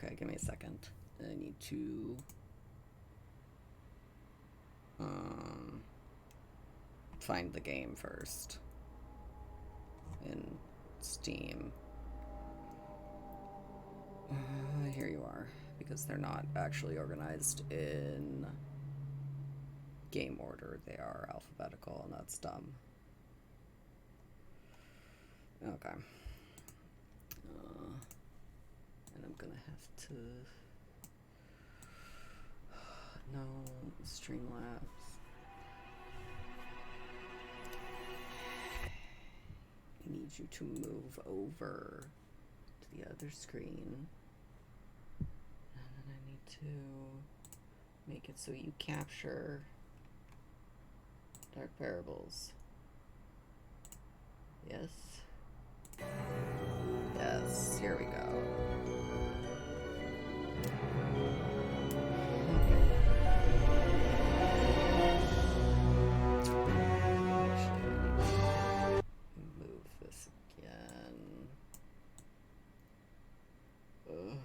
Okay, give me a second. I need to find the game first in Steam. Here you are, because they're not actually organized in game order. They are alphabetical, and that's dumb. Okay. And I'm gonna have to... No, Streamlabs. I need you to move over to the other screen. And then I need to make it so you capture Dark Parables. Yes. Yes, here we go. Move this again. Ugh.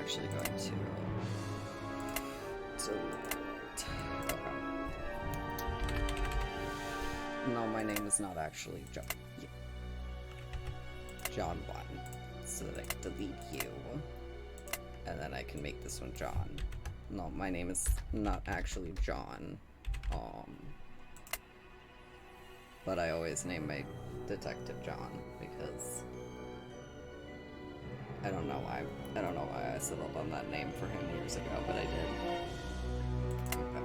Actually going to delete. Okay. No, my name is not actually John. Yeah. John 1. So that I can delete you. And then I can make this one John. No, my name is not actually John. But I always name my detective John because I don't know why. I don't know why I settled on that name for him years ago, but I did. Okay.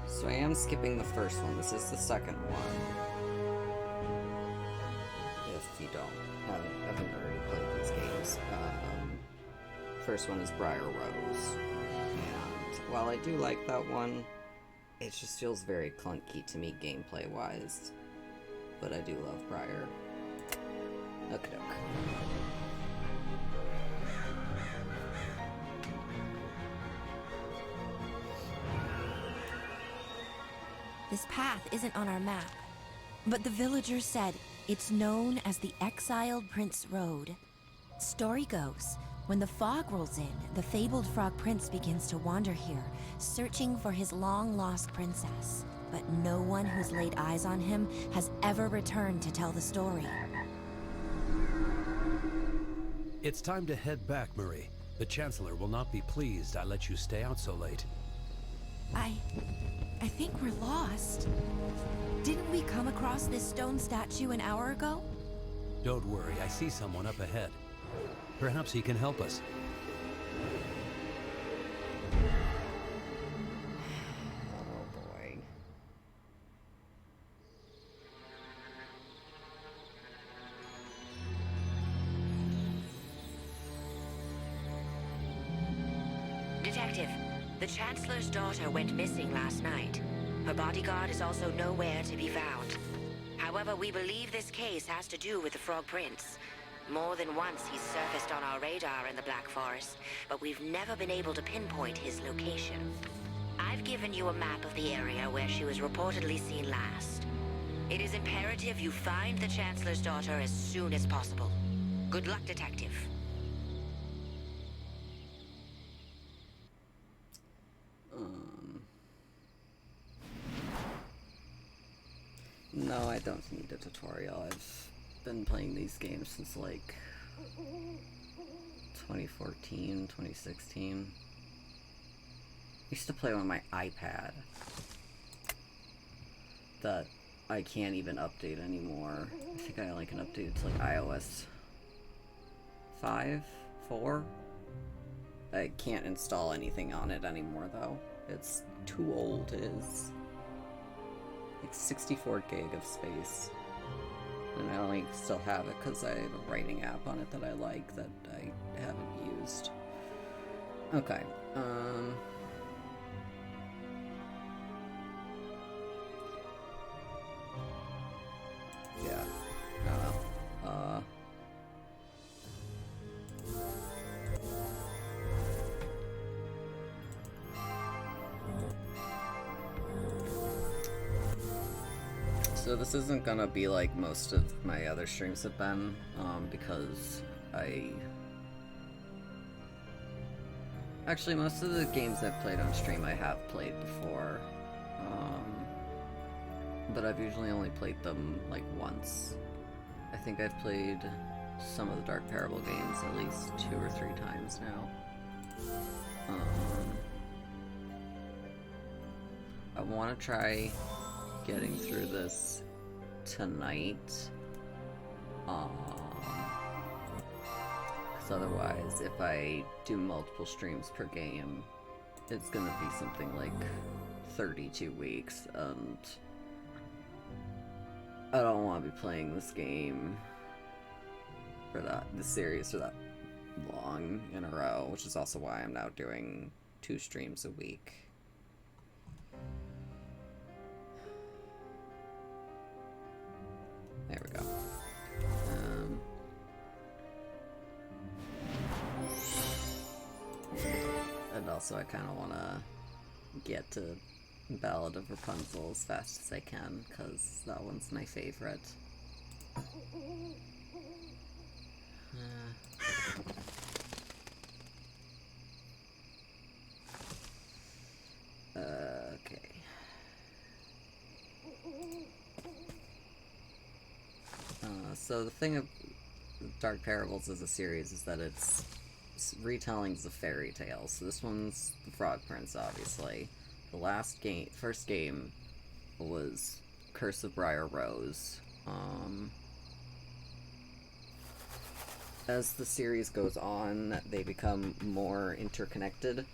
So I am skipping the first one. This is the second one. If you haven't already played these games. First one is Briar Rose. And while I do like that one, it just feels very clunky to me gameplay-wise. But I do love Briar. Okie doke. This path isn't on our map, but the villagers said it's known as the Exiled Prince Road. Story goes, when the fog rolls in, the fabled frog prince begins to wander here, searching for his long-lost princess. But no one who's laid eyes on him has ever returned to tell the story. It's time to head back, Marie. The Chancellor will not be pleased I let you stay out so late. I think we're lost. Didn't we come across this stone statue an hour ago? Don't worry, I see someone up ahead. Perhaps he can help us. Detective, the Chancellor's daughter went missing last night. Her bodyguard is also nowhere to be found. However, we believe this case has to do with the Frog Prince. More than once he's surfaced on our radar in the Black Forest, but we've never been able to pinpoint his location. I've given you a map of the area where she was reportedly seen last. It is imperative you find the Chancellor's daughter as soon as possible. Good luck, Detective. No, I don't need a tutorial. I've been playing these games since like 2014, 2016. I used to play on my iPad that I can't even update anymore. I think I only can update it to like iOS 5, 4. I can't install anything on it anymore though. It's too old. It is like 64 gig of space. And I only still have it because I have a writing app on it that I like that I haven't used. Okay, yeah, so this isn't gonna be like most of my other streams have been, because actually, most of the games I've played on stream I have played before, but I've usually only played them like once. I think I've played some of the Dark Parable games at least 2 or 3 times now. I want to try getting through this tonight, because otherwise, if I do multiple streams per game, it's gonna be something like 32 weeks, and I don't want to be playing this game for this series for that long in a row, which is also why I'm now doing 2 streams a week. There we go. And also I kind of want to get to Ballad of Rapunzel as fast as I can, because that one's my favorite. Okay. So the thing of Dark Parables as a series is that it's retellings of fairy tales. So this one's the Frog Prince, obviously. The first game was Curse of Briar Rose. As the series goes on, they become more interconnected.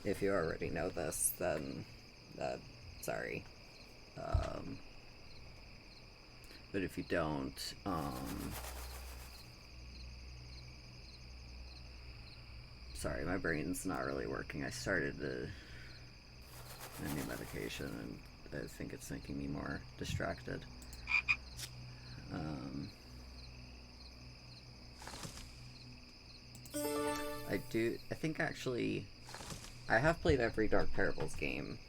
If you already know this, then sorry. But if you don't, sorry, my brain's not really working. I started a new medication, and I think it's making me more distracted. I think actually, I have played every Dark Parables game,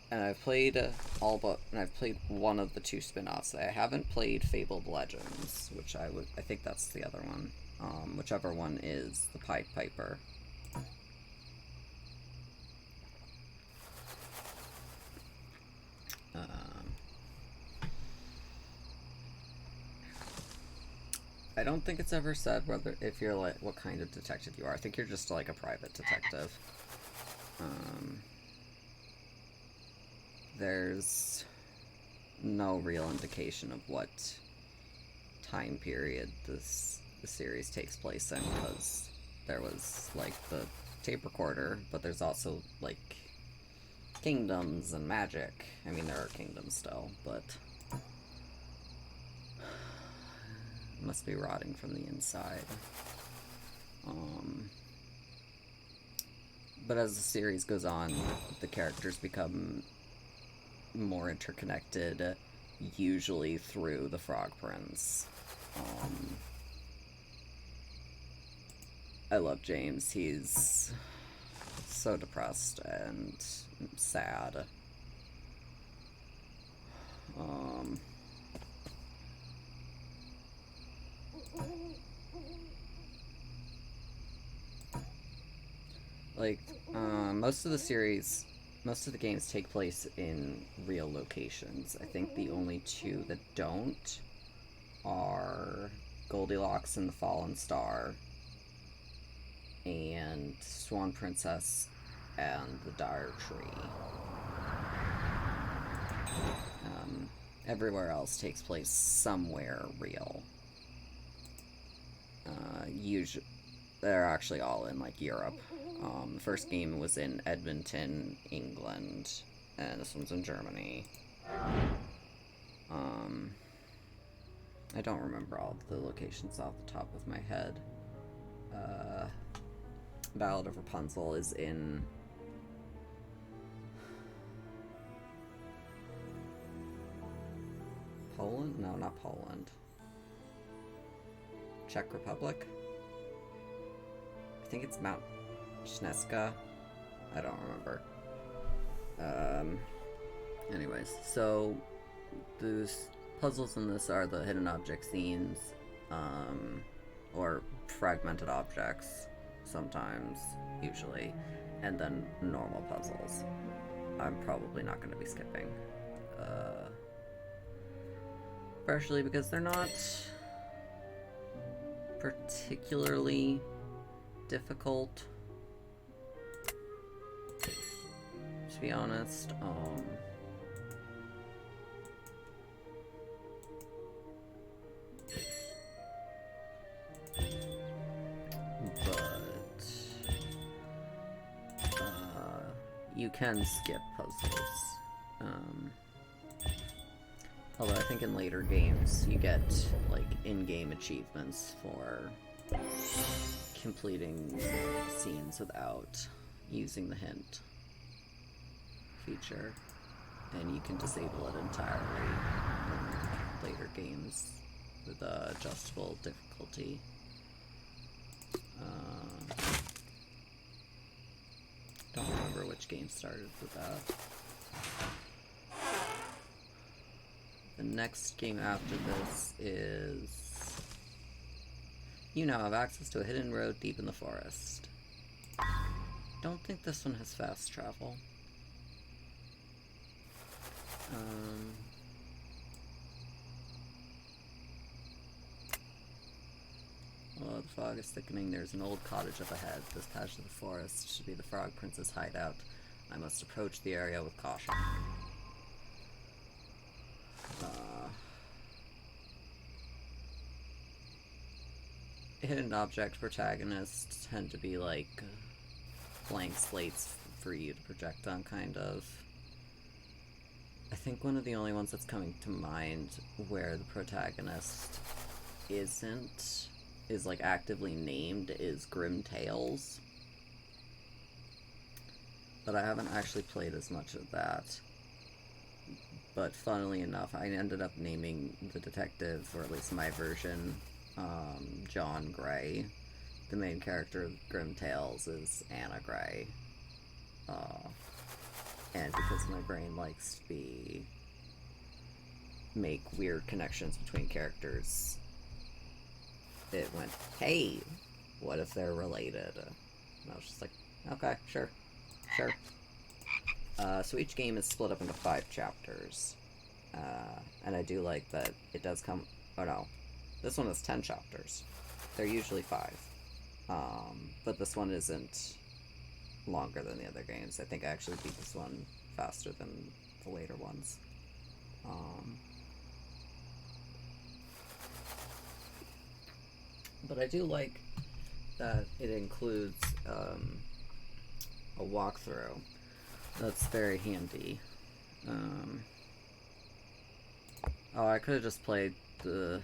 and I've played I've played one of the 2 spin-offs. I haven't played Fabled Legends, which I think that's the other one. Whichever one is the Pied Piper. I don't think it's ever said if you're like what kind of detective you are. I think you're just like a private detective. There's no real indication of what time period the series takes place in, because there was like the tape recorder, but there's also like kingdoms and magic. I mean, there are kingdoms still, but must be rotting from the inside. But as the series goes on, the characters become more interconnected, usually through the Frog Prince. I love James. He's so depressed and sad. Most of the games take place in real locations. I think the only 2 that don't are Goldilocks and the Fallen Star, and Swan Princess and the Dire Tree. Everywhere else takes place somewhere real. Usually, they're actually all in like Europe. The first game was in Edmonton, England, and this one's in Germany. I don't remember all of the locations off the top of my head. Ballad of Rapunzel is in Poland? No, not Poland. Czech Republic? I think it's Mount Śnieżka. I don't remember. Anyways, so those puzzles in this are the hidden object scenes, or fragmented objects, sometimes, usually, and then normal puzzles. I'm probably not going to be skipping. Partially because they're not particularly difficult, to be honest. You can skip puzzles. Although I think in later games you get, like, in-game achievements for completing scenes without using the hint feature. And you can disable it entirely in later games with adjustable difficulty. Don't remember which game started with that. The next game after this is... You now have access to a hidden road deep in the forest. Don't think this one has fast travel. Although the fog is thickening, there's an old cottage up ahead. This patch of the forest should be the Frog Prince's hideout. I must approach the area with caution. Hidden object protagonists tend to be like blank slates for you to project on, kind of. I think one of the only ones that's coming to mind where the protagonist is like actively named is Grim Tales. But I haven't actually played as much of that. But funnily enough, I ended up naming the detective, or at least my version, John Gray. The main character of Grim Tales is Anna Gray. And because my brain likes to make weird connections between characters, it went, hey, what if they're related? And I was just like, okay, sure. So each game is split up into 5 chapters. And I do like that it does come... Oh no, this one is 10 chapters. They're usually 5. But this one isn't longer than the other games. I think I actually beat this one faster than the later ones. But I do like that it includes a walkthrough. That's very handy. Oh, I could have just played the...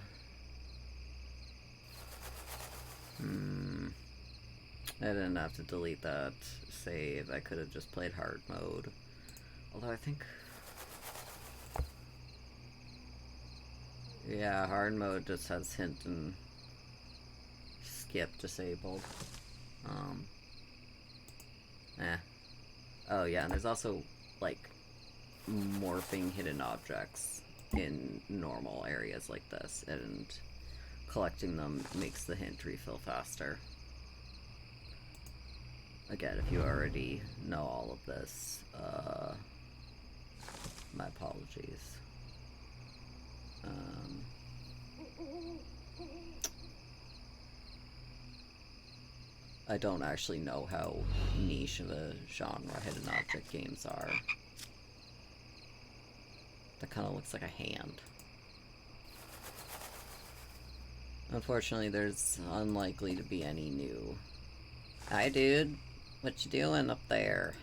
I didn't have to delete that save. I could have just played hard mode. Although I think... Yeah, hard mode just has hint and skip disabled. Oh yeah, and there's also, like, morphing hidden objects in normal areas like this, and collecting them makes the hint refill faster. Again, if you already know all of this, my apologies. I don't actually know how niche of a genre hidden object games are. That kind of looks like a hand. Unfortunately, there's unlikely to be any new. Hi, dude. What you doing up there?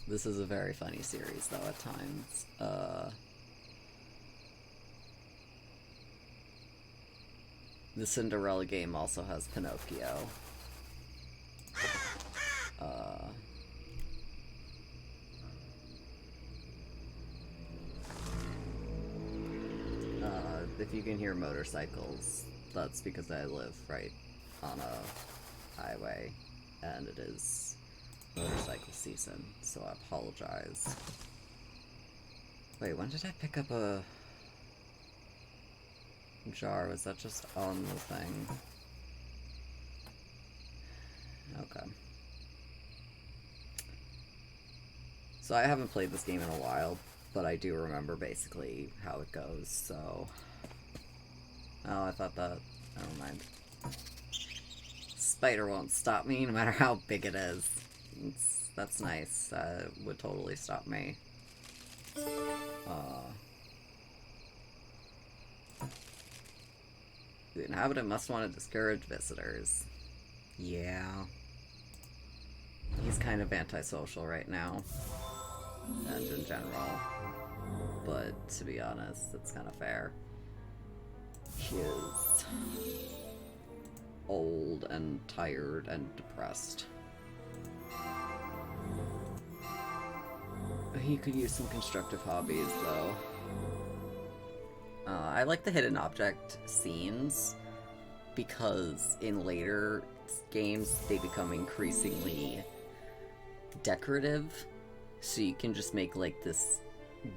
This is a very funny series, though, at times. The Cinderella game also has Pinocchio. If you can hear motorcycles, that's because I live right on a highway, and it is motorcycle season, so I apologize. Wait, when did I pick up a jar? Was that just on the thing? Okay. So I haven't played this game in a while, but I do remember basically how it goes, so... Oh, I thought that... Never mind. Spider won't stop me, no matter how big it is. That's nice. That would totally stop me. The inhabitant must want to discourage visitors. Yeah. He's kind of antisocial right now. And in general. But, to be honest, it's kind of fair. He is old and tired and depressed. He could use some constructive hobbies, though. I like the hidden object scenes because in later games they become increasingly decorative. So you can just make like this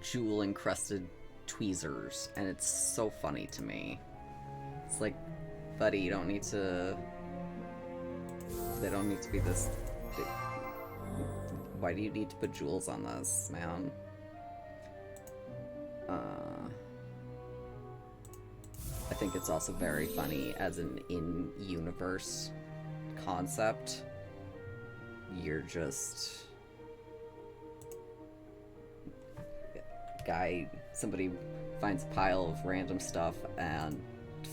jewel-encrusted tweezers, and it's so funny to me. It's like, buddy, you don't need to... They don't need to be this... Why do you need to put jewels on this, man? I think it's also very funny as an in-universe concept. You're just... Somebody finds a pile of random stuff and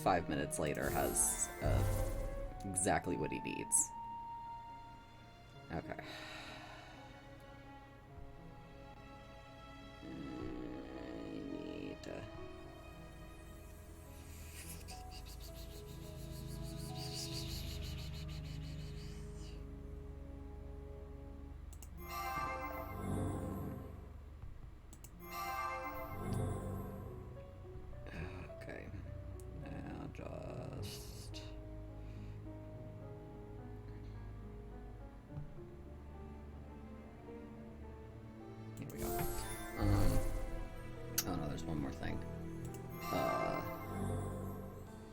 5 minutes later has exactly what he needs. Okay.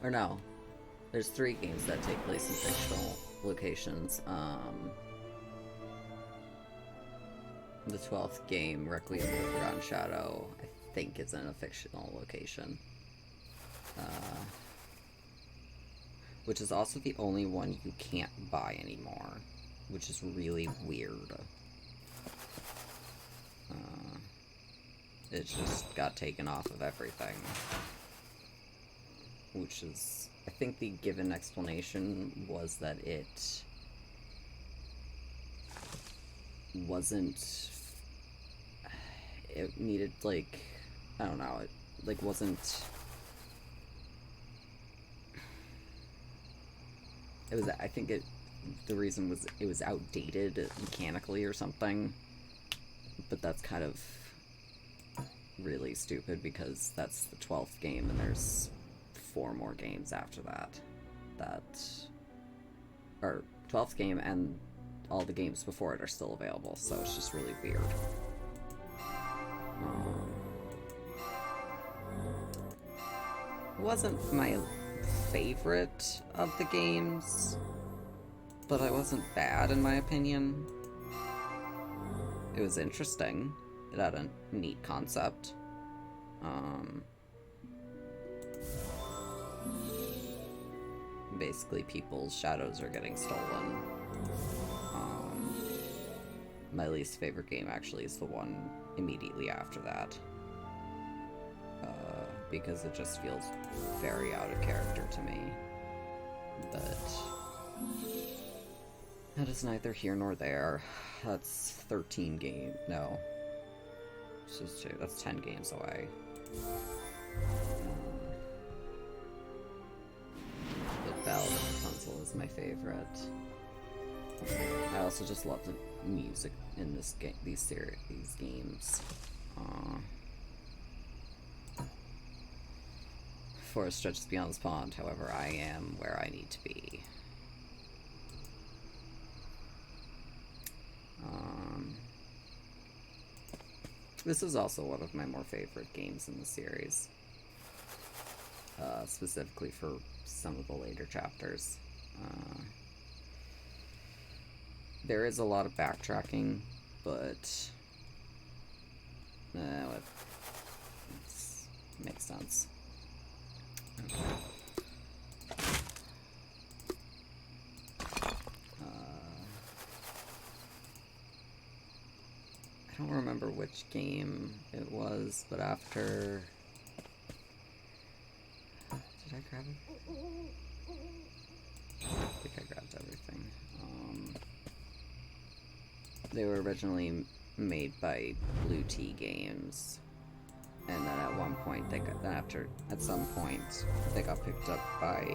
Or no, there's 3 games that take place in fictional locations. The 12th game, Requiem of the Forgotten Shadow, I think is in a fictional location. Which is also the only one you can't buy anymore, which is really weird. It just got taken off of everything. Which is, I think the given explanation was that it wasn't, it needed, like, I don't know, it, like, wasn't, it was, I think the reason was it was outdated mechanically or something, but that's kind of really stupid because that's the 12th game and there's 4 more games after that. Or 12th game and all the games before it are still available, so it's just really weird. It wasn't my favorite of the games, but it wasn't bad in my opinion. It was interesting. It had a neat concept. Basically, people's shadows are getting stolen. My least favorite game actually is the one immediately after that. Because it just feels very out of character to me. But That is neither here nor there. That's 13 games. No. This is 2. That's 10 games away. But Ballad of Rapunzel is my favorite. I also just love the music in this game, these games. Forest stretches beyond this pond, however, I am where I need to be. This is also one of my more favorite games in the series. Specifically for some of the later chapters. There is a lot of backtracking, but it makes sense. Okay. I don't remember which game it was, but after... Did I grab it? I think I grabbed everything. They were originally made by Blue Tea Games, and then at one point they got, at some point they got picked up by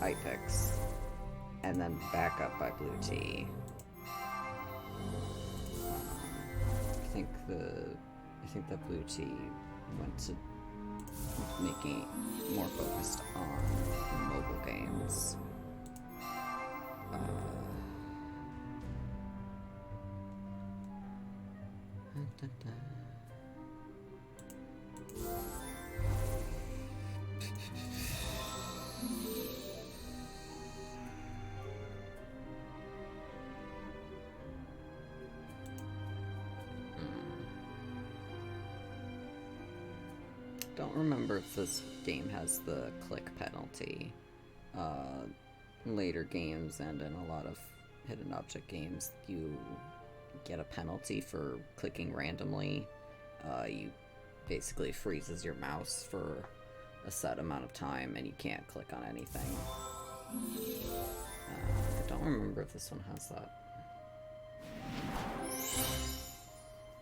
iPix, and then back up by Blue Tea. I think that Blue Tea went to making it more focused on mobile games. Don't remember if this game has the click penalty. Later games and in a lot of hidden object games, you get a penalty for clicking randomly. You basically freezes your mouse for a set amount of time and you can't click on anything. I don't remember if this one has that.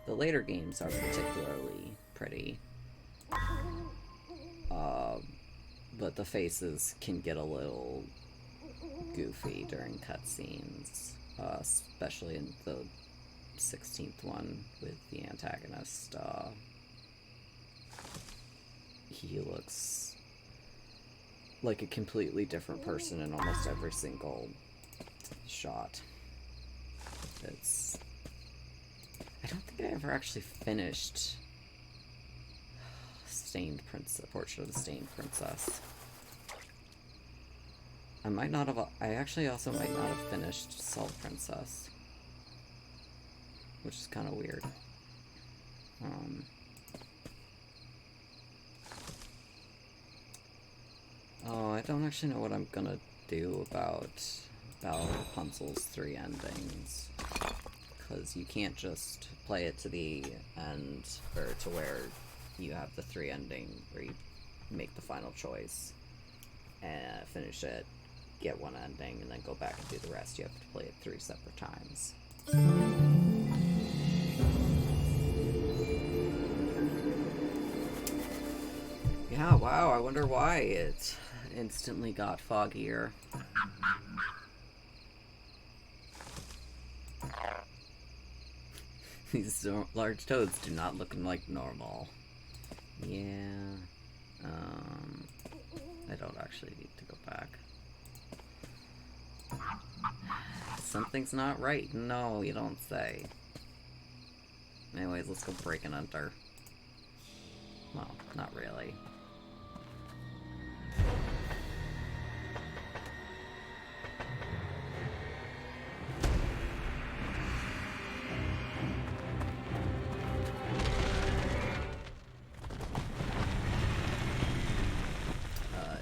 The later games are particularly pretty. But the faces can get a little goofy during cutscenes, especially in the 16th one with the antagonist. He looks like a completely different person in almost every single shot. I don't think I ever actually finished Portrait of the Stained Princess. I actually also might not have finished Salt Princess, which is kind of weird. Oh, I don't actually know what I'm gonna do about Ballad of Rapunzel's 3 endings, because you can't just play it to the end, or to where you have the 3 ending where you make the final choice and finish it, get one ending, and then go back and do the rest. You have to play it 3 separate times. Yeah, wow, I wonder why it instantly got foggier. These large toads do not look like normal. Yeah, I don't actually need to go back. Something's not right. No, you don't say. Anyways, let's go break and enter. Well, not really.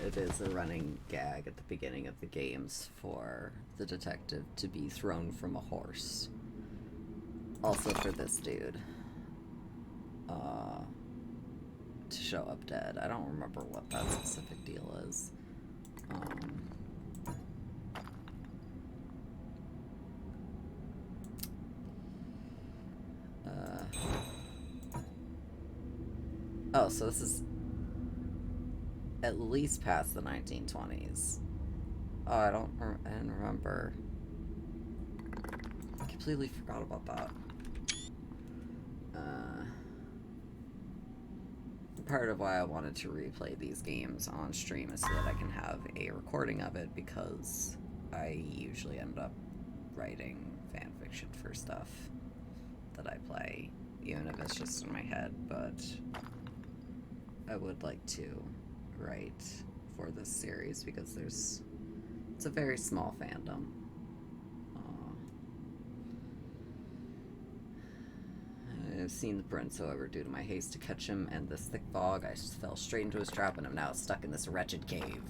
It is a running gag at the beginning of the games for the detective to be thrown from a horse. Also for this dude. To show up dead. I don't remember what that specific deal is. Oh, so this is at least past the 1920s. Oh, I didn't remember. I completely forgot about that. Part of why I wanted to replay these games on stream is so that I can have a recording of it, because I usually end up writing fan fiction for stuff that I play, even if it's just in my head, but I would like to write for this series because it's a very small fandom. I've seen the prince, however, due to my haste to catch him and this thick fog, I just fell straight into his trap and am now stuck in this wretched cave.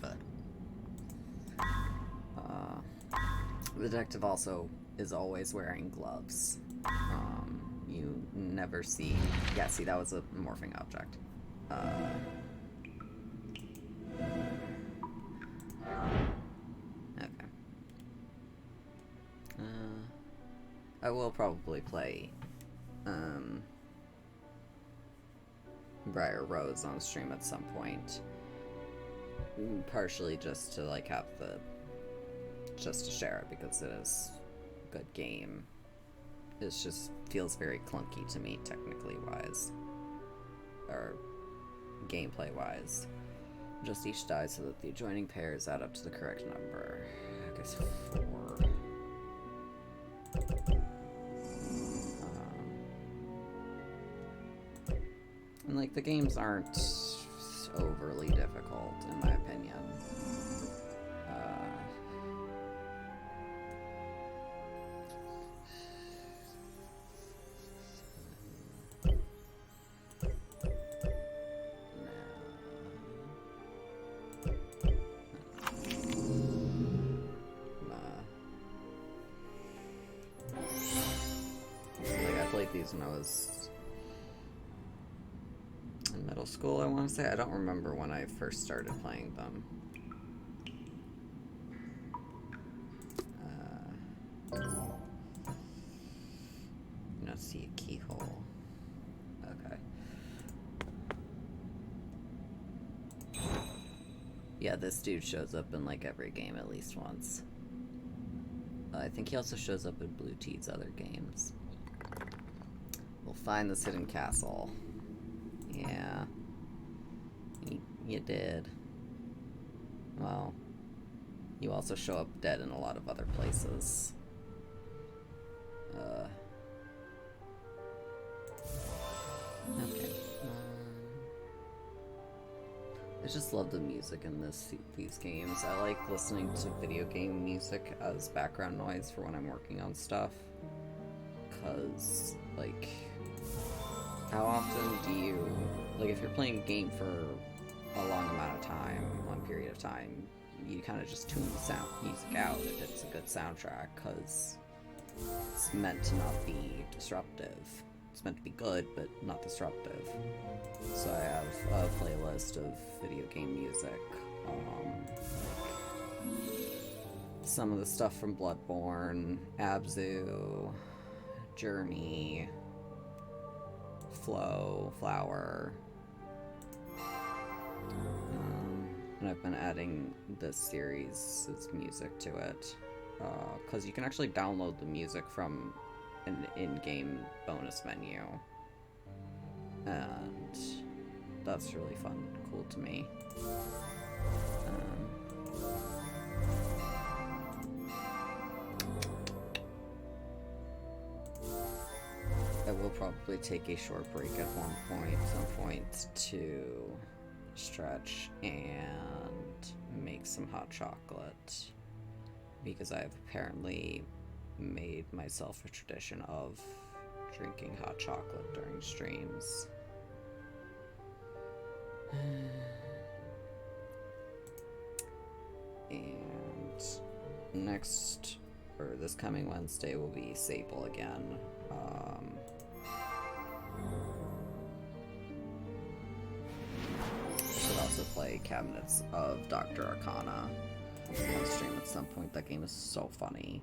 The detective also is always wearing gloves. You never see... Yeah, see, that was a morphing object. Okay. I will probably play Briar Rose on stream at some point. Partially just to like have the... just to share it because it is a good game. It just feels very clunky to me technically wise. Or gameplay wise. Just each die so that the adjoining pairs add up to the correct number. I guess 4. And like the games aren't overly difficult in my opinion. When I was in middle school, I want to say. I don't remember when I first started playing them. Not see a keyhole. Okay. Yeah, this dude shows up in like every game at least once. I think he also shows up in Blue Tea's other games. We'll find this hidden castle. Yeah. You did. Well, you also show up dead in a lot of other places. Okay. I just love the music in these games. I like listening to video game music as background noise for when I'm working on stuff. Because, like... How often do you, like, if you're playing a game for a long amount of time, one period of time, you kind of just tune the music out if it's a good soundtrack, because it's meant to not be disruptive. It's meant to be good, but not disruptive. So I have a playlist of video game music. Some of the stuff from Bloodborne, Abzu, Journey, Flower, and I've been adding this series' music to it, because you can actually download the music from an in-game bonus menu, and that's really fun and cool to me. I will probably take a short break at some point to stretch and make some hot chocolate, because I've apparently made myself a tradition of drinking hot chocolate during streams. And this coming Wednesday will be Sable again. Should also play Cabinets of Dr. Arcana on stream at some point. That game is so funny.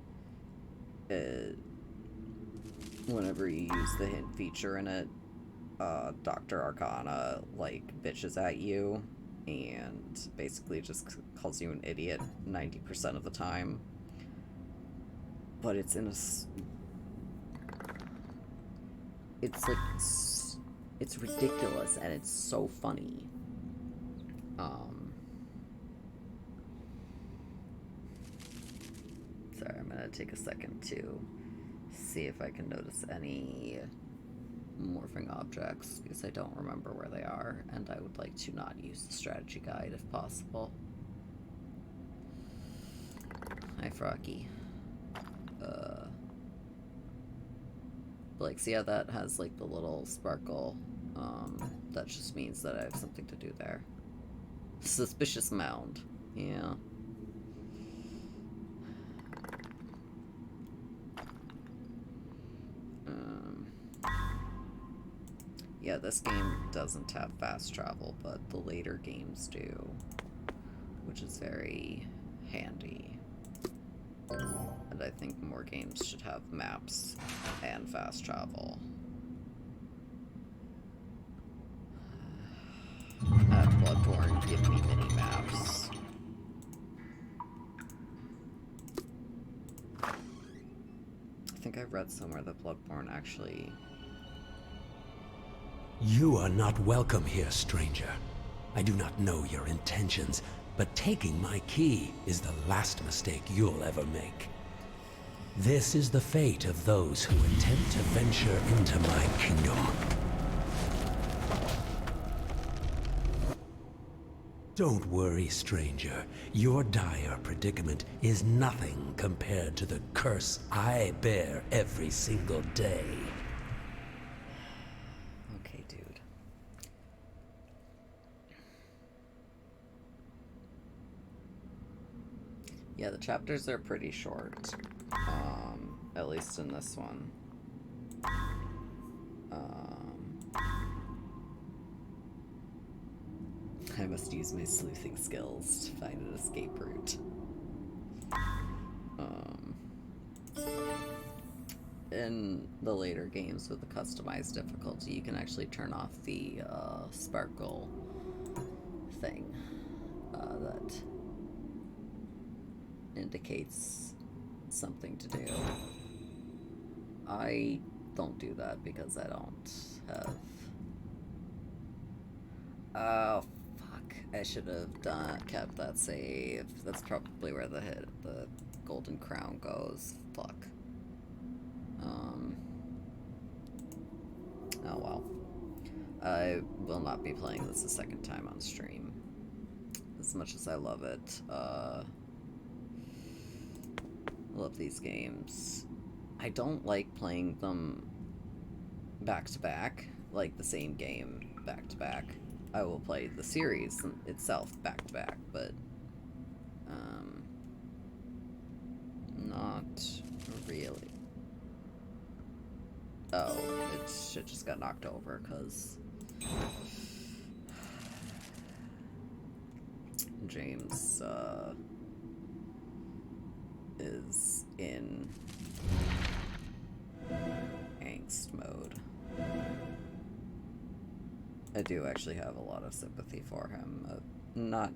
Whenever you use the hint feature in it, Dr. Arcana, like, bitches at you and basically just calls you an idiot 90% of the time. But it's in a... It's, like, it's ridiculous, and it's so funny. Sorry, I'm gonna take a second to see if I can notice any morphing objects, because I don't remember where they are, and I would like to not use the strategy guide if possible. Hi, Frocky. Like, see how that has, like, the little sparkle? That just means that I have something to do there. Suspicious mound. Yeah. Yeah, this game doesn't have fast travel, but the later games do, which is very handy. And I think more games should have maps and fast travel. At Bloodborne, give me mini-maps. I think I read somewhere that Bloodborne actually... You are not welcome here, stranger. I do not know your intentions, but taking my key is the last mistake you'll ever make. This is the fate of those who attempt to venture into my kingdom. Don't worry, stranger. Your dire predicament is nothing compared to the curse I bear every single day. Okay, dude. Yeah, the chapters are pretty short. At least in this one. I must use my sleuthing skills to find an escape route. In the later games with the customized difficulty, you can actually turn off the sparkle thing that indicates something to do. I don't do that because I don't have... Oh, fuck. I should have kept that save. That's probably where the golden crown goes. Fuck. Oh well. I will not be playing this a second time on stream. As much as I love it. I love these games. I don't like playing them back to back, like the same game back to back. I will play the series itself back to back, but not really. Oh, shit just got knocked over because James is in angst mode. I do actually have a lot of sympathy for him. Not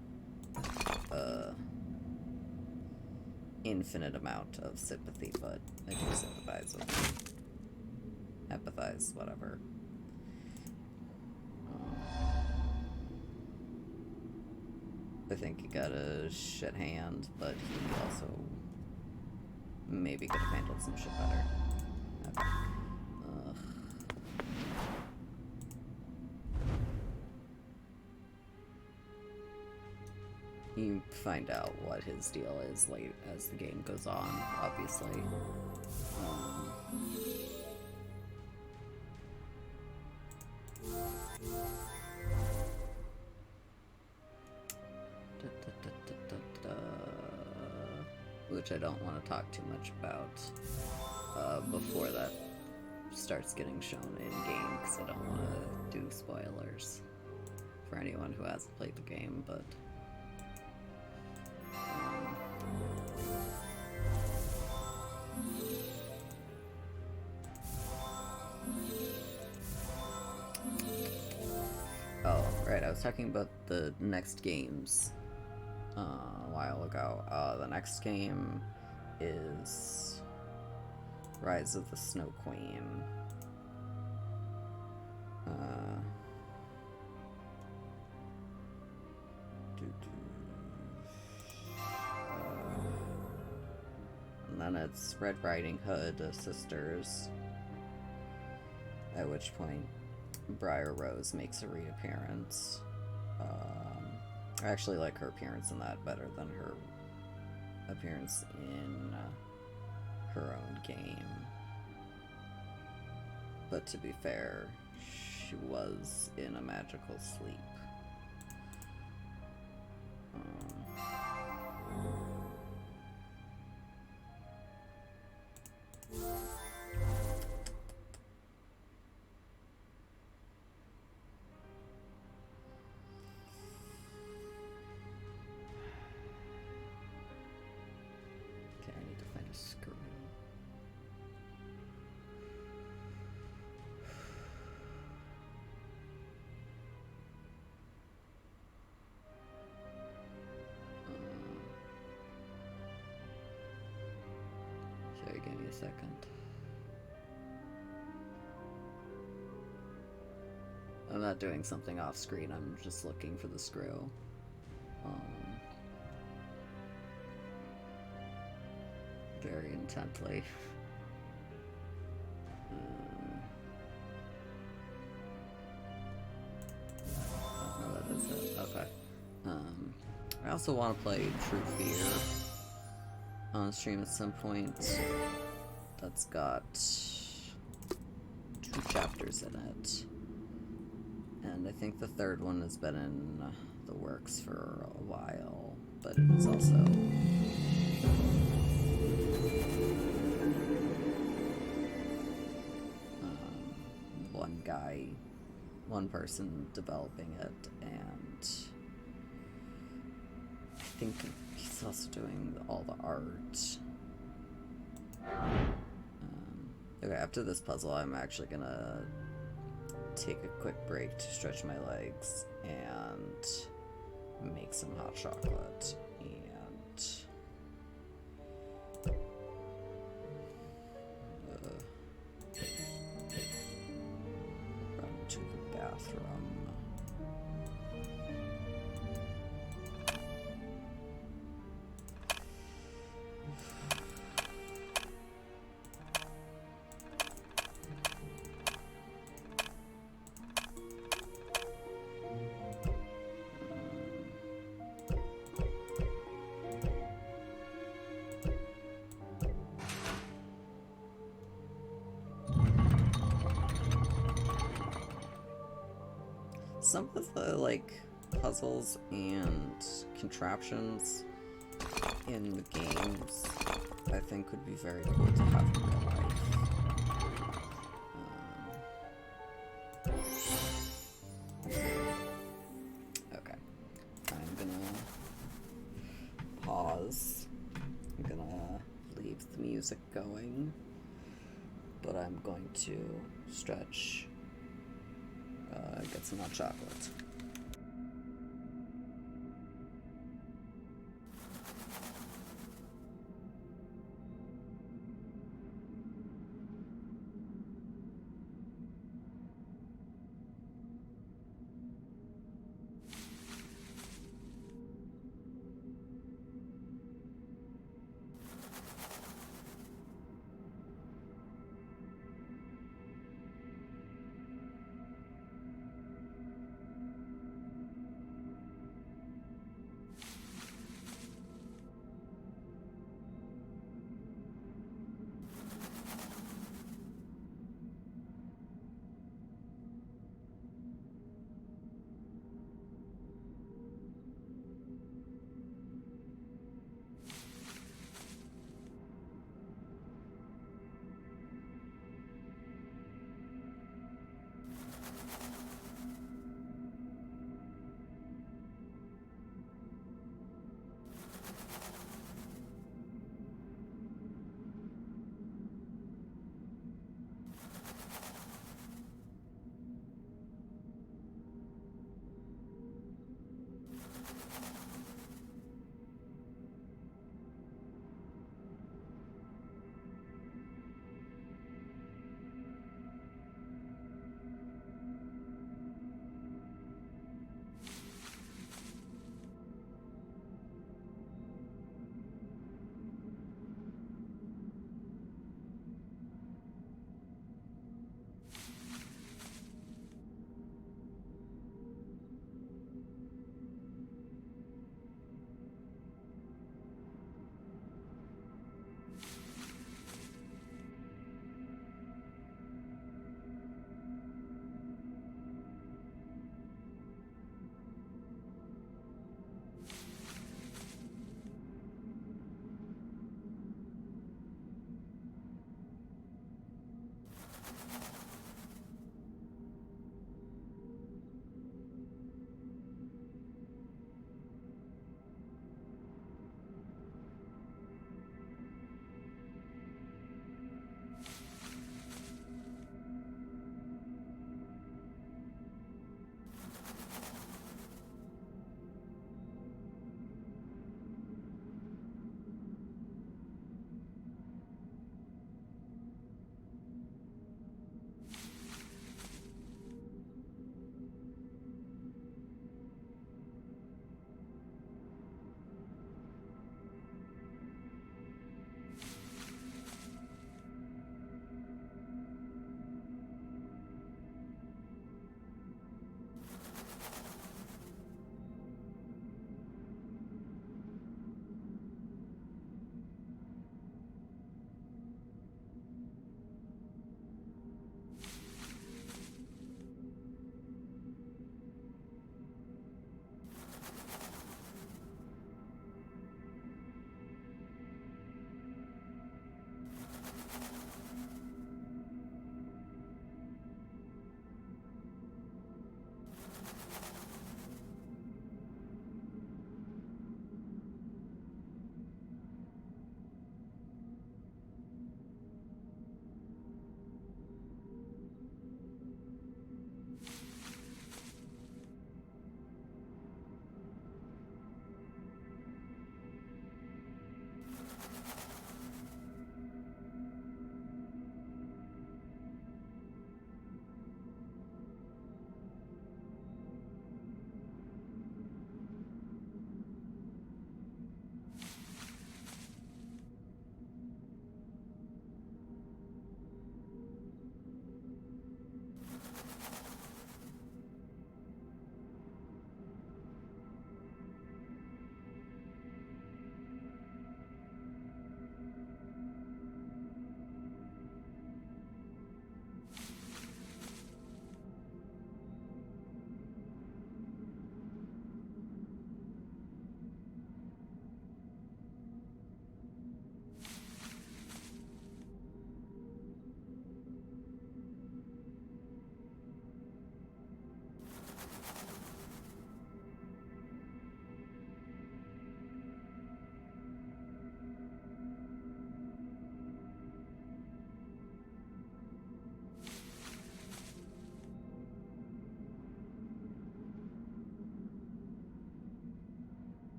infinite amount of sympathy, but I do sympathize with him. Empathize, whatever. I think he got a shit hand, but he also maybe could have handled some shit better. Okay. You find out what his deal is late as the game goes on, obviously. Which I don't want to talk too much about before that starts getting shown in-game, because I don't want to do spoilers for anyone who hasn't played the game, but... was talking about the next games a while ago. The next game is Rise of the Snow Queen. And then it's Red Riding Hood, Sisters. At which point, Briar Rose makes a reappearance. I actually like her appearance in that better than her appearance in her own game. But to be fair, she was in a magical sleep. Okay, I need to find a screw. Sorry, give me a second. I'm not doing something off screen, I'm just looking for the screw. Very intently. Oh, that is it. Okay. I also want to play True Fear on stream at some point. That's got 2 chapters in it. And I think the third one has been in the works for a while, but it is also one person developing it, and I think he's also doing all the art. Okay, after this puzzle, I'm actually gonna take a quick break to stretch my legs and make some hot chocolate and run to the bathroom. Some of the, like, puzzles and contraptions in the games, I think would be very cool to have in real life. Okay. I'm gonna pause. I'm gonna leave the music going, but I'm going to stretch, get some hot chocolate.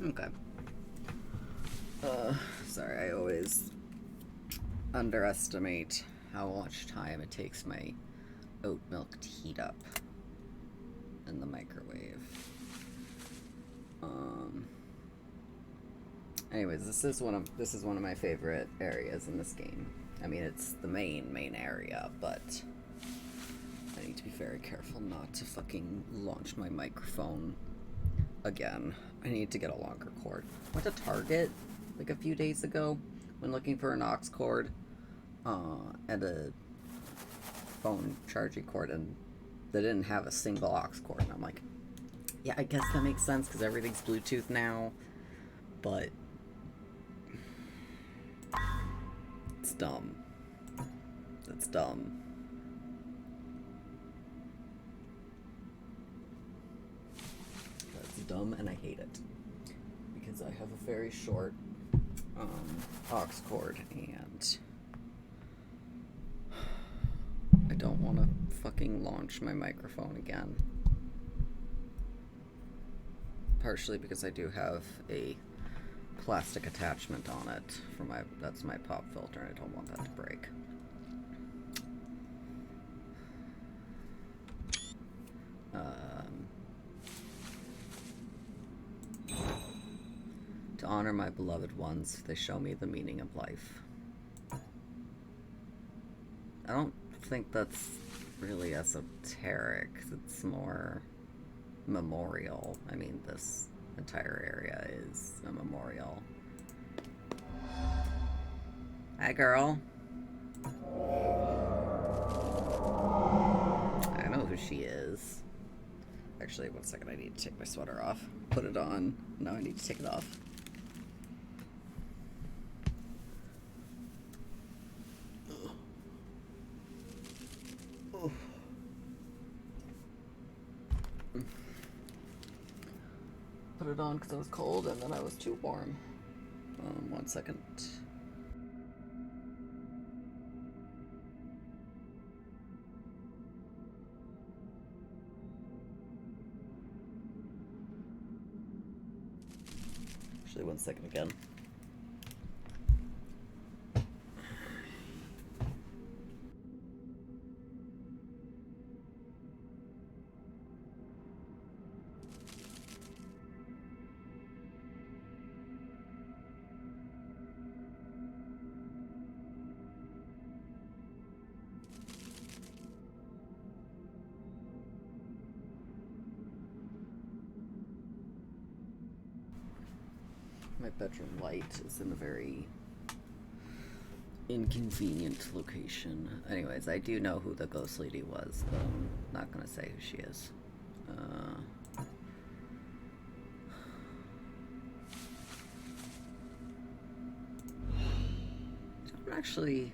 Okay. Sorry, I always underestimate how much time it takes my oat milk to heat up in the microwave. Anyways, this is one of my favorite areas in this game. I mean, it's the main area, but I need to be very careful not to fucking launch my microphone again. I need to get a longer cord. I went to Target like a few days ago when looking for an aux cord and a phone charging cord, and they didn't have a single aux cord. And I'm like, yeah, I guess that makes sense because everything's Bluetooth now, but it's dumb. It's dumb. That's dumb, and I hate it because I have a very short aux cord, and I don't want to fucking launch my microphone again. Partially because I do have a plastic attachment on it for that's my pop filter, and I don't want that to break. To honor my beloved ones, they show me the meaning of life. I don't think that's really esoteric. It's more memorial. I mean, this entire area is a memorial. Hi, girl. I know who she is. Actually, one second, I need to take my sweater off. Put it on. Now I need to take it off. Put it on because I was cold and then I was too warm. 1 second. Actually, 1 second again. My bedroom light is in a very inconvenient location. Anyways, I do know who the ghost lady was, but I'm not gonna say who she is. I don't actually,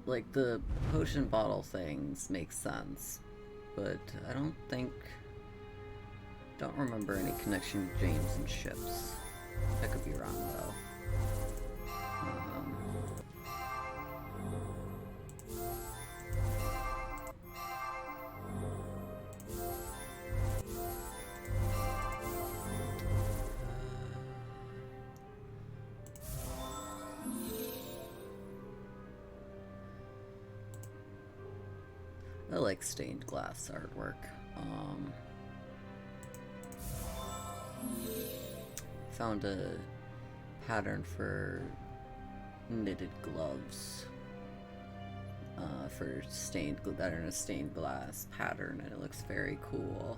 like, the potion bottle things make sense, but I don't remember any connection to James and ships. I could be wrong, though. I like stained glass artwork. Found a pattern for knitted gloves for that are in a stained glass pattern, and it looks very cool.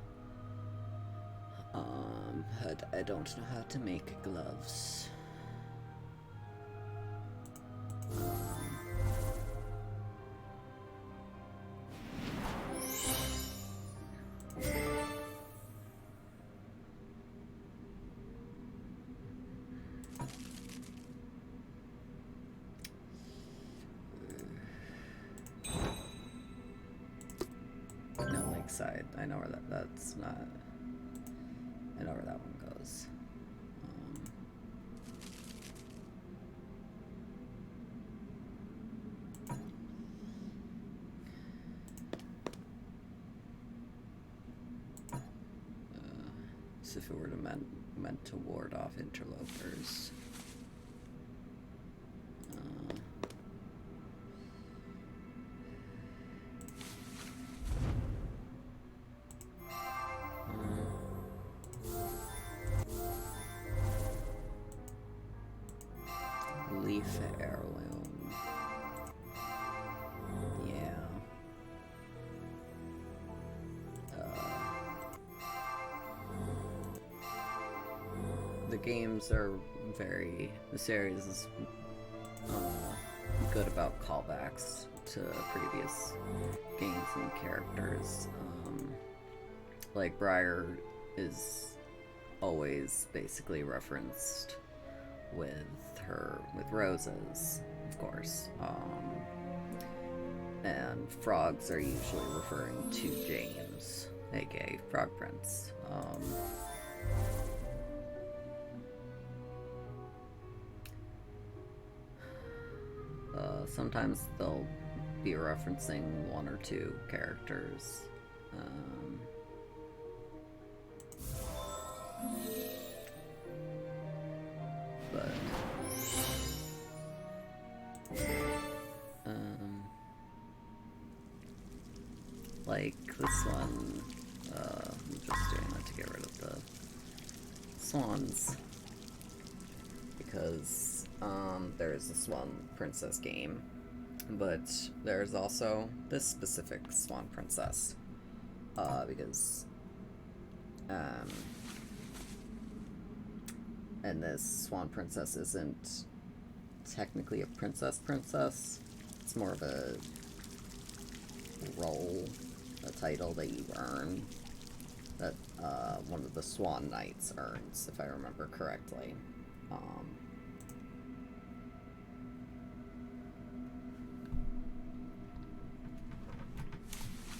But I don't know how to make gloves. Side. I know where that's not. I know where that one goes. as if it were meant to ward off interlopers. Leaf heirloom. Yeah. The games are the series is good about callbacks to previous games and characters. Like Briar is always basically referenced with roses, of course. And frogs are usually referring to James, aka Frog Prince. Sometimes they'll be referencing one or two characters. Like this one, I'm just doing that to get rid of the swans. Because, there's a Swan Princess game, but there's also this specific Swan Princess, because, and this Swan Princess isn't technically a princess, it's more of a role, a title that you earn, that, one of the Swan Knights earns, if I remember correctly.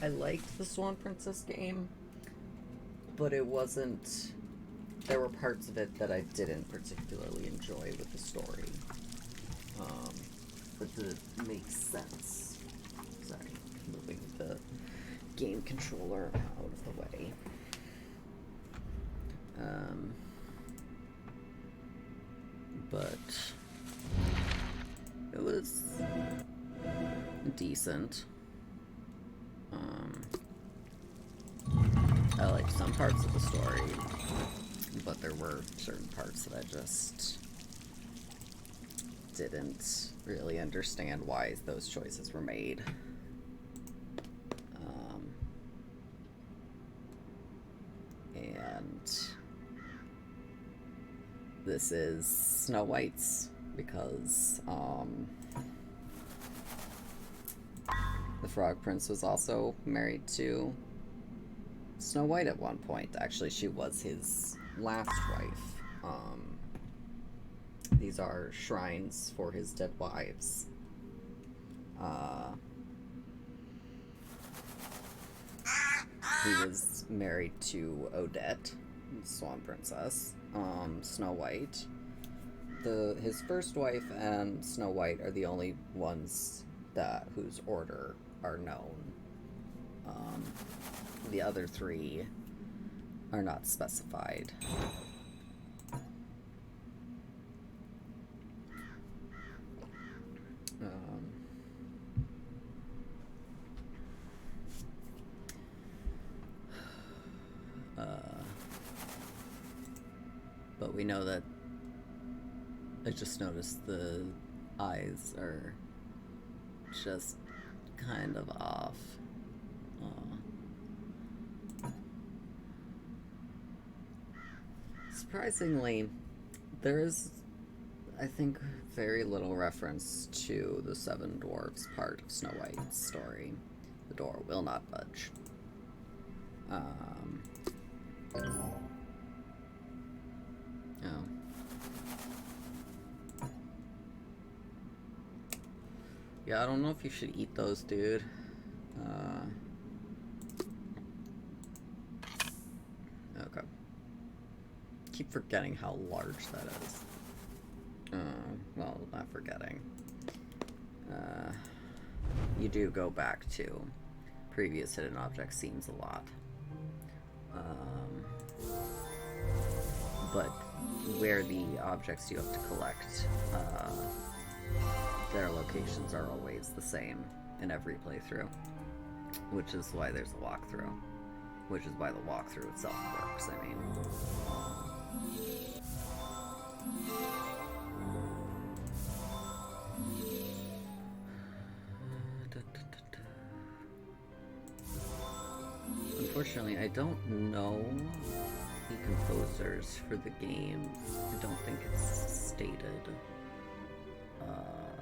I liked the Swan Princess game, but it wasn't... There were parts of it that I didn't particularly enjoy with the story. But did it make sense? Sorry, moving the game controller out of the way. But it was decent. I liked some parts of the story, but there were certain parts that I just didn't really understand why those choices were made. And this is Snow White's, because the Frog Prince was also married to Snow White at one point. Actually, she was his last wife. These are shrines for his dead wives. He was married to Odette, Swan Princess. Snow White. His first wife and Snow White are the only ones whose order are known. The other three are not specified. But we know that I just noticed the eyes are just kind of off. Surprisingly, there is, I think, very little reference to the Seven Dwarfs part of Snow White's story. The door will not budge. Yeah, I don't know if you should eat those, dude. Okay. Keep forgetting how large that is. Well, not forgetting. You do go back to previous hidden object scenes a lot. but where the objects you have to collect, their locations are always the same in every playthrough, which is why there's a walkthrough, which is why the walkthrough itself works, I mean. Unfortunately, I don't know the composers for the game. I don't think it's stated.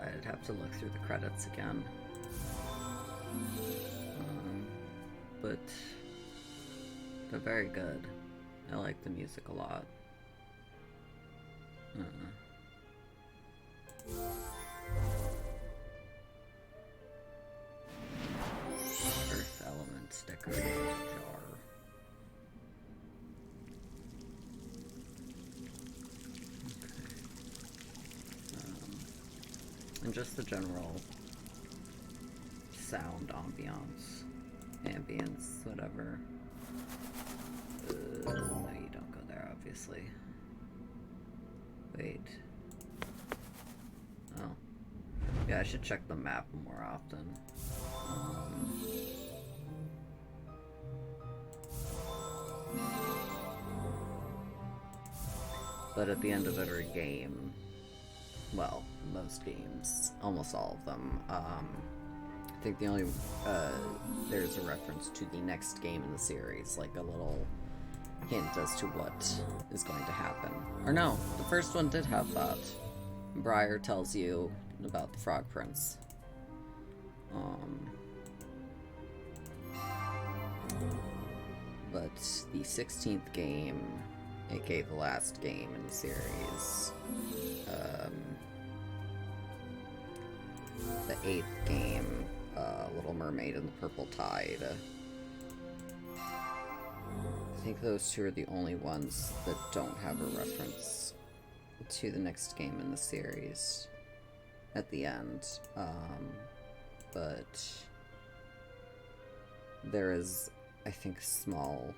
I'd have to look through the credits again. But they're very good. I like the music a lot. Earth elements decorated jar. And just the general sound ambience, whatever. No, you don't go there, obviously. Wait. Oh. Yeah, I should check the map more often. But at the end of every game, well, most games, almost all of them, I think the only, there's a reference to the next game in the series, like a little hint as to what is going to happen. Or no, the first one did have that. Briar tells you about the Frog Prince. But the 16th game, aka the last game in the series, the 8th game, Little Mermaid and the Purple Tide. I think those two are the only ones that don't have a reference to the next game in the series at the end. But there is, I think, a small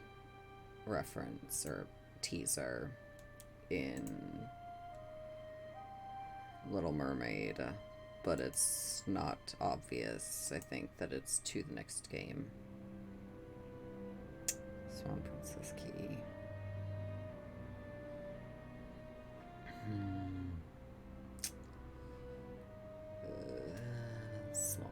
reference or teaser in Little Mermaid, but it's not obvious, I think, that it's to the next game. Swan Princess Key. Swan.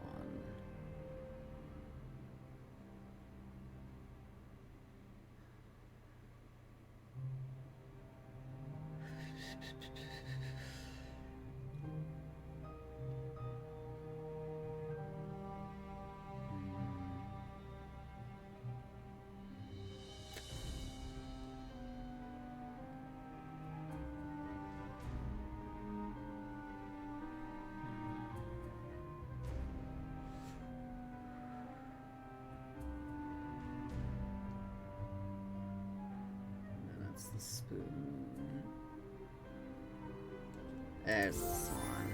The spoon. There's the swan.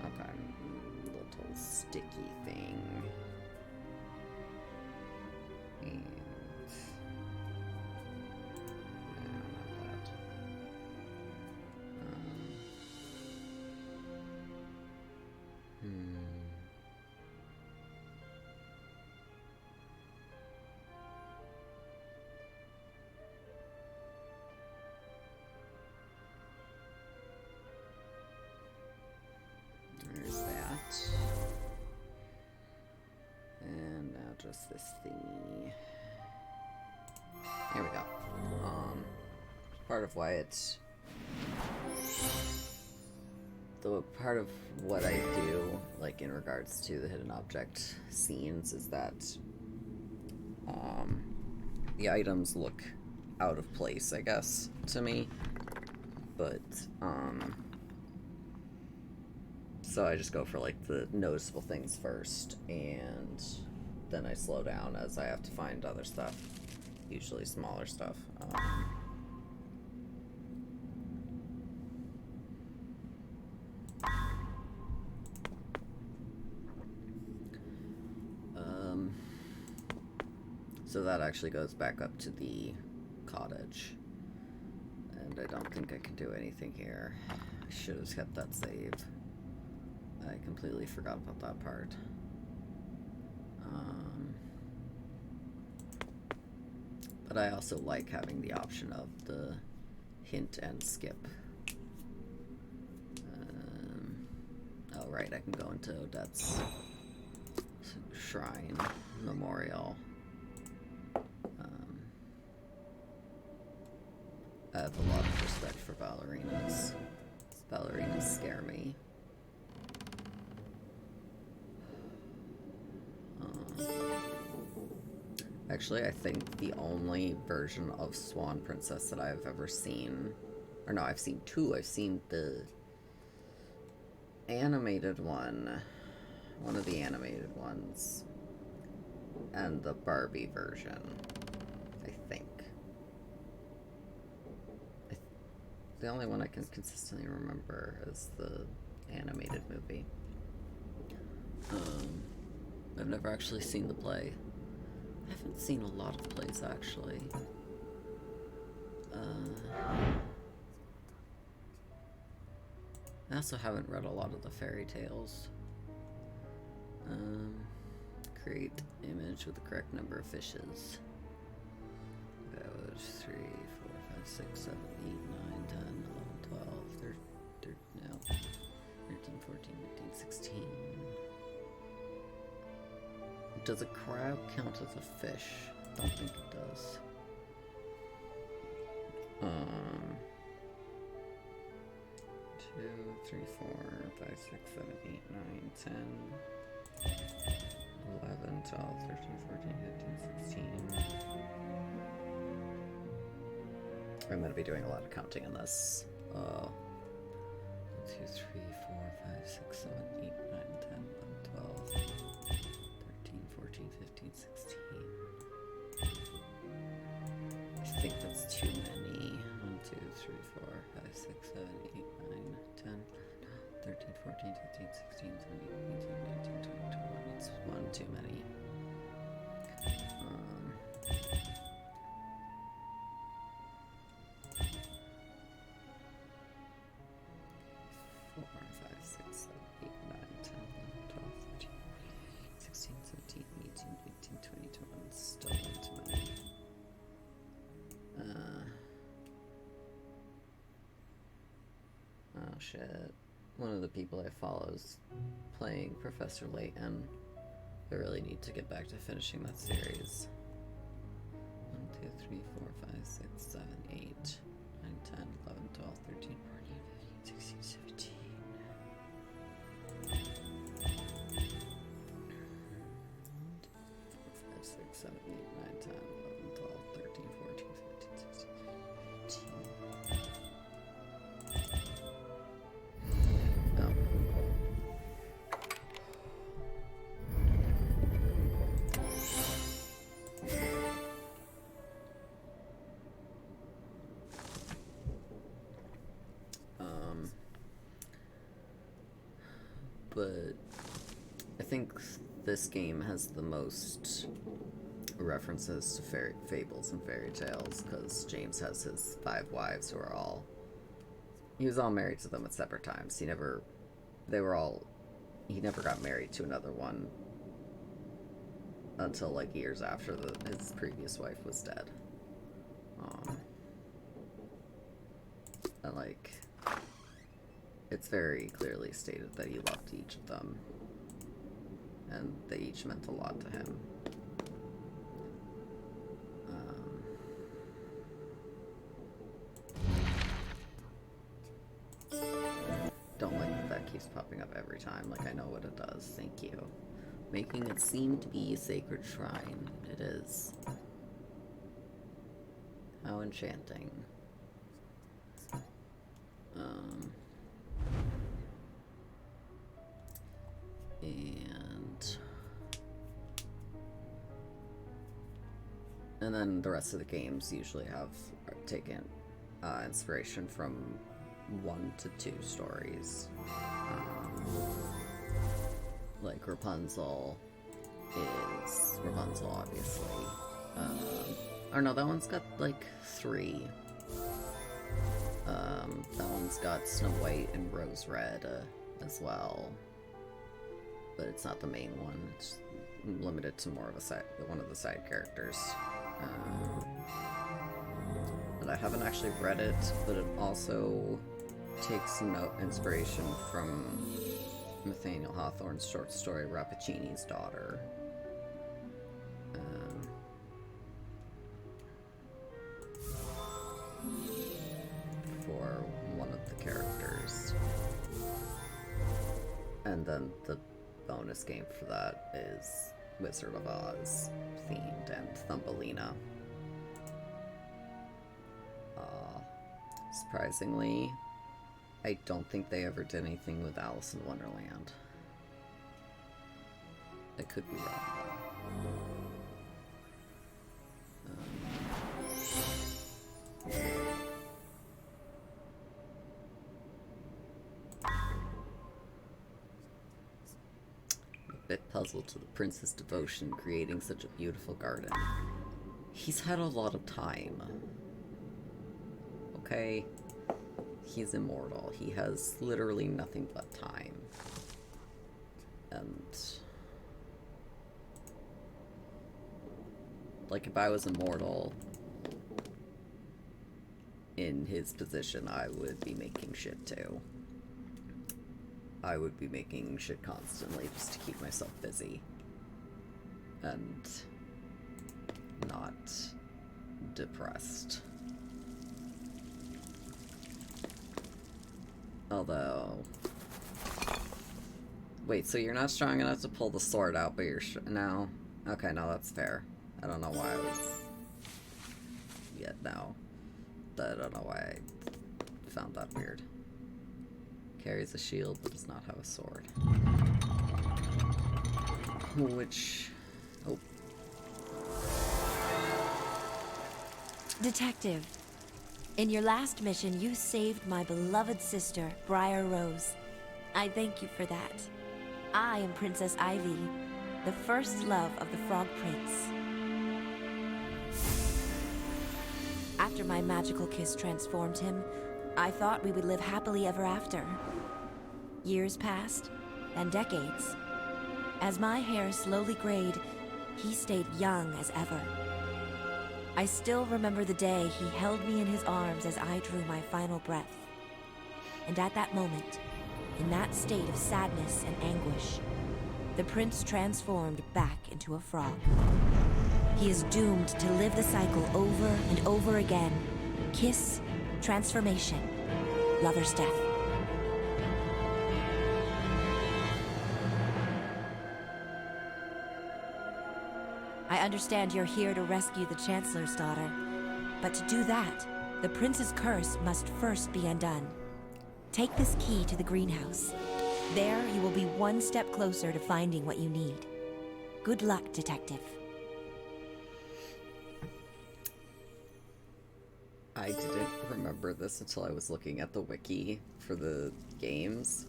Okay, little sticky thing. And no, not that. There's that. And now just this thingy. Here we go. Part of why it's... The part of what I do, like in regards to the hidden object scenes, is that the items look out of place, I guess, to me. But, so I just go for, like, the noticeable things first, and then I slow down as I have to find other stuff. Usually smaller stuff. So that actually goes back up to the cottage. And I don't think I can do anything here. I should have kept that save. I completely forgot about that part. But I also like having the option of the hint and skip. Oh right, I can go into Odette's shrine memorial. I have a lot of respect for ballerinas. Ballerinas scare me. Actually, I think the only version of Swan Princess that I've ever seen, or no, I've seen two. I've seen the animated one of the animated ones, and the Barbie version, I think. The only one I can consistently remember is the animated movie. I've never actually seen the play. I haven't seen a lot of plays, actually. I also haven't read a lot of the fairy tales. Create image with the correct number of fishes. That was 3, 4, 5, 6, 7, 8, 9, 10, 11, 12, 13, no, 13, 14, 15, 16. Does a crab count as a fish? Don't think it does. 2, 3, 4, 5, 6, 7, 8, 9, 10, 11, 12, 13, 14, 15, 16. I'm going to be doing a lot of counting in this. 1, 2, 3, 4, 5, 6, 7, 8, 9, 10, 11, 12, 13, 14, 15, 16. I think that's too many. 1, 2, 3, 4, 5, 6, 7, 8, 9, 10, 13, 14, 15, 16, 17, 18, 19, 20, 21. It's one too many. 4, 5, 6, 7, 8, 9, 10, 11, 12, 13, 16, 17, 18, 19, 20, 21. Still one too many. Oh shit. One of the people I follow is playing Professor Layton. I really need to get back to finishing that series. 1, 2, 3, 4, 5, 6, 7, 8, 9, 10, 11, 12, 13, 14, 15, 16, 17. 4, 5, 6, 7, 8, 9, 10, 11, 12, 13, 14, 15, 16, 17. But I think this game has the most references to fables and fairy tales, because James has his 5 wives who are all... He was all married to them at separate times. He never got married to another one until, like, years after his previous wife was dead. And, like... It's very clearly stated that he loved each of them, and they each meant a lot to him. Don't like that keeps popping up every time, like I know what it does. Thank you. Making it seem to be a sacred shrine. It is. How enchanting. And then the rest of the games usually have taken inspiration from 1 to 2 stories. Like Rapunzel is Rapunzel, obviously. Or no, that one's got like 3. That one's got Snow White and Rose Red as well, but it's not the main one. It's limited to more of one of the side characters. And I haven't actually read it, but it also takes inspiration from Nathaniel Hawthorne's short story Rappaccini's Daughter. For one of the characters. And then the bonus game for that is Wizard of Oz themed and Thumbelina. Surprisingly, I don't think they ever did anything with Alice in Wonderland. I could be wrong, though. A bit puzzled to the prince's devotion creating such a beautiful garden. He's had a lot of time. Okay? He's immortal. He has literally nothing but time. And... like, if I was immortal in his position, I would be making shit too. I would be making shit constantly just to keep myself busy. And not depressed. Although... wait, so you're not strong enough to pull the sword out, but you're no? Okay, no, that's fair. I don't know why I was... yeah, no. I don't know why I found that weird. Carries a shield, but does not have a sword. Which... oh. Detective, in your last mission, you saved my beloved sister, Briar Rose. I thank you for that. I am Princess Ivy, the first love of the Frog Prince. After my magical kiss transformed him, I thought we would live happily ever after. Years passed, and decades. As my hair slowly grayed, he stayed young as ever. I still remember the day he held me in his arms as I drew my final breath. And at that moment, in that state of sadness and anguish, the prince transformed back into a frog. He is doomed to live the cycle over and over again. Kiss, transformation, lover's death. I understand you're here to rescue the Chancellor's daughter, but to do that, the prince's curse must first be undone. Take this key to the greenhouse. There, you will be one step closer to finding what you need. Good luck, Detective. I didn't remember this until I was looking at the wiki for the games.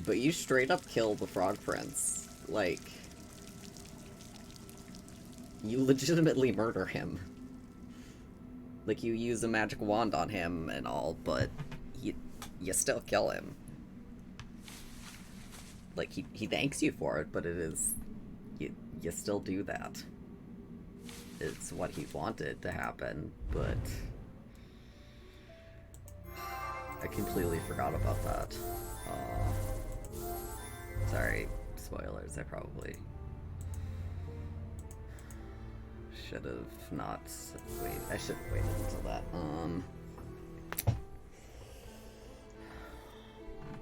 But you straight up kill the Frog Prince. Like... you legitimately murder him. Like, you use a magic wand on him and all, but you still kill him. Like, he thanks you for it, but it is... you still do that. It's what he wanted to happen, but... I completely forgot about that. Sorry, spoilers, I probably... should have not... wait, I should have waited until that.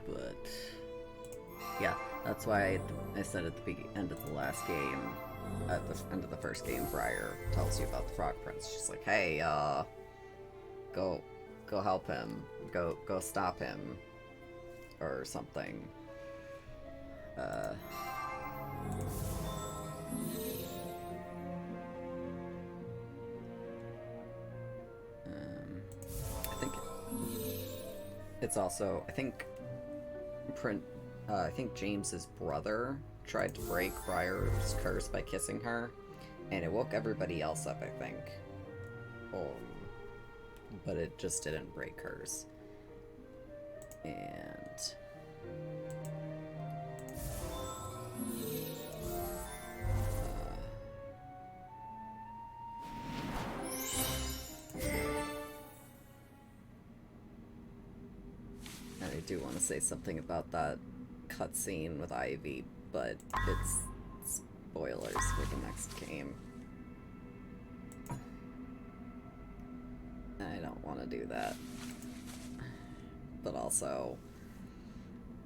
But... yeah, that's why I said at the end of the last game, at the end of the first game, Briar tells you about the Frog Prince. She's like, hey, go help him. Go stop him. Or something. I think it's also, I think James's brother tried to break Briar's curse by kissing her, and it woke everybody else up, I think. but it just didn't break hers. And I do want to say something about that cutscene with Ivy, but it's spoilers for the next game. I don't want to do that. But also,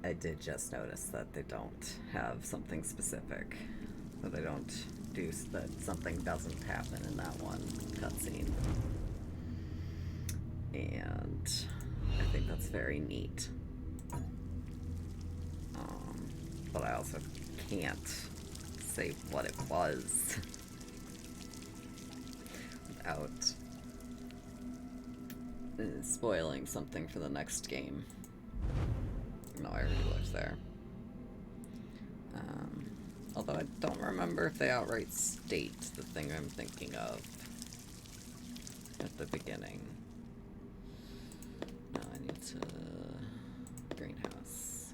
I did just notice that they don't have something specific. That they don't do, that something doesn't happen in that one cutscene. And I think that's very neat. But I also can't say what it was without spoiling something for the next game. No, I already looked there. Although I don't remember if they outright state the thing I'm thinking of at the beginning. No, I need to... greenhouse.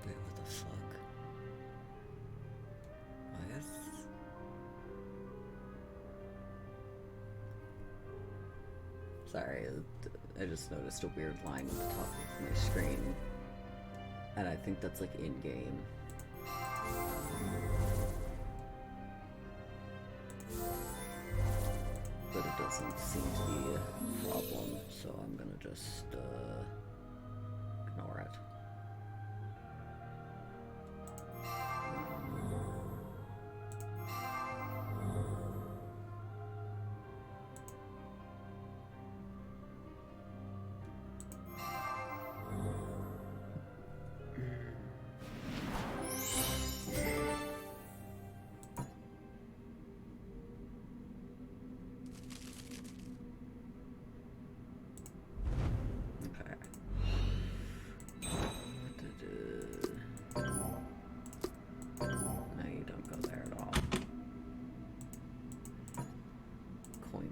Wait, what the fuck? Why is... Sorry, I just noticed a weird line at the top of my screen. And I think that's like in-game. But it doesn't seem to be a problem, so I'm gonna just ignore it.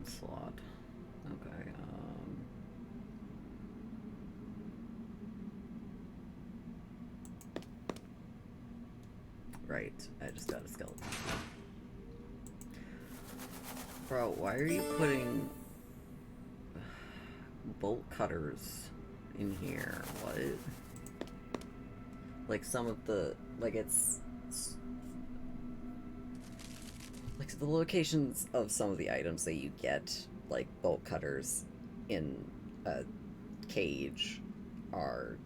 Slot. Okay, right, I just got a skeleton. Bro, why are you putting bolt cutters in here? What? Like some of the, like it's like the locations of some of the items that you get, like bolt cutters in a cage, are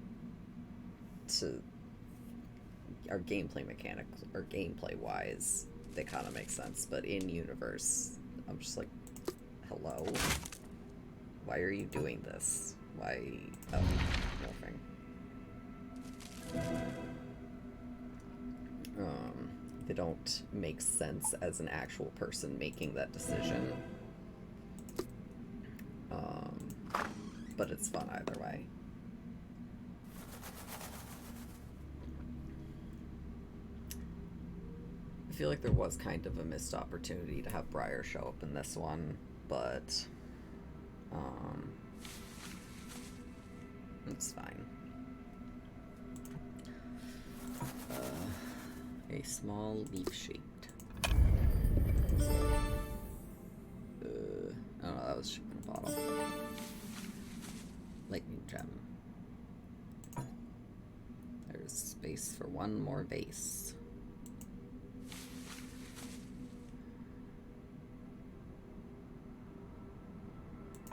gameplay mechanics, or gameplay wise, they kind of make sense, but in universe, I'm just like, hello? Why are you doing this? Why? Oh, morphing. They don't make sense as an actual person making that decision. But it's fun either way. I feel like there was kind of a missed opportunity to have Briar show up in this one, but it's fine. A small leaf shaped. Oh no, that was shipping a bottle. Lightning gem. There's space for one more base. A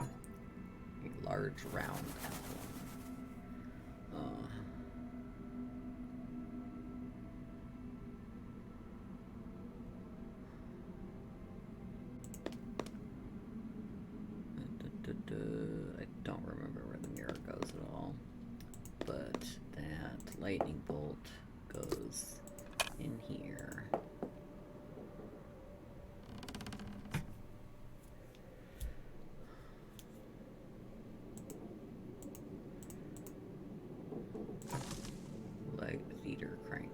large round emblem. I don't remember where the mirror goes at all, but that lightning bolt goes here? Like theater crank.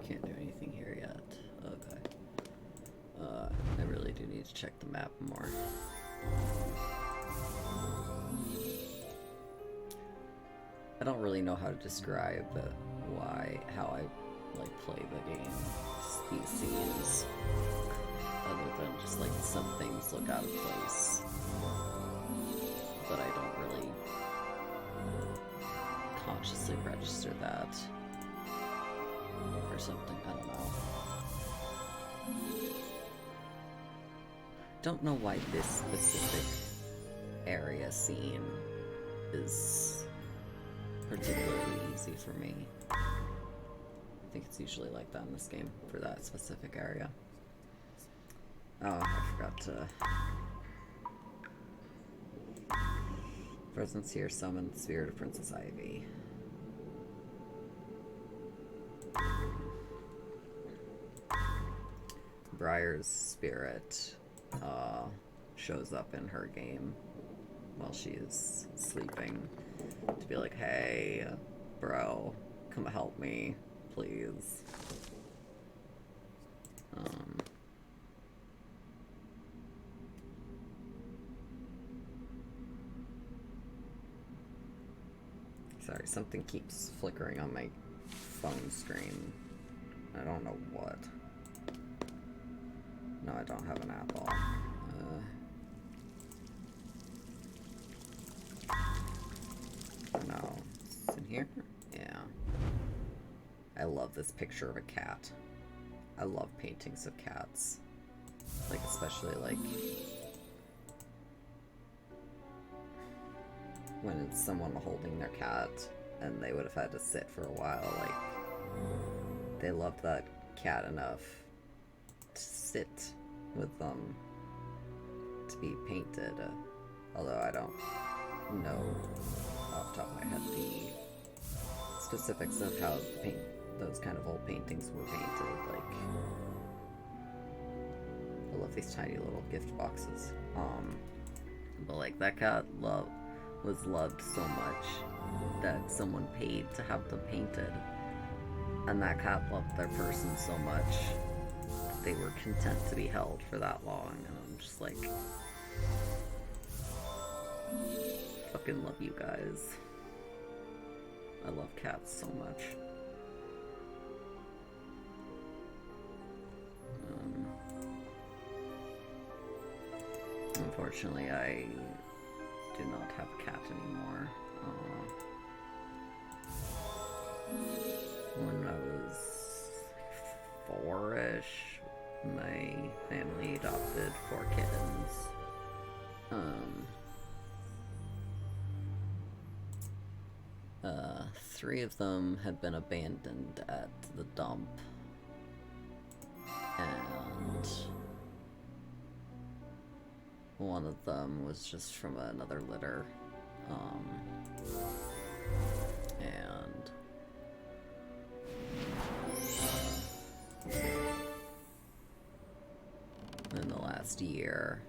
Can't do anything here yet. Okay. I really do need to check the map more. I don't really know how to describe how I like play the game, these scenes, other than just like some things look out of place, but I don't really consciously register that or something. I don't know. Don't know why this specific area scene is particularly easy for me. I think it's usually like that in this game for that specific area. Oh, I forgot to. Presence here summoned the spirit of Princess Ivy. Briar's spirit shows up in her game while she is sleeping to be like, hey, bro, come help me, please. Sorry, something keeps flickering on my phone screen. I don't know what. No, I don't have an Apple. No. It's in here? Yeah. I love this picture of a cat. I love paintings of cats. Like, especially, like, when it's someone holding their cat and they would have had to sit for a while. Like, they loved that cat enough to sit with them to be painted. Although I don't know off the top of my head the specifics of how those kind of old paintings were painted. Like, I love these tiny little gift boxes. But like that cat was loved so much that someone paid to have them painted, and that cat loved their person so much they were content to be held for that long. And I'm just like, fucking love you guys. I love cats so much. Unfortunately, I do not have a cat anymore. When I was 4-ish, my family adopted 4 kittens. 3 of them had been abandoned at the dump, and one of them was just from another litter. And in the last year,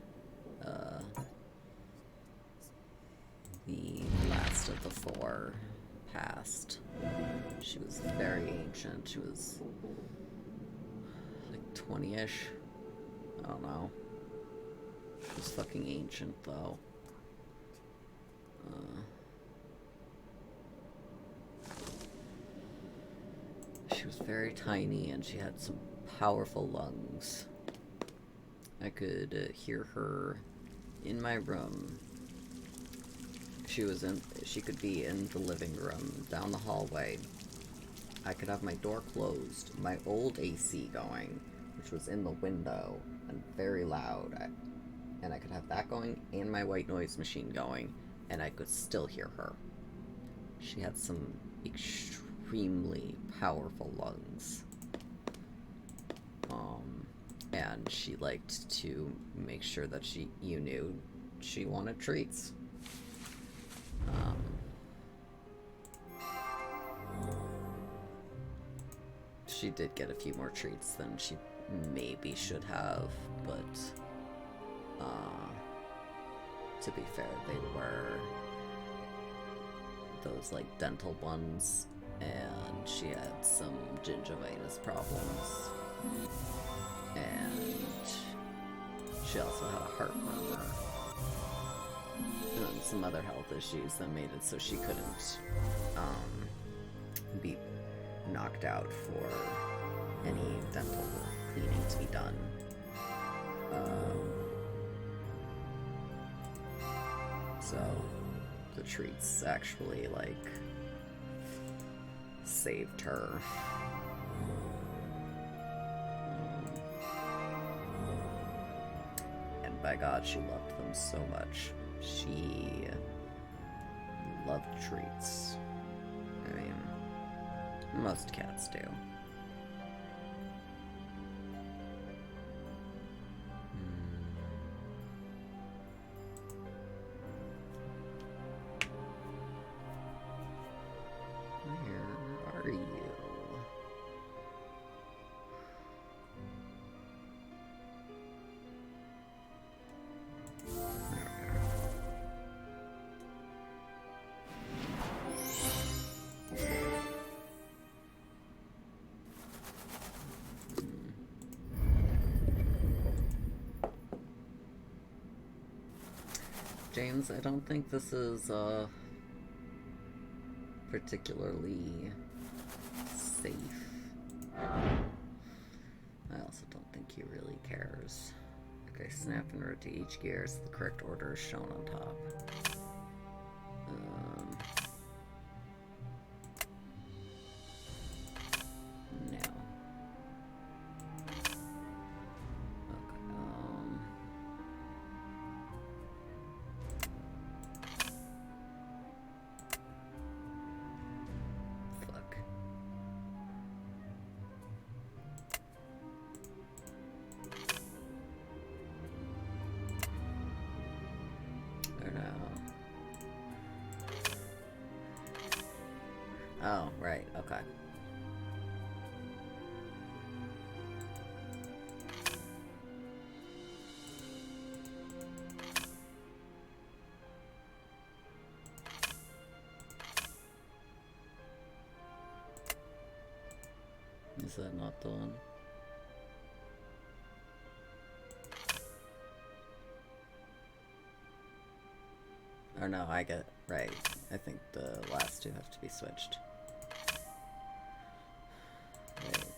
the last of the 4 passed. She was very ancient. She was like 20-ish. I don't know. She was fucking ancient, though. She was very tiny, and she had some powerful lungs. I could hear her in my room. She could be in the living room, down the hallway. I could have my door closed, my old AC going, which was in the window, and very loud. And I could have that going, and my white noise machine going, and I could still hear her. She had some extremely powerful lungs. and she liked to make sure that you knew she wanted treats. She did get a few more treats than she maybe should have, but to be fair, they were those like dental ones, and she had some gingivitis problems, and she also had a heart murmur and some other health issues that made it so she couldn't be knocked out for any dental cleaning to be done. So the treats actually like saved her. And by God, she loved them so much. She loved treats. I mean, most cats do. Where are you? James, I don't think this is particularly safe. I also don't think he really cares. Okay, snap and rotate each gear so the correct order is shown on top. No. Fuck. Or no. Oh, right, okay. Is that not the one? Or no, I get right. I think the last two have to be switched. Right.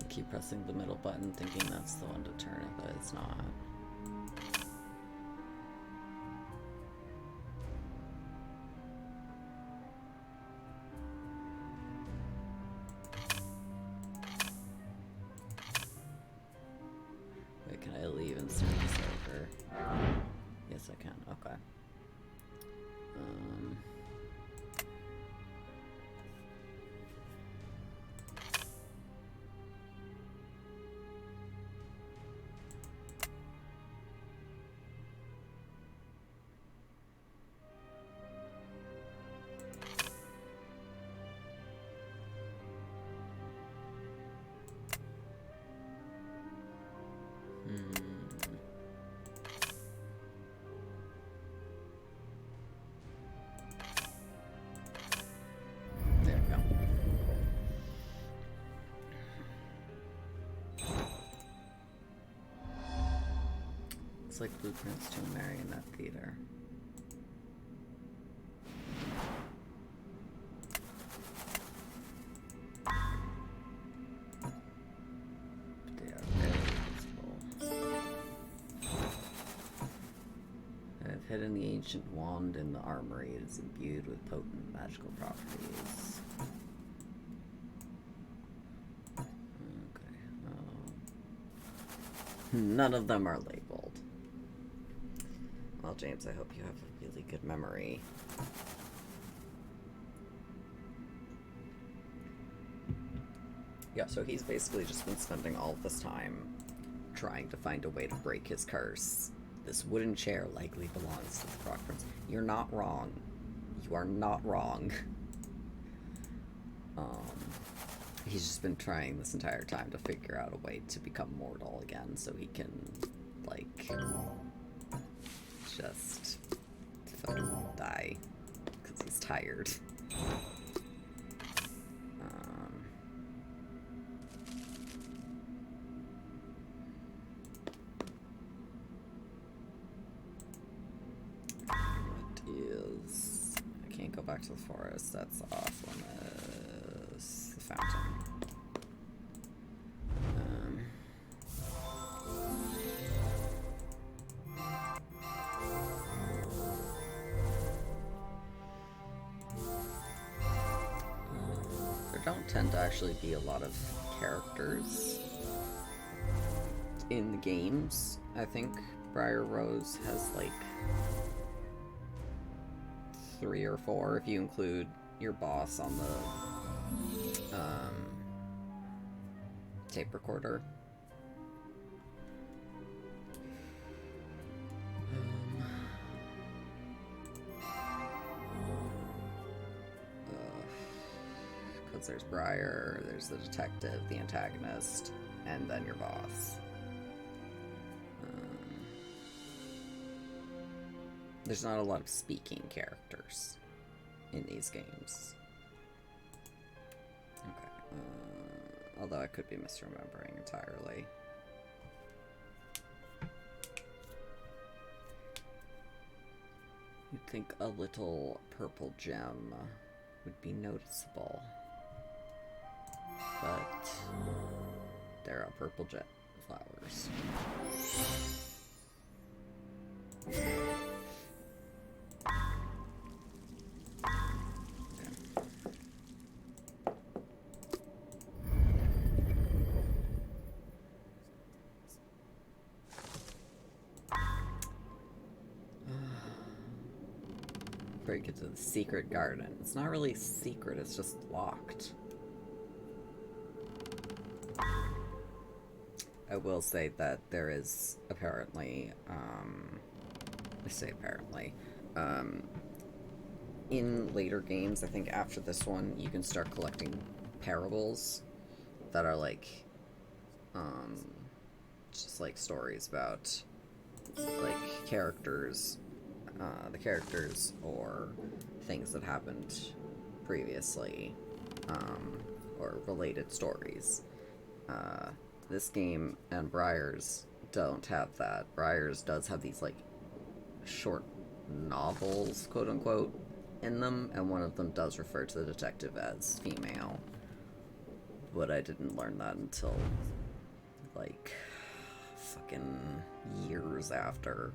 Keep pressing the middle button thinking that's the one to turn it, but it's not. Wait, can I leave and start this over? Yes, I can. Okay. There we go. It's like blueprints to a marionette theater. Hidden the ancient wand in the armory. It is imbued with potent magical properties. Okay. None of them are labeled. Well, James, I hope you have a really good memory. Yeah, so he's basically just been spending all of this time trying to find a way to break his curse. This wooden chair likely belongs to the Frog Prince. You're not wrong. You are not wrong. He's just been trying this entire time to figure out a way to become mortal again so he can, like, just fucking die. Because he's tired. I can't go back to the forest. That's off limits. The fountain. There don't tend to actually be a lot of characters in the games. I think Briar Rose has like 3 or 4 if you include your boss on the tape recorder. Because there's Briar, there's the detective, the antagonist, and then your boss. There's not a lot of speaking characters in these games. Okay. Although I could be misremembering entirely. You'd think a little purple gem would be noticeable. But there are purple gem flowers. Break into the secret garden. It's not really secret, it's just locked. I will say that there is apparently, I say apparently, in later games, I think after this one, you can start collecting parables that are like, just like stories about, like, characters, the characters or things that happened previously, or related stories. This game and Briar's don't have that. Briar's does have these, like, short novels, quote-unquote, in them, and one of them does refer to the detective as female. But I didn't learn that until, like, fucking years after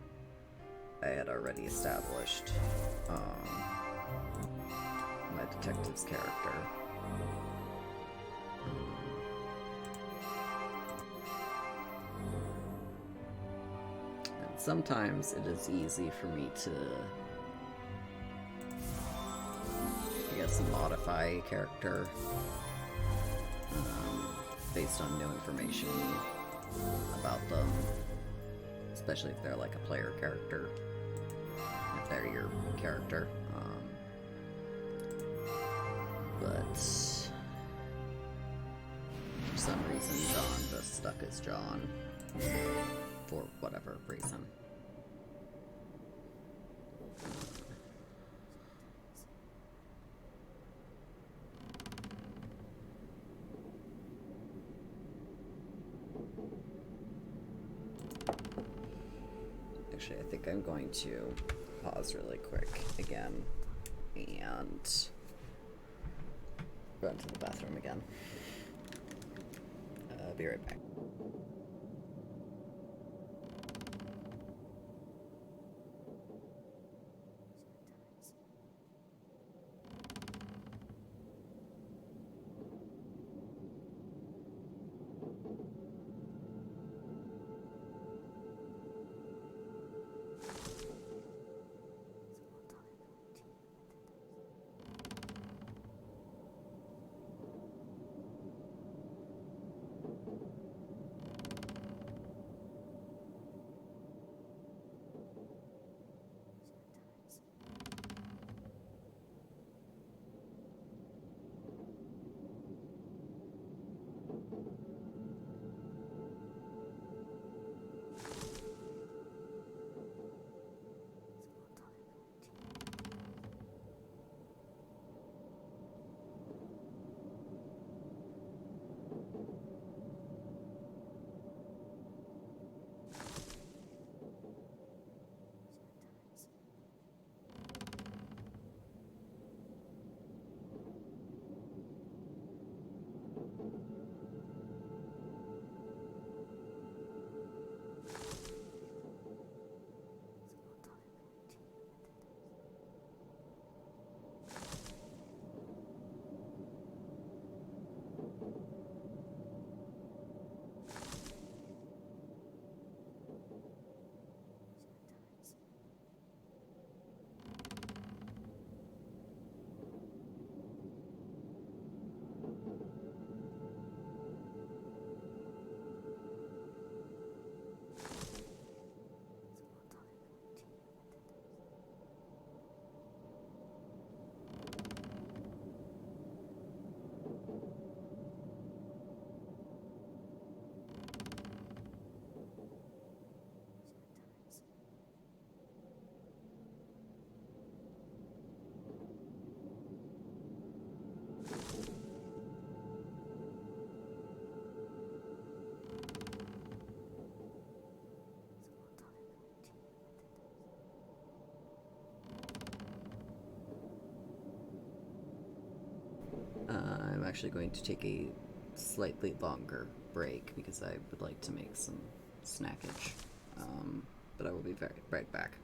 I had already established, my detective's character. And sometimes it is easy for me to, I guess, modify a character, based on new information about them, especially if they're like a player character, if they're your character. But for some reason, John just stuck as John, for whatever reason. Actually, I think I'm going to pause really quick again and run to the bathroom again. Be right back. I'm actually going to take a slightly longer break because I would like to make some snackage. But I will be right back.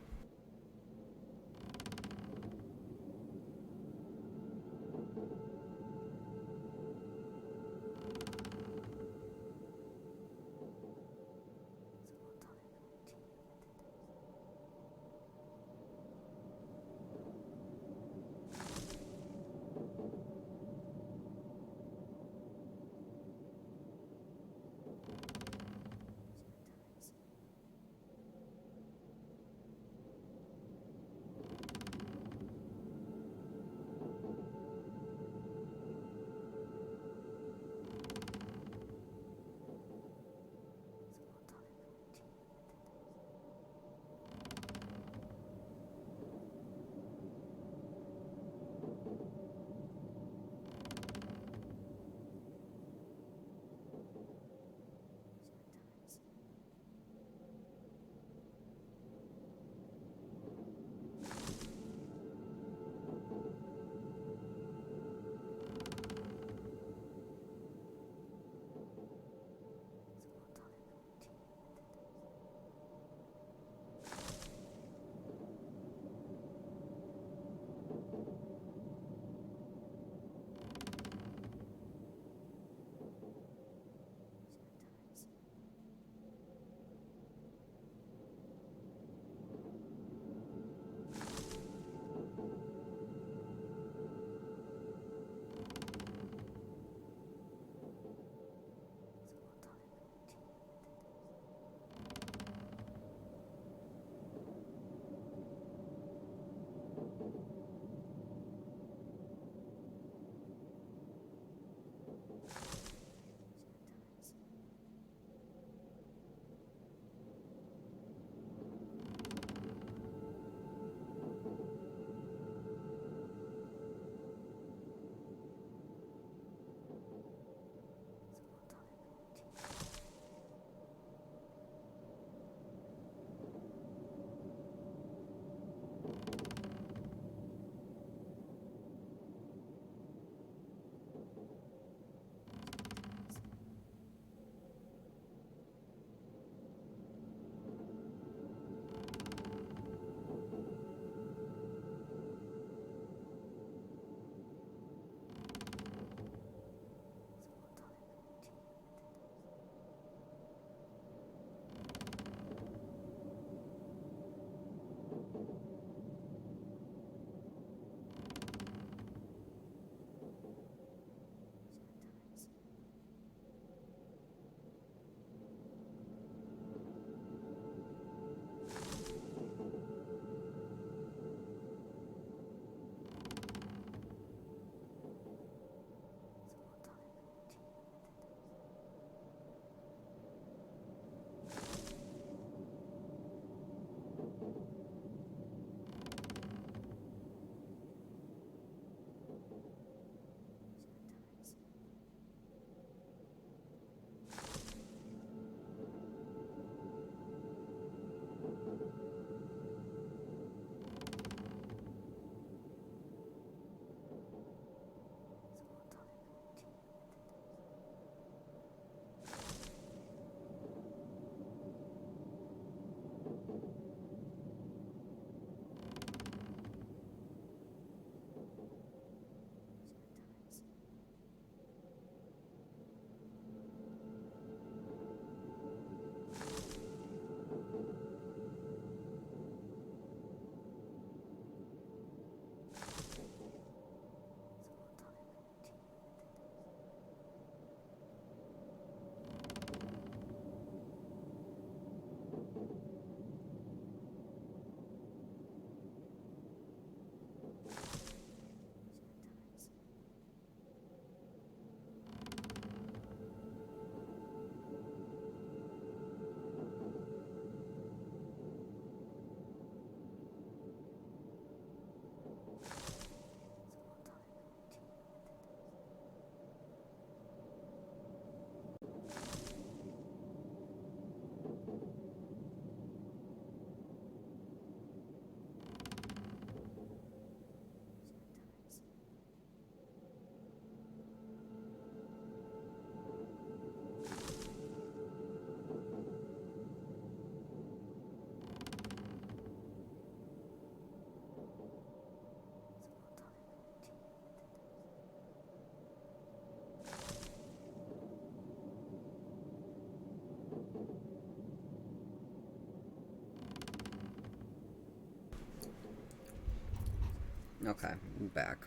Okay, I'm back.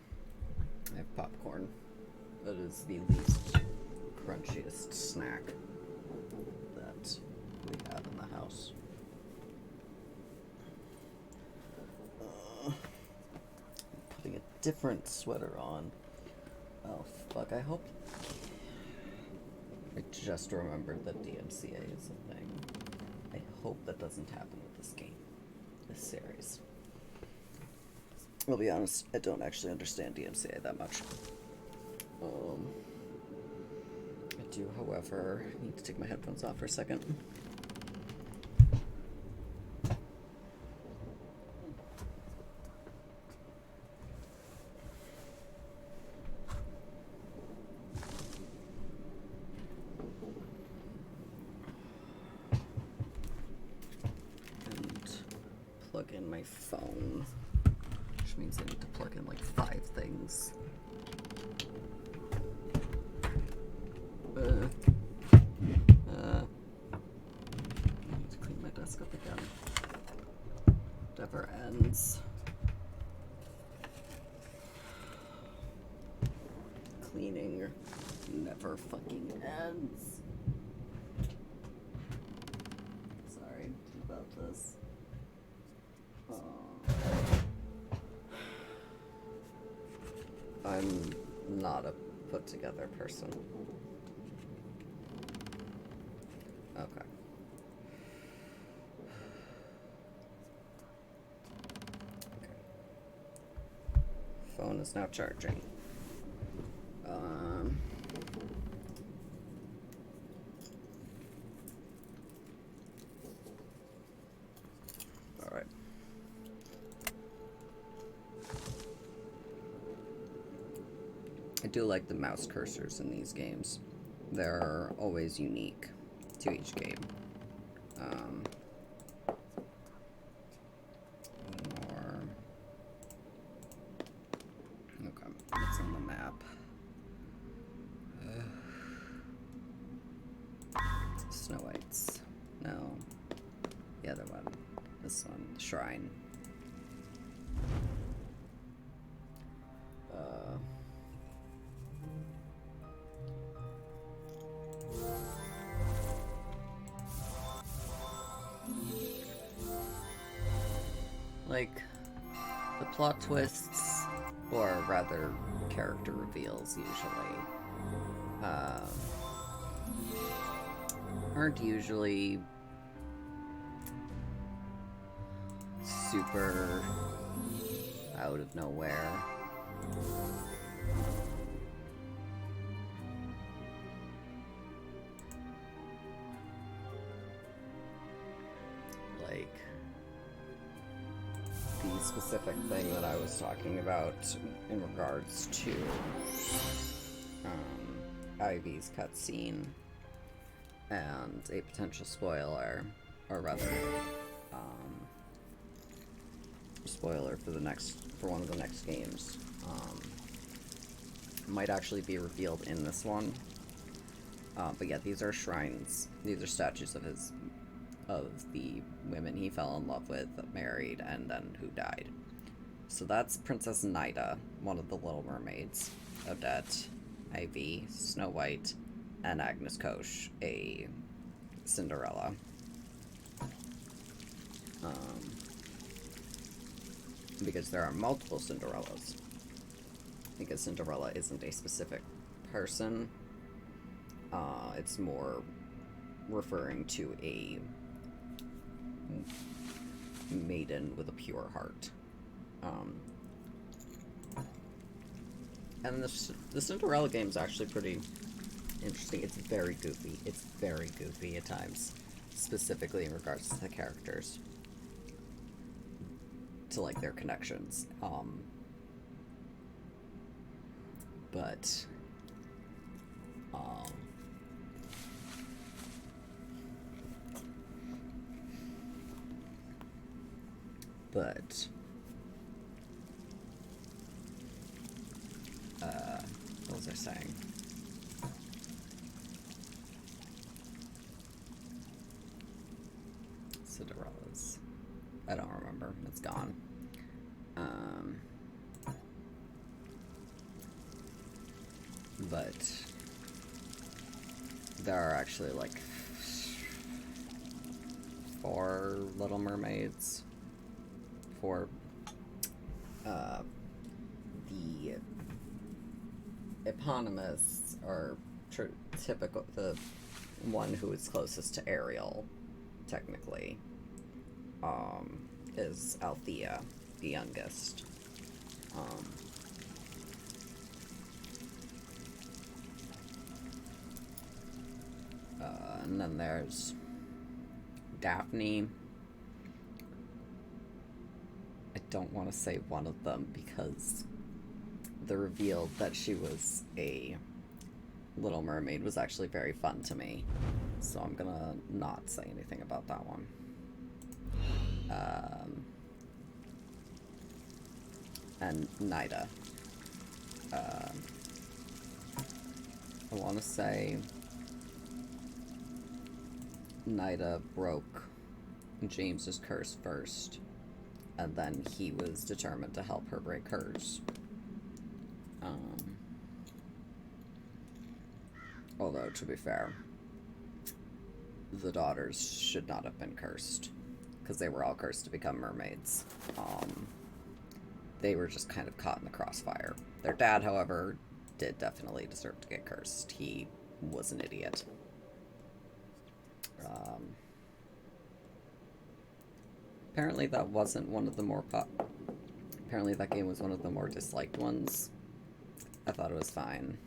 I have popcorn. That is the least crunchiest snack that we have in the house. Putting a different sweater on. Oh, fuck, I hope... I just remembered that DMCA is a thing. I hope that doesn't happen with this game. This series. I'll be honest, I don't actually understand DMCA that much. I do, however, need to take my headphones off for a second. And plug in my phone, which means I need to plug in like 5 things. I need to clean my desk up again. Never ends. Cleaning never fucking ends. Sorry about this. I'm not a put together person. Okay. Phone is now charging. All right. I do like the mouse cursors in these games. They're always unique to each game. More. Okay, what's on the map? Snow Whites. No. The other one. This one. The Shrine. Like, the plot twists, or rather, character reveals usually, aren't usually super out of nowhere. Like, the specific thing that I was talking about in regards to Ivy's cutscene and a potential spoiler, or rather, spoiler for one of the next games, might actually be revealed in this one. But yeah, these are shrines. These are statues of the women he fell in love with, married, and then who died. So that's Princess Nida, one of the Little Mermaids, Odette, Ivy, Snow White, and Agnes Kosh, a Cinderella. Because there are multiple Cinderellas. Because Cinderella isn't a specific person. It's more referring to a maiden with a pure heart. And the Cinderella game is actually pretty interesting. It's very goofy. It's very goofy at times, specifically in regards to the characters, to like their connections. But what was I saying? Cinderella's. I don't remember. It's gone. but there are actually like 4 Little Mermaids. 4. The eponymous are typical. The one who is closest to Ariel, technically, is Althea, the youngest. And then there's Daphne. I don't want to say one of them because the reveal that she was a Little Mermaid was actually very fun to me. So I'm gonna not say anything about that one. And Nida. I want to say Nida broke James's curse first, and then he was determined to help her break hers. Although, to be fair, the daughters should not have been cursed, because they were all cursed to become mermaids. They were just kind of caught in the crossfire. Their dad, however, did definitely deserve to get cursed. He was an idiot. Apparently that wasn't one of the more apparently that game was one of the more disliked ones. I thought it was fine.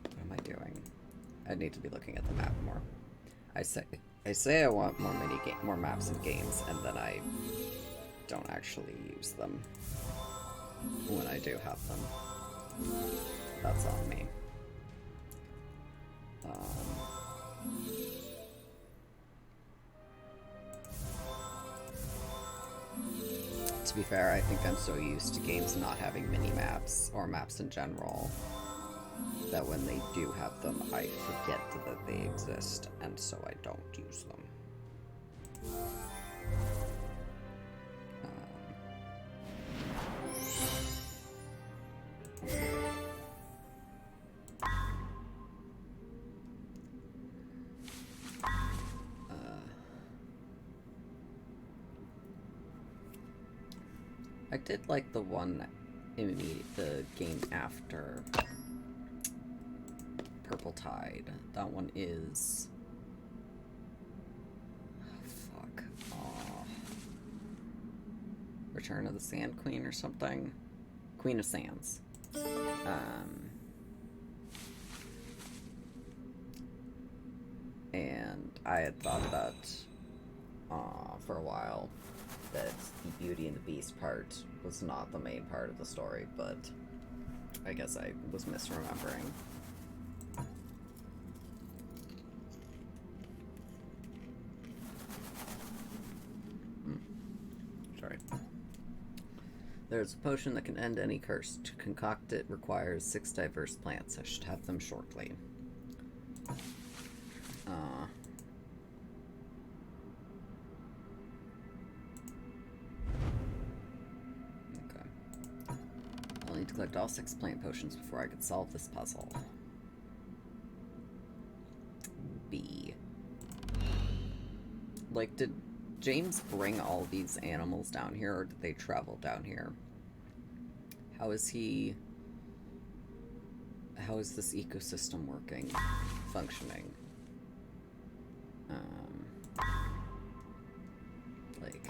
What am I doing? I need to be looking at the map more. I say I want more maps and games, and then I don't actually use them when I do have them. That's on me. To be fair, I think I'm so used to games not having mini-maps, or maps in general, that when they do have them, I forget that they exist, and so I don't use them. I did like the one in the game after Purple Tide. That one is... oh, fuck. Return of the Sand Queen or something? Queen of Sands. And I had thought that for a while that the Beauty and the Beast part was not the main part of the story, but I guess I was misremembering. Sorry. There's a potion that can end any curse. To concoct it requires 6 diverse plants. I should have them shortly. I'll need to collect all 6 plant potions before I can solve this puzzle. B. Like, did James bring all these animals down here, or did they travel down here? How is this ecosystem working, functioning? Like,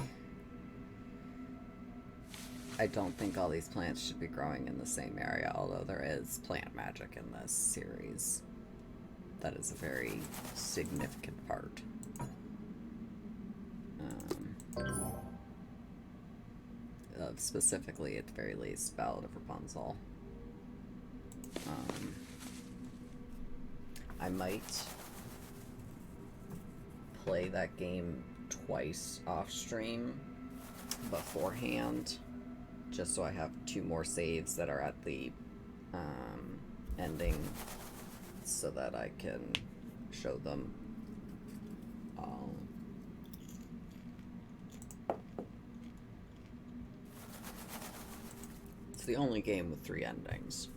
I don't think all these plants should be growing in the same area, although there is plant magic in this series. That is a very significant part. Of specifically, at the very least, Ballad of Rapunzel. I might play that game twice off stream beforehand, just so I have 2 more saves that are at the ending, so that I can show them. It's the only game with 3 endings.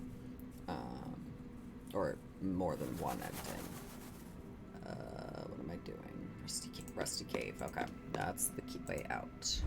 Or more than one ending. What am I doing? Rusty Cave. Okay, that's the way out.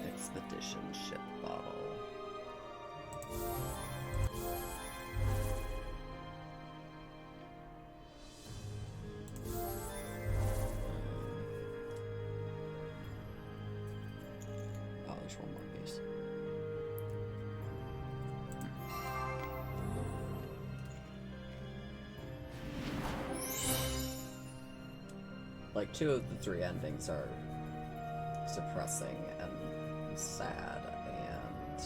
Expedition ship bottle. Oh, there's one more piece. Like, 2 of the 3 endings are depressing and sad, and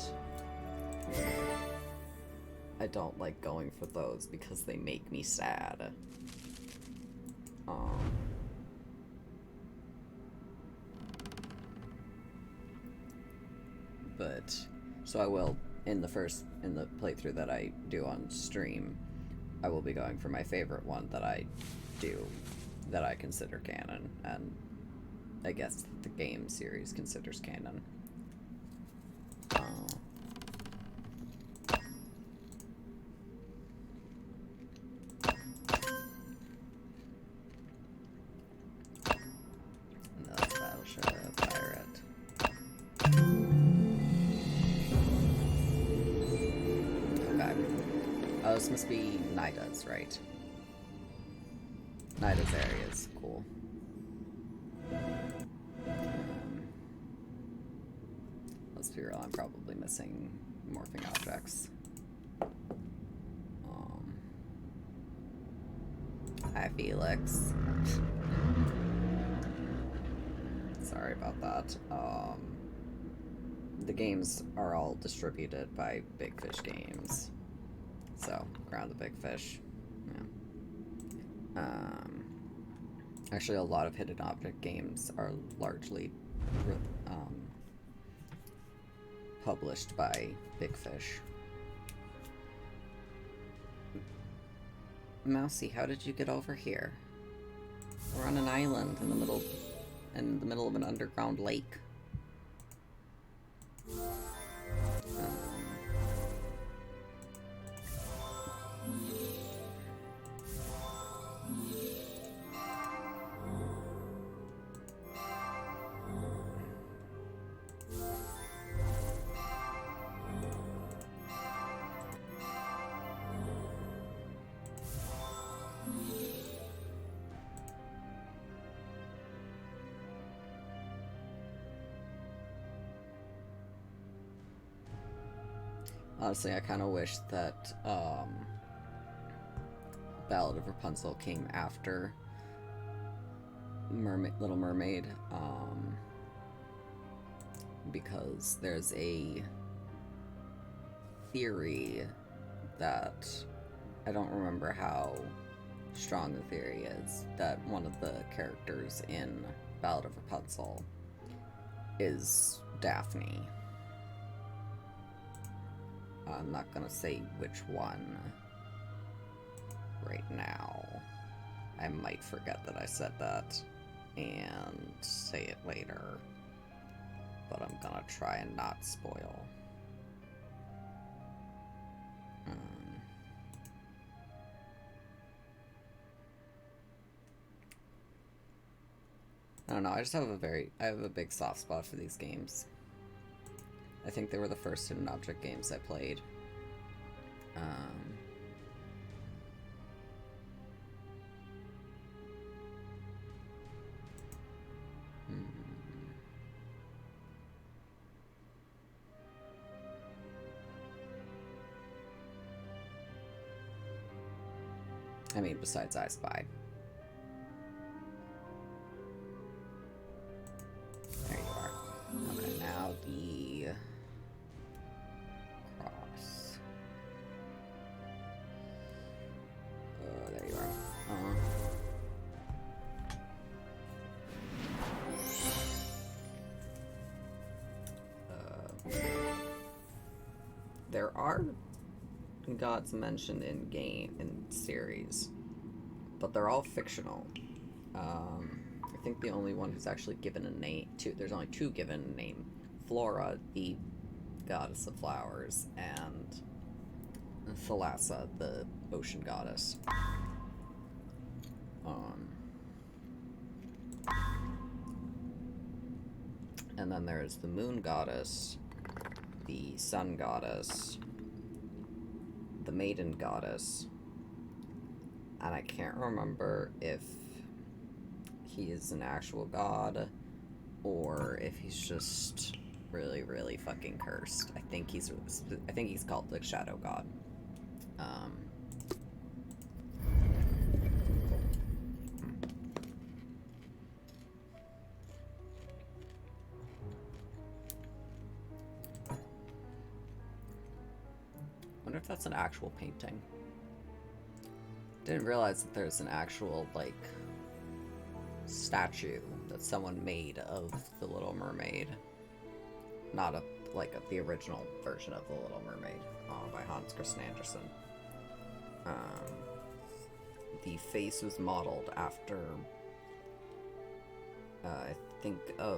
I don't like going for those because they make me sad. But so I will, in the playthrough that I do on stream, I will be going for my favorite one that I do, that I consider canon, and I guess the game series considers canon. No, Battleship Pirate. Okay. Oh, this must be Nida's, right? Nida's area is cool. Let's be real, I'm probably missing morphing objects. Hi, Felix. Sorry about that. The games are all distributed by Big Fish Games. So, Ground the Big Fish. Yeah. Actually, a lot of hidden object games are largely published by Big Fish. Mousy, how did you get over here? We're on an island in the middle of an underground lake. Honestly, I kind of wish that Ballad of Rapunzel came after Little Mermaid, because there's a theory that, I don't remember how strong the theory is, that one of the characters in Ballad of Rapunzel is Daphne. I'm not gonna say which one right now. I might forget that I said that and say it later, but I'm gonna try and not spoil. I don't know, I just have I have a big soft spot for these games. I think they were the first hidden object games I played. I mean, besides I Spy. There you are. Okay, now the cross. There you are. There are gods mentioned in game, in series, but they're all fictional. I think the only one who's actually given a name, there's only two given a name. Flora, the goddess of flowers, and Thalassa, the ocean goddess. And then there's the moon goddess, the sun goddess, the maiden goddess, and I can't remember if he is an actual god or if he's just really, really fucking cursed. I think he's called the shadow god. Wonder if that's an actual painting. Didn't realize that there's an actual, like, statue that someone made of the Little Mermaid. Not the original version of the Little Mermaid, by Hans Christian Andersen. The face was modeled after, I think, a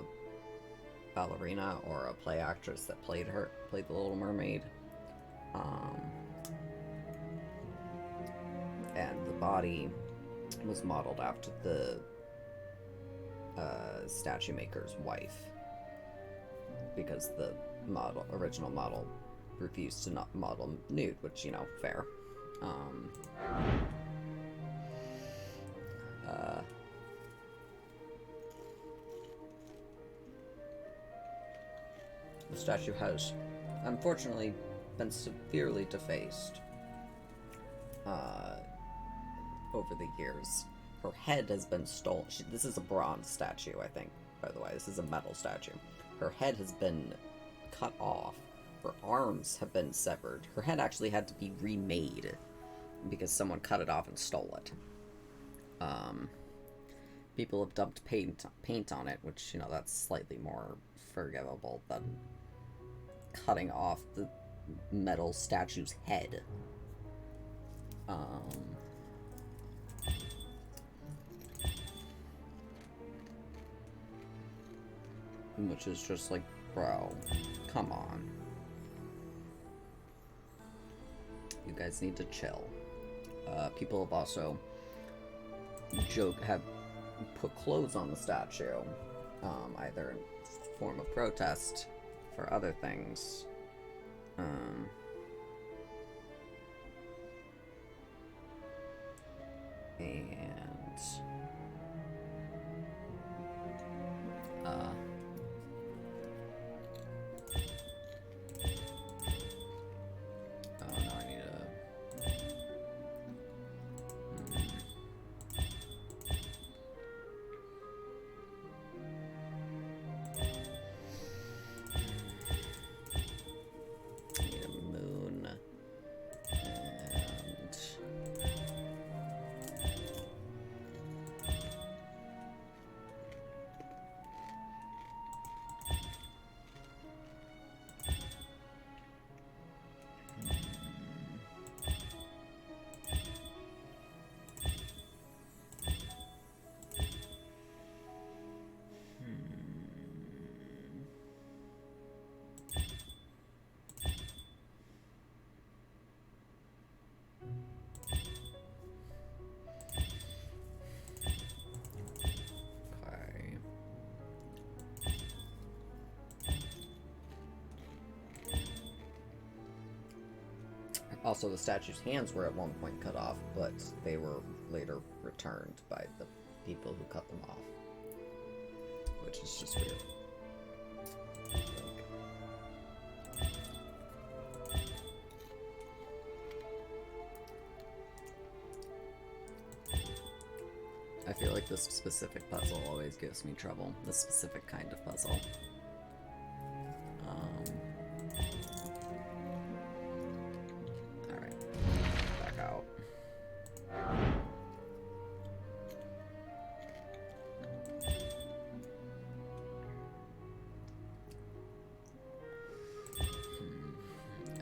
ballerina or a play actress that played the Little Mermaid. And the body was modeled after the statue maker's wife, because the original model refused to not model nude, which, you know, fair. The statue has, unfortunately, been severely defaced over the years. Her head has been stolen. This is a bronze statue, I think, by the way. This is a metal statue. Her head has been cut off. Her arms have been severed. Her head actually had to be remade because someone cut it off and stole it. People have dumped paint on it, which, you know, that's slightly more forgivable than cutting off the metal statue's head. Which is just like, bro, come on. You guys need to chill. People have also have put clothes on the statue, either in form of protest for other things. Oh no, I need a moon, and okay. Also, the statue's hands were at one point cut off, but they were later returned by the people who cut them off. Which is just weird. I feel like this specific puzzle always gives me trouble. This specific kind of puzzle. Alright. Back out.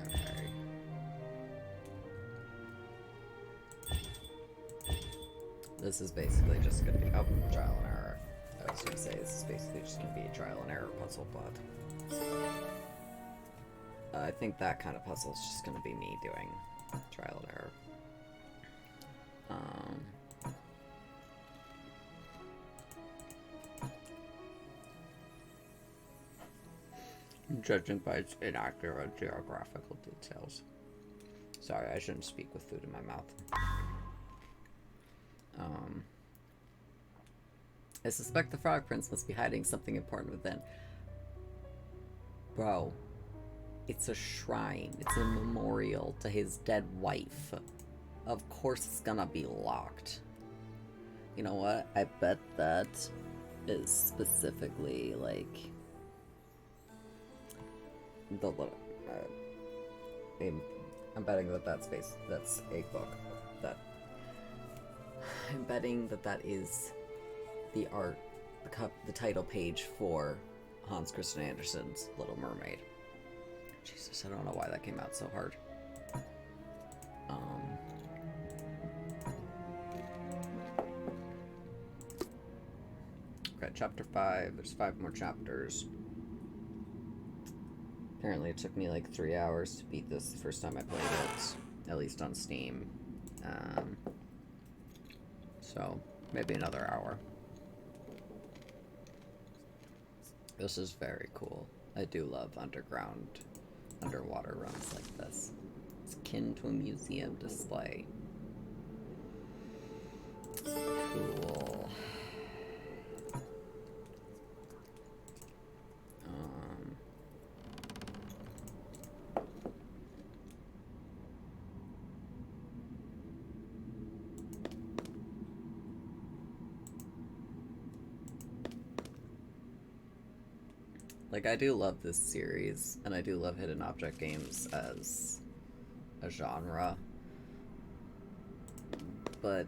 Okay. This is basically just gonna be trial and error. I was gonna say this is basically just gonna be a trial and error puzzle, but I think that kind of puzzle is just gonna be me doing trial and error. Judging by its inaccurate geographical details. Sorry, I shouldn't speak with food in my mouth. I suspect the Frog Prince must be hiding something important within. Bro, it's a shrine. It's a memorial to his dead wife. Of course it's gonna be locked. You know what? I bet that is specifically, like, the little... I'm betting that that's a book. I'm betting that is the art, the title page for Hans Christian Andersen's Little Mermaid. Jesus, I don't know why that came out so hard. Okay, chapter 5. There's 5 more chapters. Apparently it took me like 3 hours to beat this the first time I played it, at least on Steam. So, maybe another hour. This is very cool. I do love underwater runs like this. It's akin to a museum display. Cool. Like, I do love this series, and I do love hidden object games as a genre. But,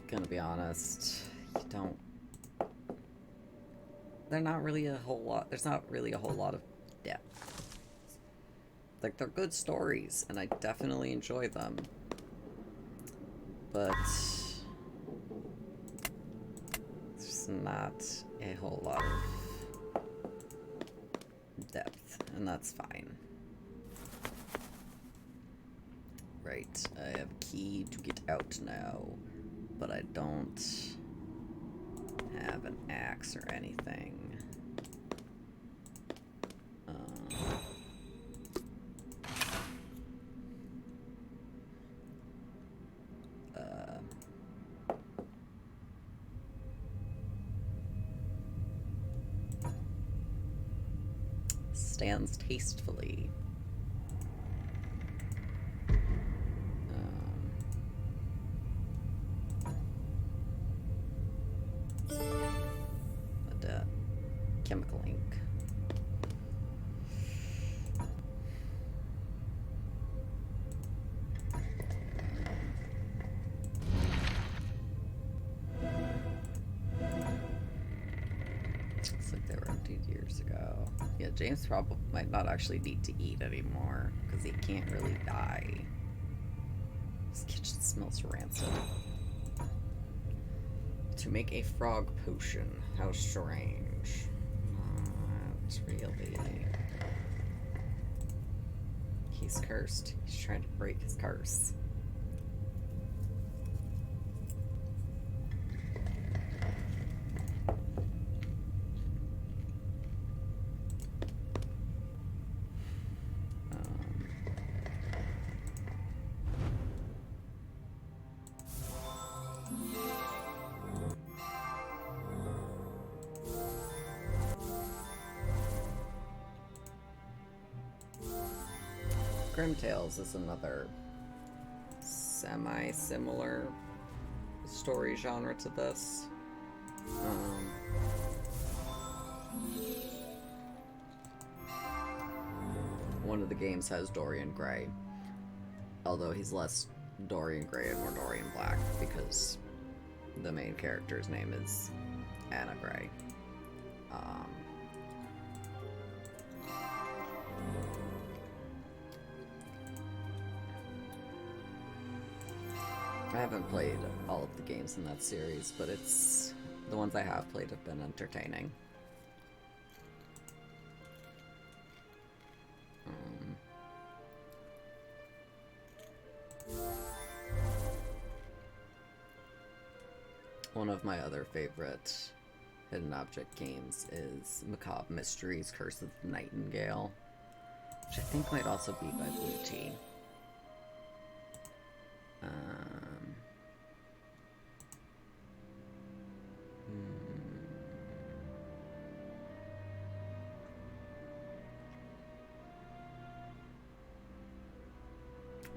gonna be honest, they're not really a whole lot, there's not really a whole lot of depth. Like, they're good stories, and I definitely enjoy them. But, there's not a whole lot of depth, and that's fine. Right, I have a key to get out now, but I don't have an axe or anything. Stands tastefully. Chemical ink. Looks like they were emptied years ago. Yeah, James probably might not actually need to eat anymore, because he can't really die. This kitchen smells rancid. To make a frog potion. How strange. Not really. He's cursed. He's trying to break his curse. Grimtales is another semi-similar story genre to this. One of the games has Dorian Gray, although he's less Dorian Gray and more Dorian Black, because the main character's name is Anna Gray. I haven't played all of the games in that series, but the ones I have played have been entertaining. One of my other favorite hidden object games is Macabre Mysteries: Curse of the Nightingale, which I think might also be by Blue Tea.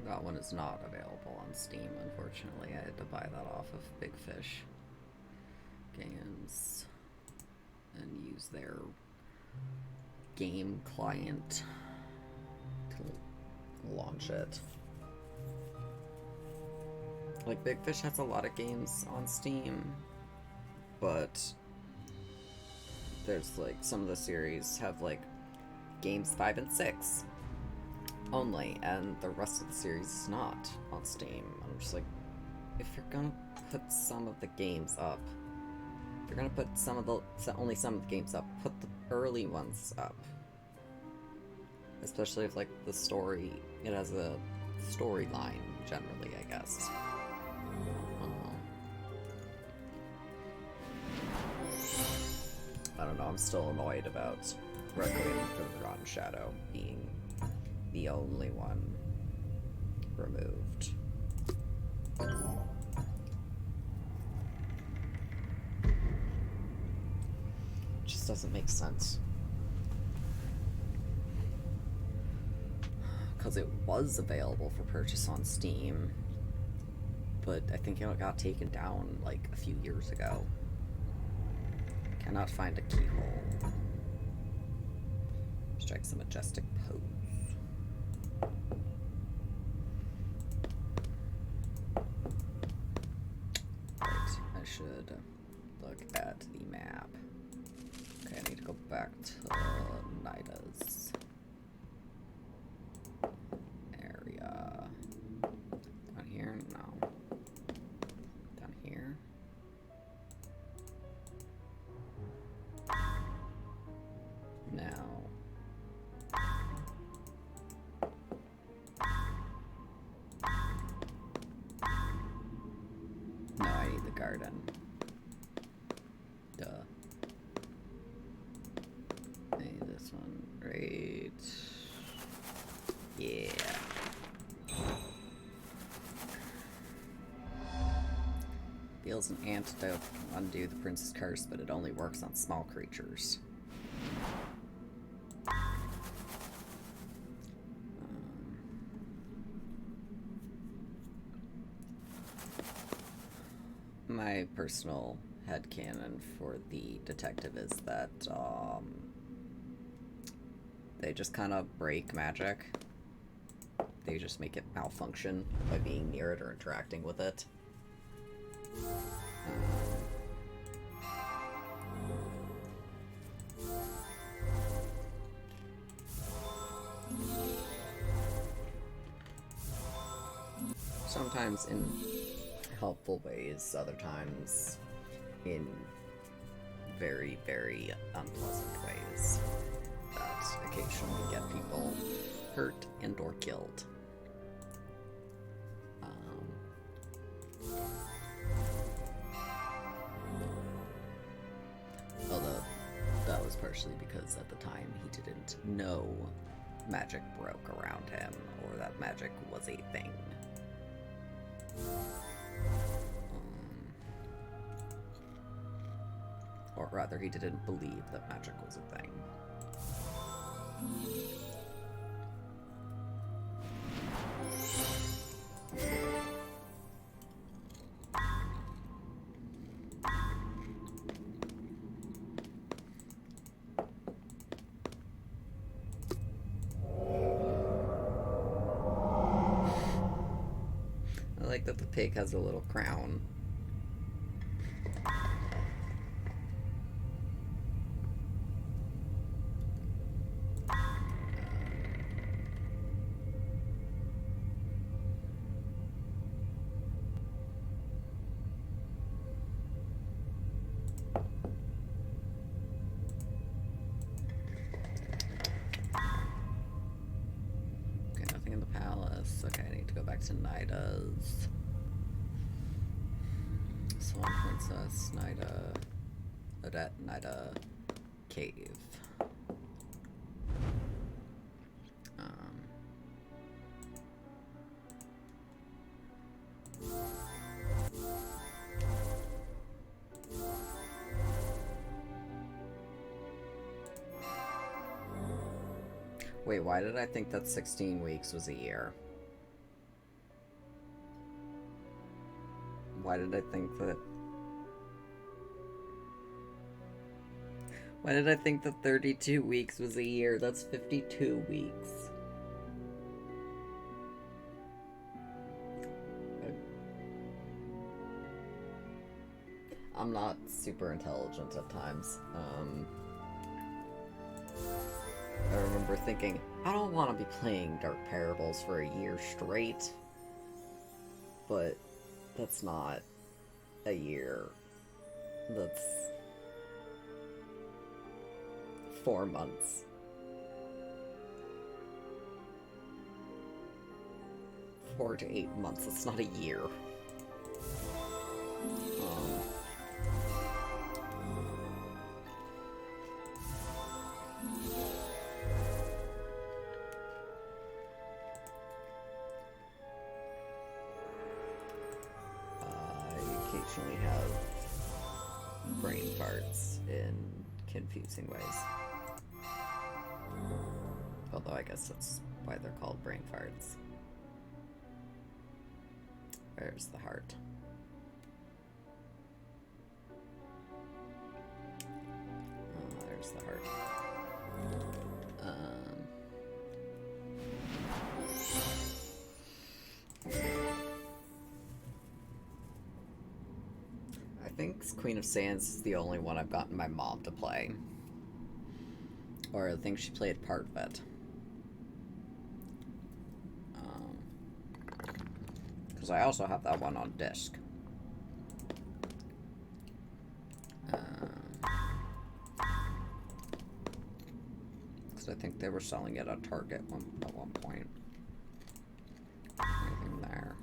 That one is not available on Steam, unfortunately. I had to buy that off of Big Fish Games and use their game client to launch it. Like, Big Fish has a lot of games on Steam, but there's like some of the series have like games 5 and 6 only, and the rest of the series is not on Steam. I'm just like, if you're gonna put some of the games up, if you're gonna put only some of the games up, put the early ones up. Especially if like the story, it has a storyline generally, I guess. I don't know, I'm still annoyed about Requiem for the Forgotten Shadow being the only one removed. Just doesn't make sense. Because it was available for purchase on Steam, but I think it got taken down like a few years ago. Cannot find a keyhole. Strikes a majestic pose. Right, I should look at the map. Okay, I need to go back to Nida's area. Down here? No. Down here? Now. No, I need the garden. Duh. I need this one. Right. Yeah. Deals an antidote to undo the prince's curse, but it only works on small creatures. My personal headcanon for the detective is that they just kind of break magic. They just make it malfunction by being near it or interacting with it. Sometimes in helpful ways, other times in very, very unpleasant ways that occasionally get people hurt and or killed. Although that was partially because at the time he didn't know magic broke around him or that magic was a thing. Or rather, he didn't believe that magic was a thing. I like that the pig has a little crown. go back to Nida's. Swan Princess, Nida, Odette, Nida, Cave. Wait, why did I think that 16 weeks was a year? Why did I think that... Why did I think that 32 weeks was a year? That's 52 weeks. I'm not super intelligent at times. I remember thinking, I don't want to be playing Dark Parables for a year straight. But that's not a year. That's 4 months. 4 to 8 months. It's not a year. Occasionally have brain farts in confusing ways. Although I guess that's why they're called brain farts. There's the heart. There's the heart. I think Queen of Sands is the only one I've gotten my mom to play. Or I think she played part of it. Because I also have that one on disc. Because I think they were selling it at Target at one point. Anything there?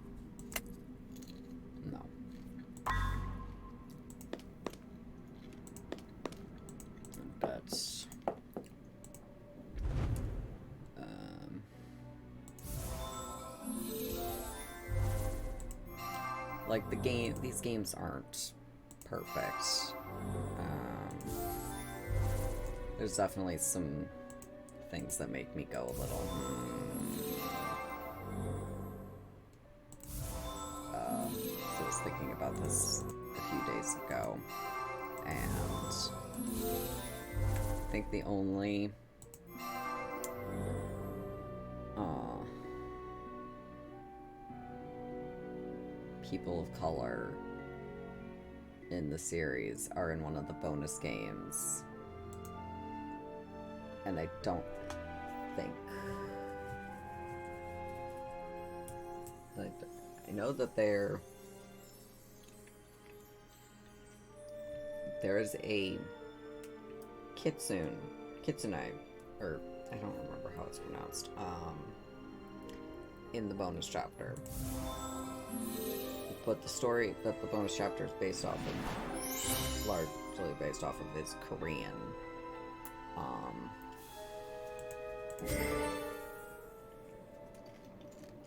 No. That's like these games aren't perfect. There's definitely some things that make me go a little I was thinking about this a few days ago, and I think the only people of color in the series are in one of the bonus games, and I don't think I know that there is a kitsune, or I don't remember how it's pronounced, in the bonus chapter. But the story that the bonus chapter is based off of, largely based off of, is Korean.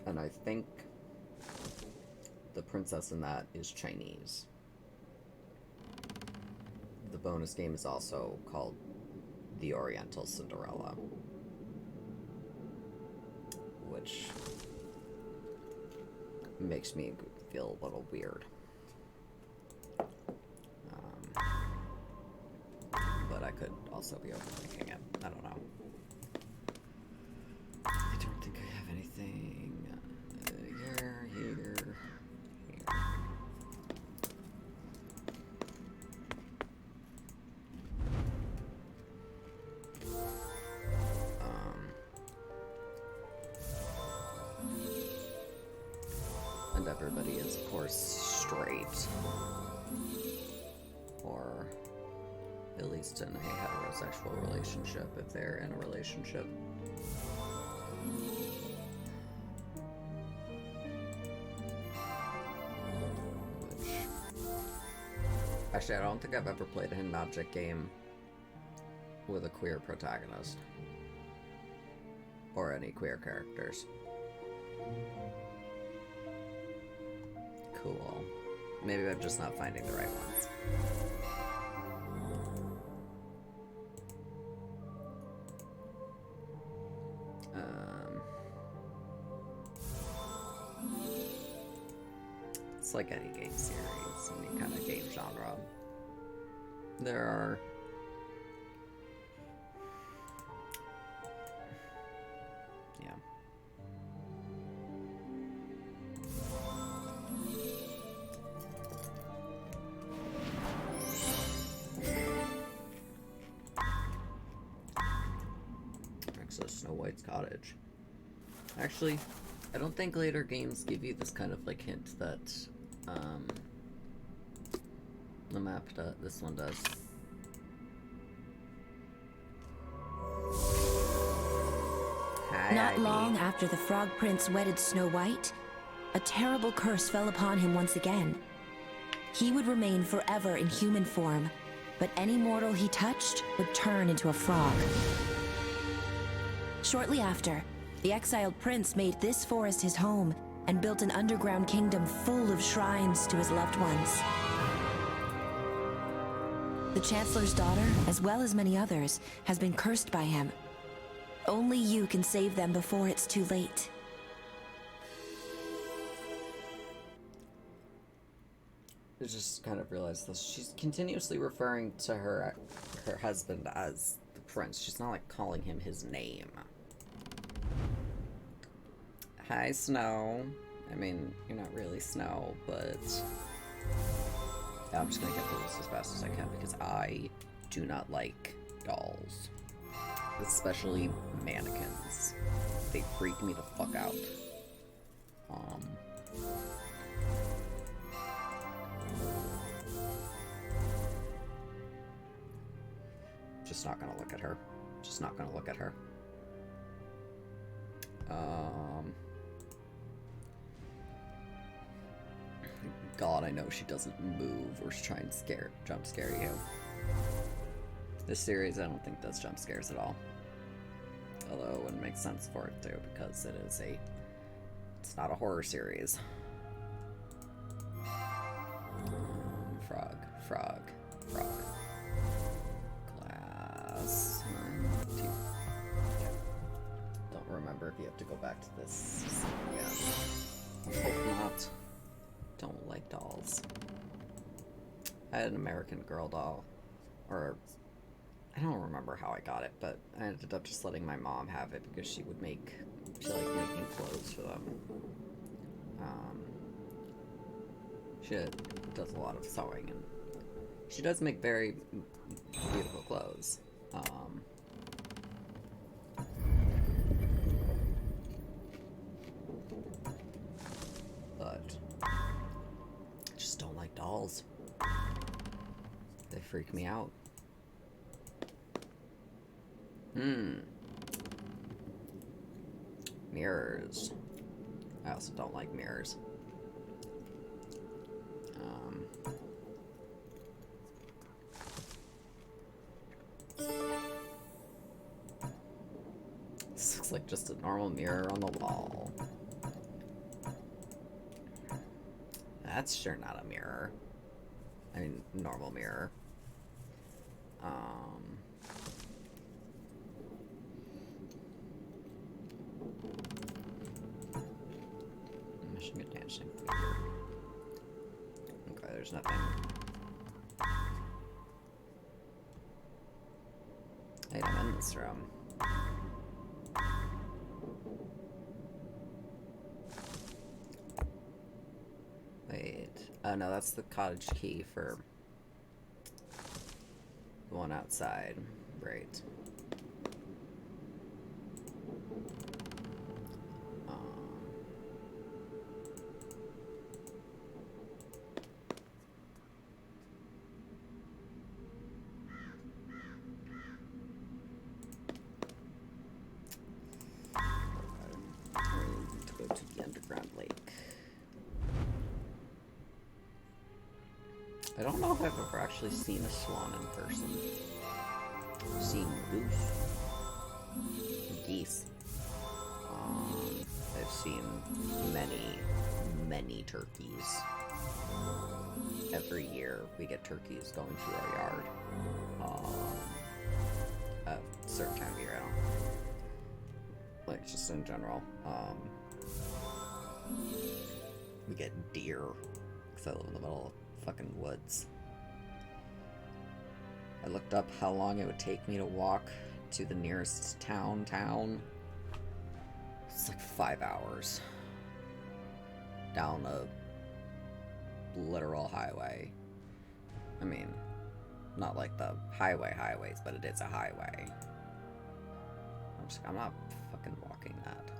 And I think the princess in that is Chinese. The bonus game is also called The Oriental Cinderella, which makes me feel a little weird. But I could also be overthinking it. I don't know. I don't think I have anything here. And everybody is, of course, straight. Or at least in a heterosexual relationship, if they're in a relationship. Actually, I don't think I've ever played a hidden object game with a queer protagonist. Or any queer characters. Cool. Maybe I'm just not finding the right ones. It's like any game series, any kind of game genre. There are... Yeah. Access Snow White's cottage. Actually, I don't think later games give you this kind of like hint that the map this one does. Hi, Not Ivy. long after the Frog Prince wedded Snow White, a terrible curse fell upon him once again. He would remain forever in human form, but any mortal he touched would turn into a frog. Shortly after, the Exiled Prince made this forest his home and built an underground kingdom full of shrines to his loved ones. The Chancellor's daughter, as well as many others, has been cursed by him. Only you can save them before it's too late. I just kind of realized this. She's continuously referring to her husband as the prince. She's not like calling him his name. Hi, Snow. I mean, you're not really Snow, but I'm just gonna get through this as fast as I can because I do not like dolls. Especially mannequins. They freak me the fuck out. Just not gonna look at her. Just not gonna look at her. God, I know she doesn't move or try and jump scare you. This series, I don't think does jump scares at all. Although it wouldn't make sense for it to, because it's not a horror series. Frog. Class 1, 2. Okay. Don't remember if you have to go back to this. Yeah. Hope not. Don't like dolls. I had an American Girl doll. Or, I don't remember how I got it, but I ended up just letting my mom have it because she liked making clothes for them. She does a lot of sewing, and she does make very beautiful clothes. But I just don't like dolls. They freak me out. Mirrors. I also don't like mirrors. This looks like just a normal mirror on the wall. That's sure not a mirror. I mean, normal mirror. Mission dancing. Okay, there's nothing. Item in this room. Wait. Oh no, that's the cottage key for the one outside. Right. To go to the underground lake. I don't know if I've ever actually seen a swan in person. I've seen goose, geese. I've seen many turkeys. Every year we get turkeys going through our yard. A certain time of year, I don't. Like, just in general. We get deer, because I live in the middle of fucking woods. I looked up how long it would take me to walk to the nearest town. It's like 5 hours. Down a literal highway. I mean, not like the highways, but it is a highway. I'm not fucking walking that.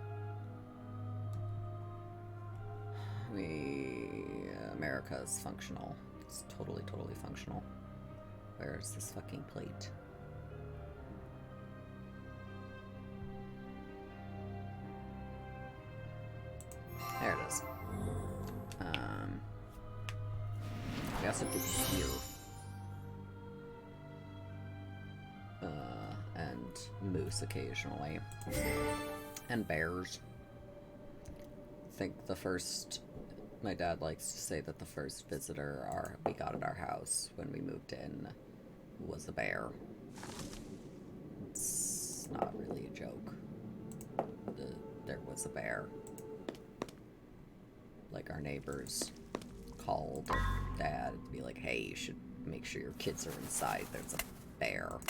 America is functional. It's totally functional. Where is this fucking plate? There it is. We also get deer. And moose occasionally. And bears. I think my dad likes to say that the first visitor we got at our house when we moved in was a bear. It's not really a joke. There was a bear. Like, our neighbors called Dad to be like, hey, you should make sure your kids are inside. There's a bear.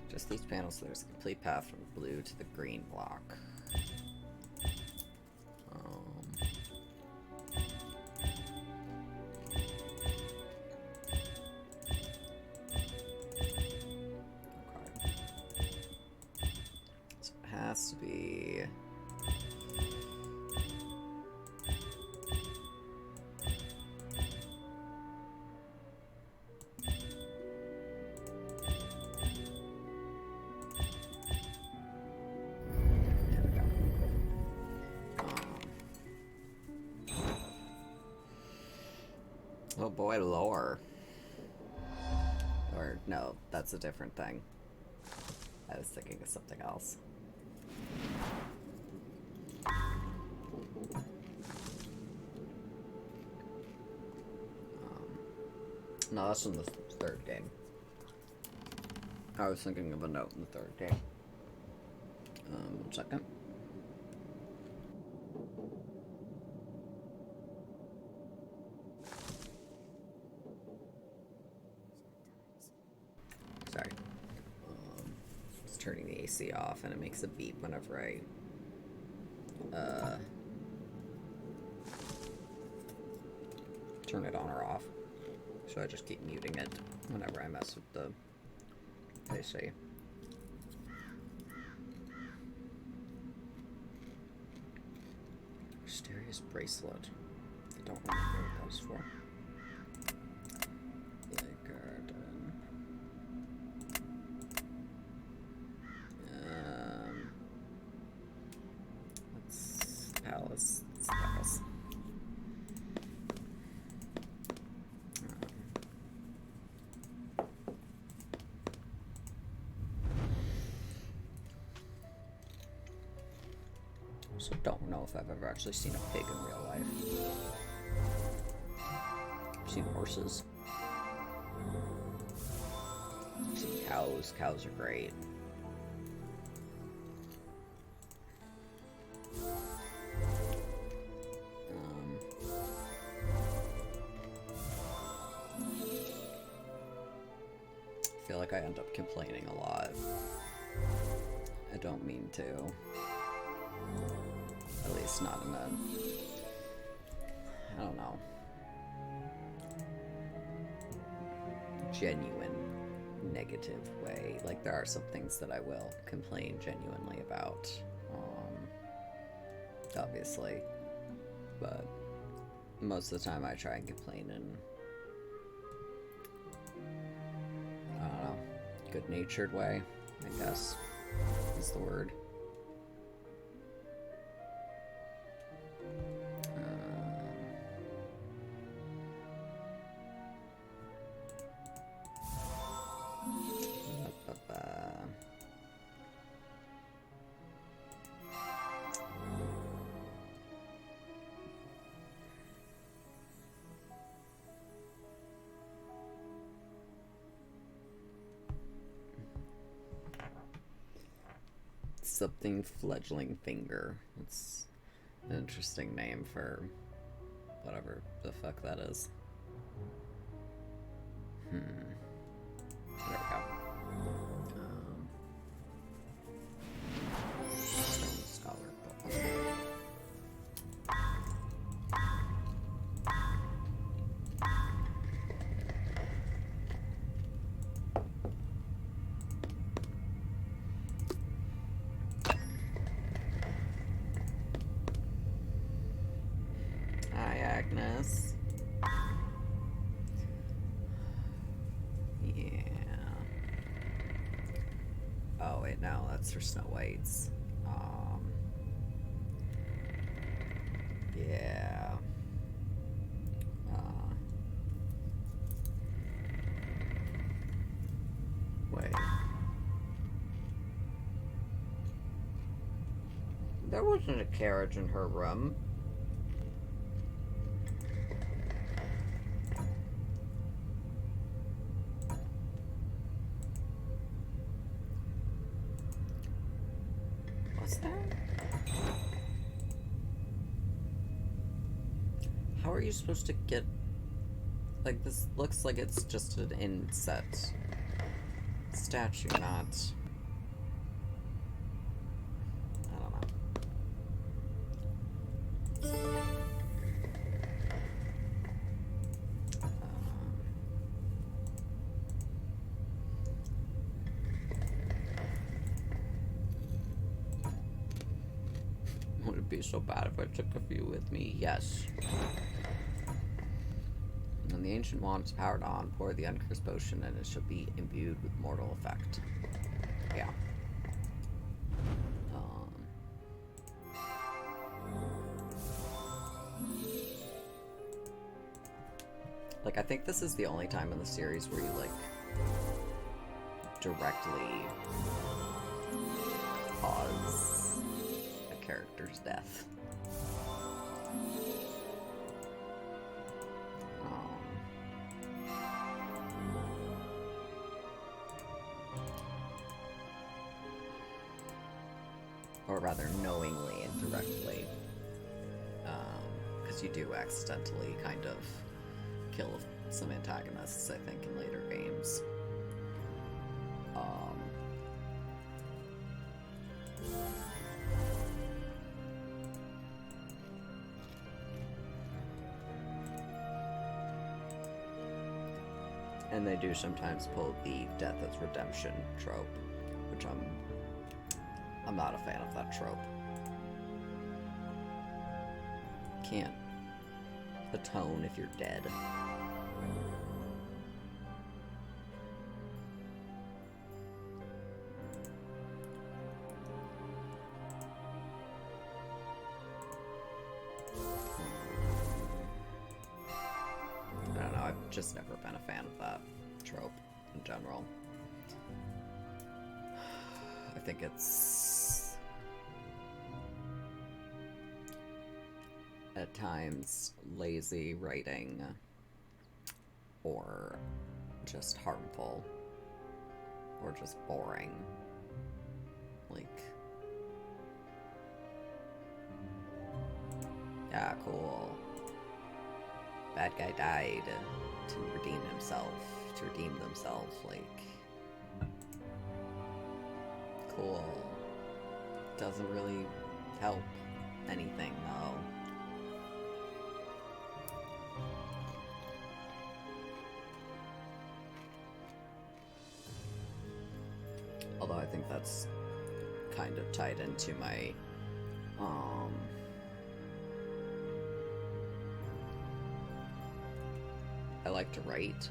Just these panels, so there's a complete path from the blue to the green block. So it has to be... Oh boy, lore. Or, no, that's a different thing. I was thinking of something else. No, that's in the third game. I was thinking of a note in the third game. 1 second. Sorry. Just turning the AC off, and it makes a beep whenever I turn it on or off. So I just keep muting it whenever I mess with the AC. Mysterious bracelet. I don't remember what that was for. Garden. Let's palace. It's the palace. Also don't know if I've ever actually seen a pig in real life. I've seen horses. I've seen cows. Cows are great. I feel like I end up complaining a lot. I don't mean to. At least not in a... I don't know. Genuine negative way. Like, there are some things that I will complain genuinely about. Obviously. But most of the time I try and complain in... I don't know. Good-natured way. I guess is the word. Something fledgling finger. It's an interesting name for whatever the fuck that is. There we go. Stone Scholar book. Hi, Agnes. Yeah. Oh wait, no, that's for Snow White's. Yeah. Wait. There wasn't a carriage in her room. Was there? How are you supposed to get... Like, this looks like it's just an inset statue, not... I don't know. Would it be so bad if I took a few with me? Yes. When the ancient wand is powered on, pour the uncursed potion and it shall be imbued with mortal effect. Yeah. Like, I think this is the only time in the series where you, like, directly cause a character's death. Or rather, knowingly and directly. Because you do accidentally kind of kill some antagonists, I think, in later games. And they do sometimes pull the death as redemption trope, which I'm not a fan of that trope. Can't atone if you're dead. I don't know, I've just never been a fan of that trope in general. I think it's at times lazy writing or just harmful or just boring. Like, yeah, cool. Bad guy died to redeem himself, to redeem themselves, like, cool. Doesn't really help anything, though. Although I think that's kind of tied into my, I like to write,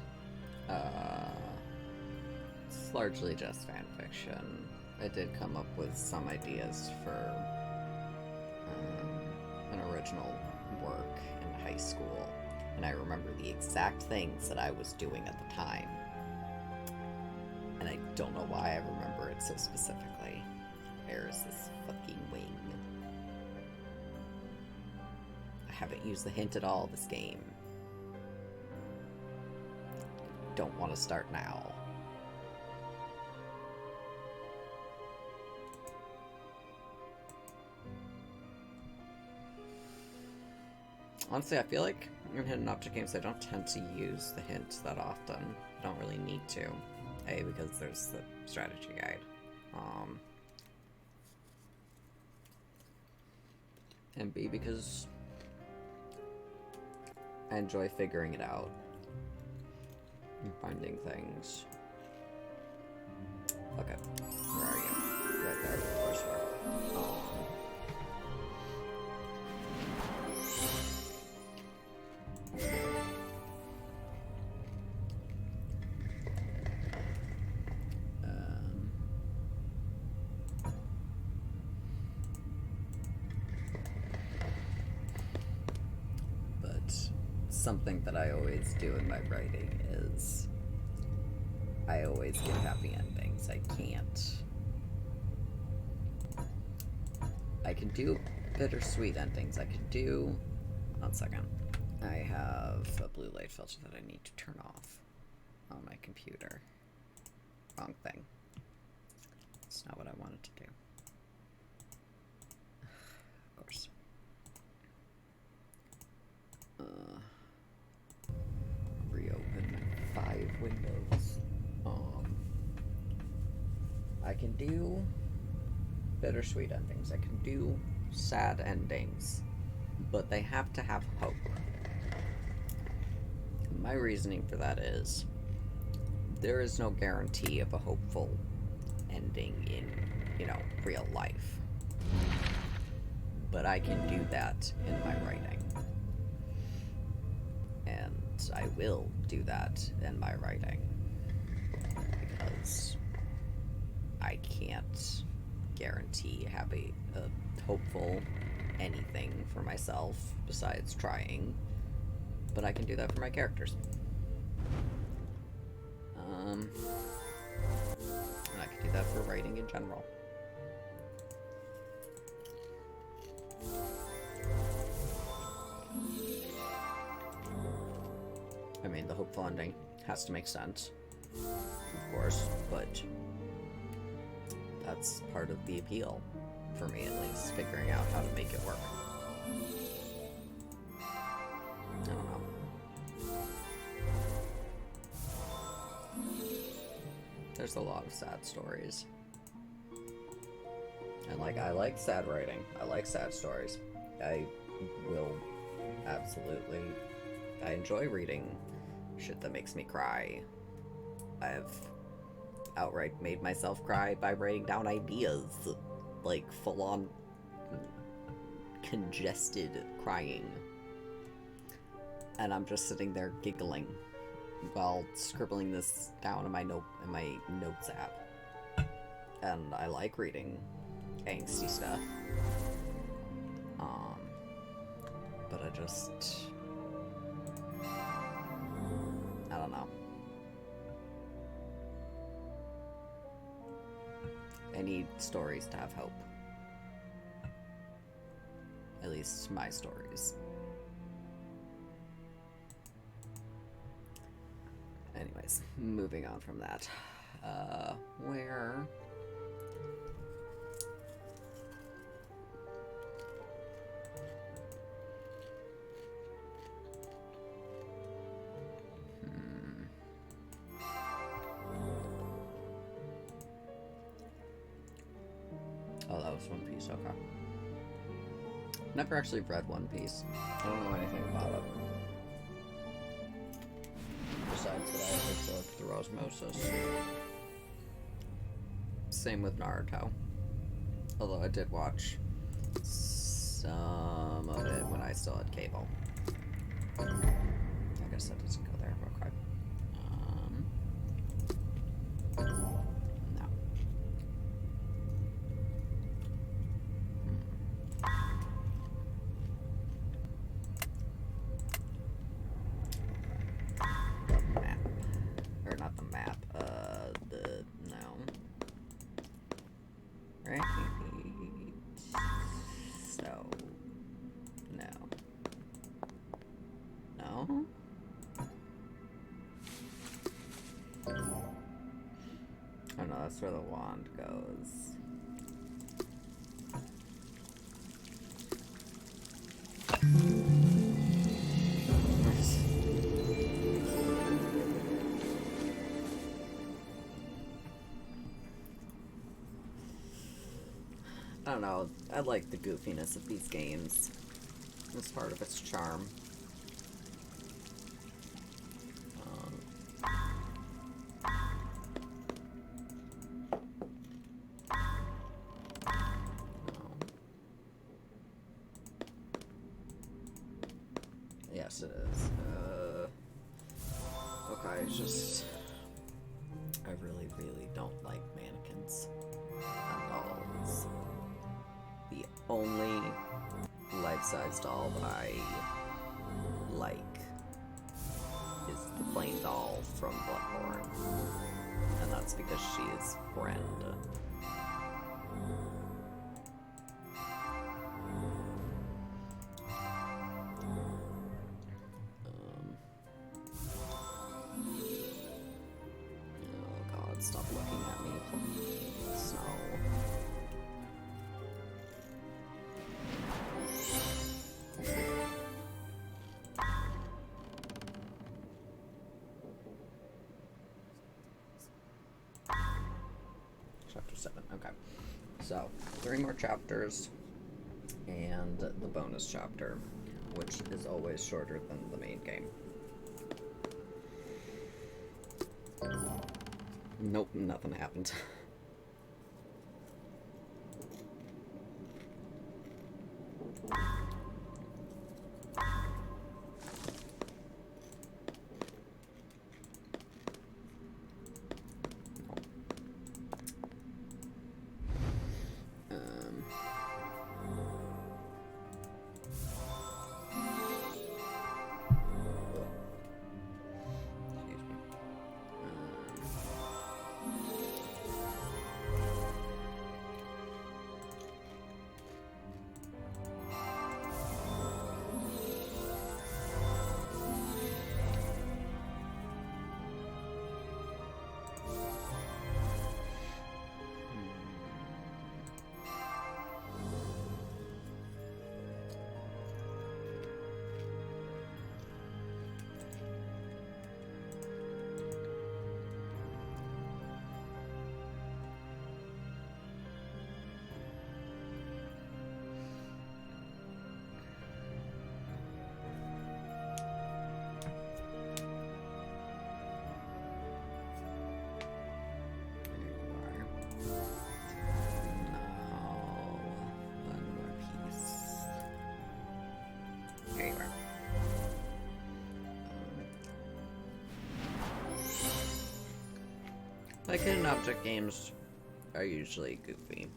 It's largely just fan fiction. I did come up with some ideas for an original work in high school, and I remember the exact things that I was doing at the time. And I don't know why I remember it so specifically. Where is this fucking wing? I haven't used the hint at all this game. Don't want to start now. Honestly, I feel like in hidden object games I don't tend to use the hint that often. I don't really need to. A, because there's the strategy guide. And B, because I enjoy figuring it out and finding things. Okay, where are you? Right there, of course you are. Something that I always do in my writing is I always get happy endings. I can do bittersweet endings. I can do... One second. I have a blue light filter that I need to turn off on my computer. Wrong thing. It's not what I wanted to do. Of course. Reopen 5 windows. I can do bittersweet endings. I can do sad endings, but they have to have hope. My reasoning for that is there is no guarantee of a hopeful ending in, real life. But I can do that in my writing. And I will do that in my writing. Because I can't guarantee a hopeful anything for myself besides trying. But I can do that for my characters. And I can do that for writing in general. I mean, the hopeful ending has to make sense, of course, but that's part of the appeal, for me at least, figuring out how to make it work. I don't know. There's a lot of sad stories. And, I like sad writing. I like sad stories. I will absolutely... I enjoy reading shit that makes me cry. I've outright made myself cry by writing down ideas. Full-on congested crying. And I'm just sitting there giggling while scribbling this down in my notes app. And I like reading angsty stuff. But I don't know. I need stories to have hope. At least my stories. Anyways, moving on from that. Where... Oh, that was One Piece, okay. Never actually read One Piece. I don't know anything about it. Besides that I absorbed through osmosis. Same with Naruto. Although I did watch some of it when I still had cable. I guess that doesn't go there real quick. Right. So, no. No? Oh no, that's where the wand goes. I don't know, I like the goofiness of these games. It's part of its charm. Yes, it is. Okay, it's just... I really, really don't like mannequins and dolls. The only life-size doll that I like is the plain doll from Bloodborne. And that's because she is Brenda. Oh god, stop looking at me, please. No. Chapter 7, okay. So, 3 more chapters, and the bonus chapter, which is always shorter than the main game. Nope, nothing happened. Like, hidden object games are usually goofy.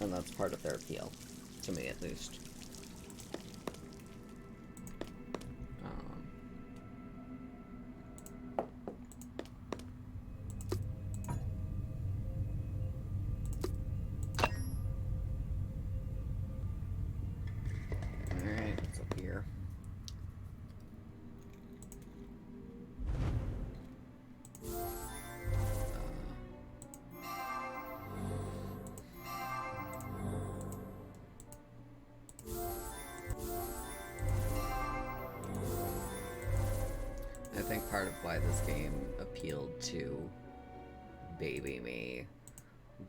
And that's part of their appeal, to me at least. Alright, what's up here? I think part of why this game appealed to baby me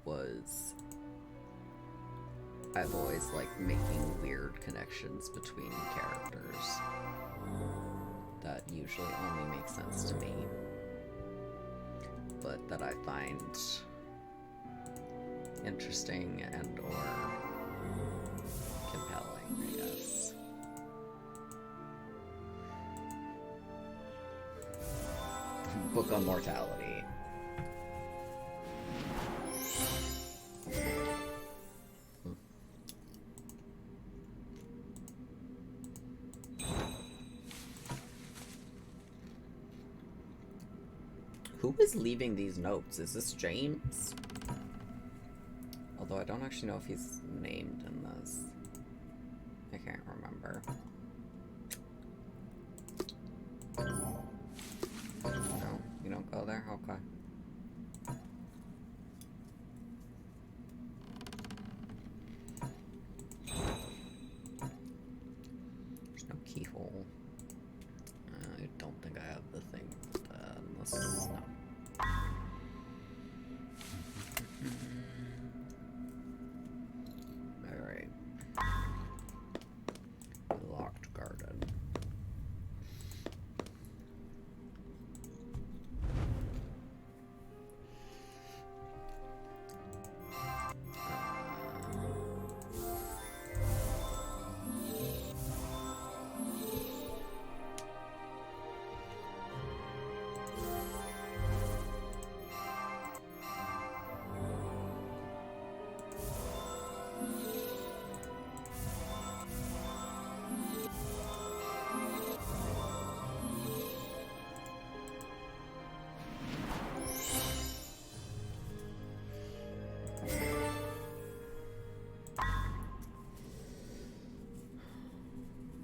was I've always liked making weird connections between characters that usually only make sense to me, but that I find interesting and or compelling, I guess. Book on mortality. Who is leaving these notes? Is this James? Although I don't actually know if he's named in this. I can't remember. No, you don't go there? Okay. There's no keyhole. I don't think I have the thing. Unless... no. Alright. Locked garden.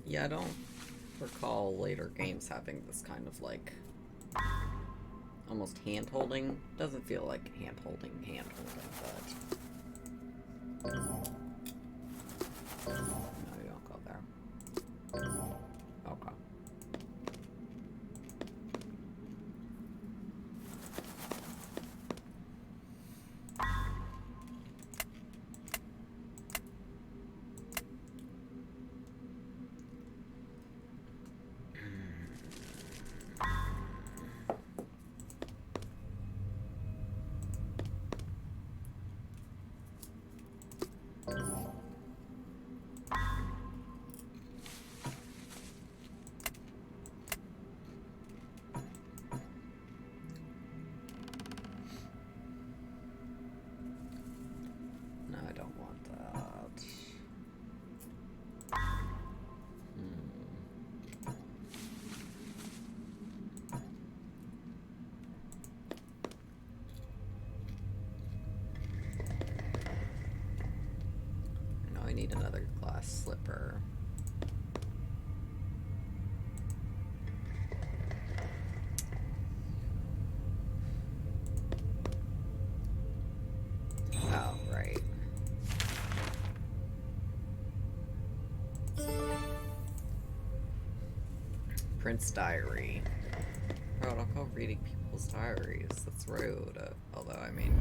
Yeah, I don't recall later games having this kind of, like, almost hand-holding. Doesn't feel like hand-holding, but... No, you don't go there. Okay. No, I don't want that. Now I need another glass slipper. Oh, right. Prince Diary. Bro, don't go reading people's diaries. That's rude. Although, I mean,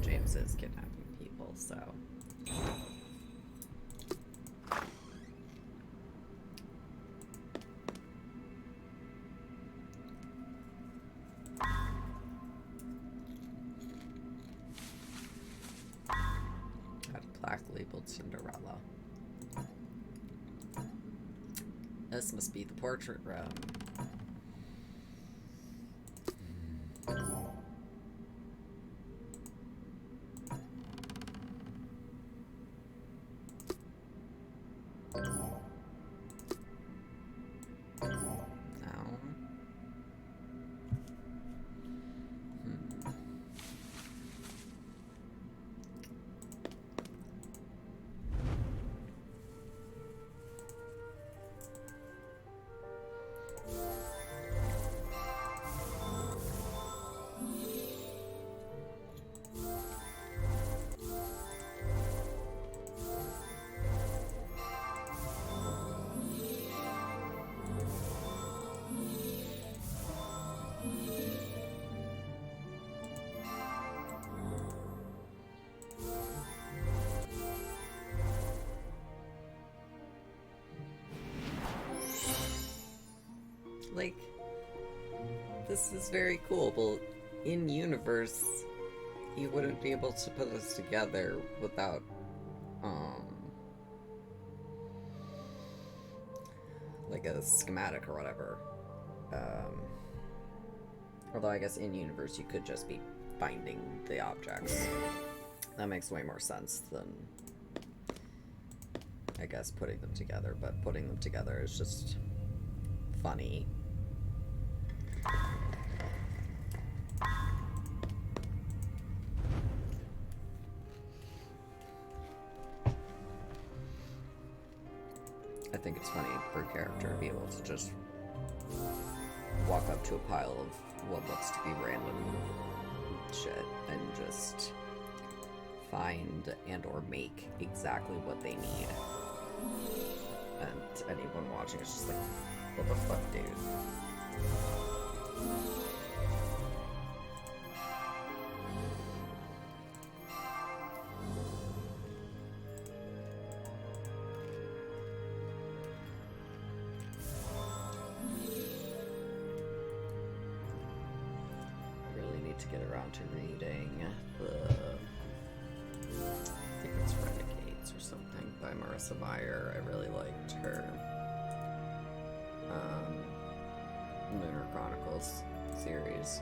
James is kidnapping people, so... Got a plaque labeled Cinderella. This must be the portrait room. Now. Like, this is very cool, but in universe, you wouldn't be able to put this together without, like a schematic or whatever. Although I guess in universe you could just be finding the objects. That makes way more sense than, I guess, putting them together, but putting them together is just funny. think it's funny for a character to be able to just walk up to a pile of what looks to be random shit and just find and or make exactly what they need. And anyone watching is just like, what the fuck, dude? To get around to reading the, I think it's Renegades or something by Marissa Meyer. I really liked her Lunar Chronicles series.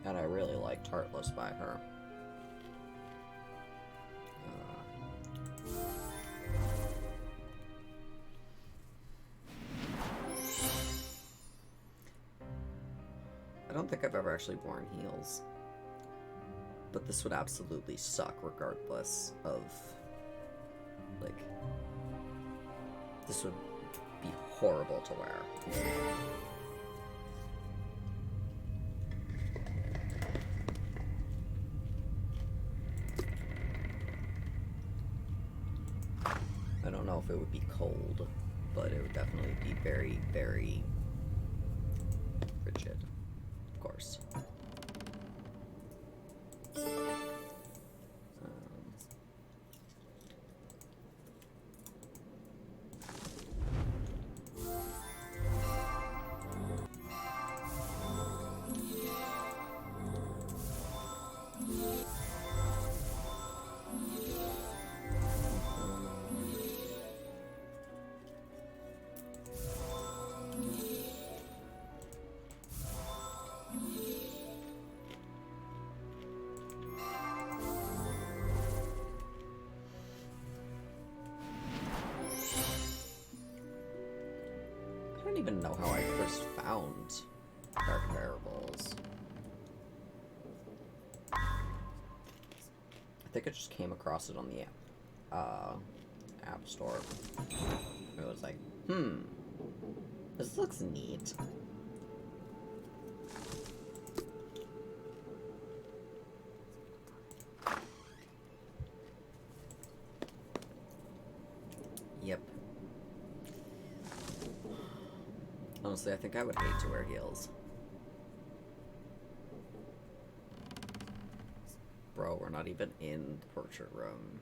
And I really liked Heartless by her. I don't think I've ever actually worn heels, but this would absolutely suck regardless of, like, this would be horrible to wear. I don't know if it would be cold, but it would definitely be very, very rigid, of course. I don't even know how I first found Dark Parables. I think I just came across it on the App Store. It was like, this looks neat. Yep. Honestly, I think I would hate to wear heels. Bro, we're not even in the portrait room.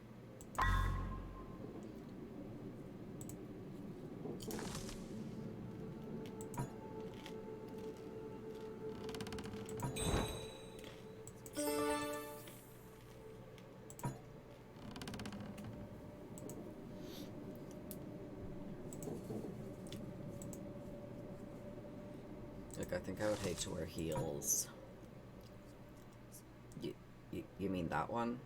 Like, I think I would hate to wear heels. You mean that one?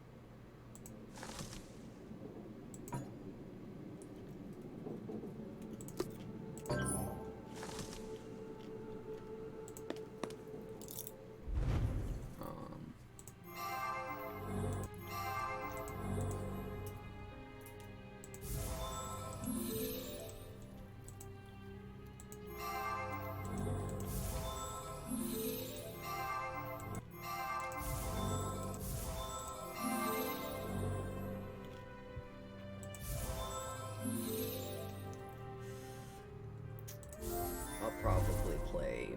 I'll probably play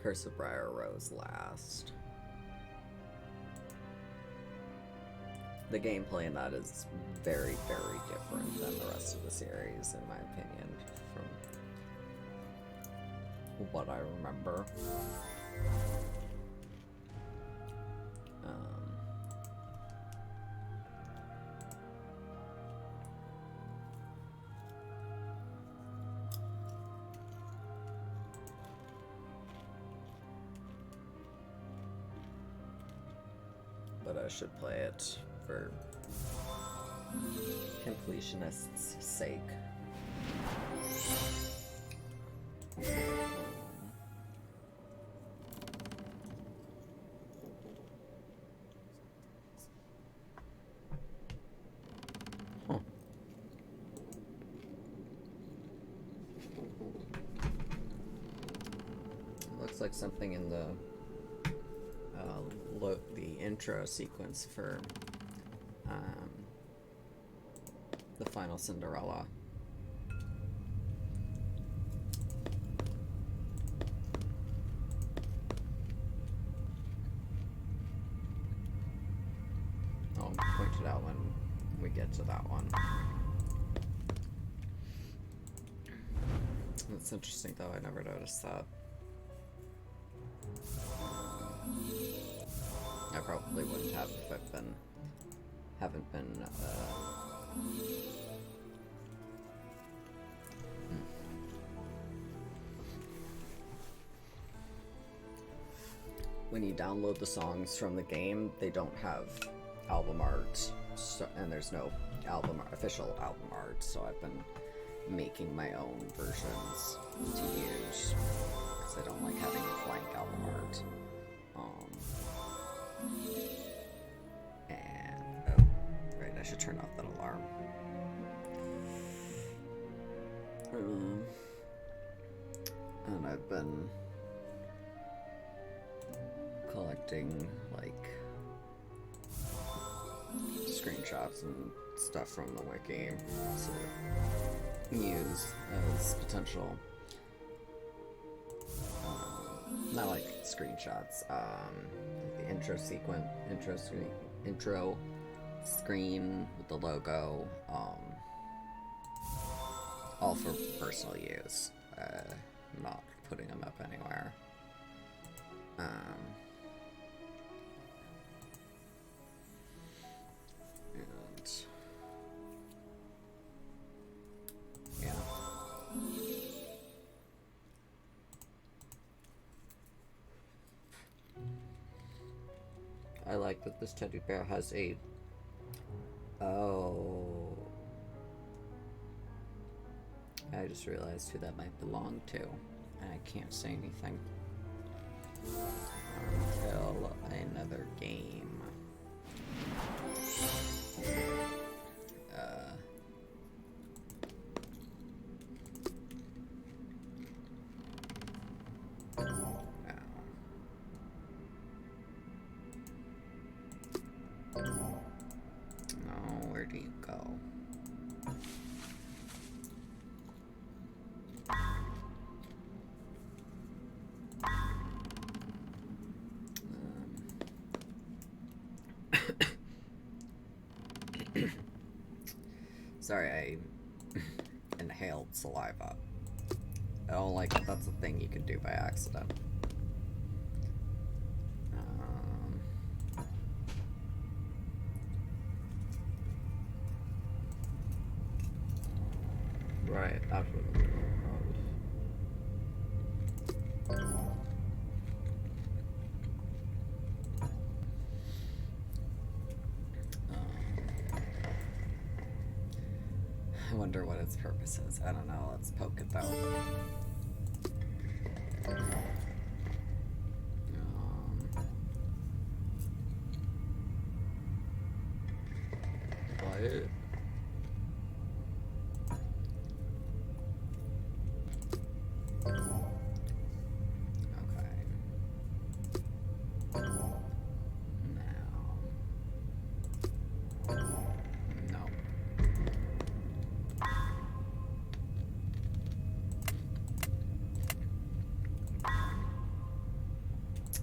Curse of Briar Rose last. The gameplay in that is very, very different than the rest of the series, in my opinion, from what I remember. but I should play it for completionists' sake. Huh. It looks like something in the intro sequence for the final Cinderella. I'll point it out when we get to that one. That's interesting though, I never noticed that. I probably wouldn't have if haven't been When you download the songs from the game, they don't have album art, and there's no official album art, so I've been making my own versions to use, because I don't like having blank album art. Right, I should turn off that alarm. And I've been collecting, like, screenshots and stuff from the wiki to use as potential, not like screenshots, the intro screen with the logo, all for personal use, not putting them up anywhere. And yeah. I like that this teddy bear has a... Oh. I just realized who that might belong to, and I can't say anything until another game. Oh, where do you go? Sorry, I inhaled saliva. I don't like it. That's a thing you can do by accident. Right, absolutely. I wonder what its purpose is. I don't know. Let's poke it though. What?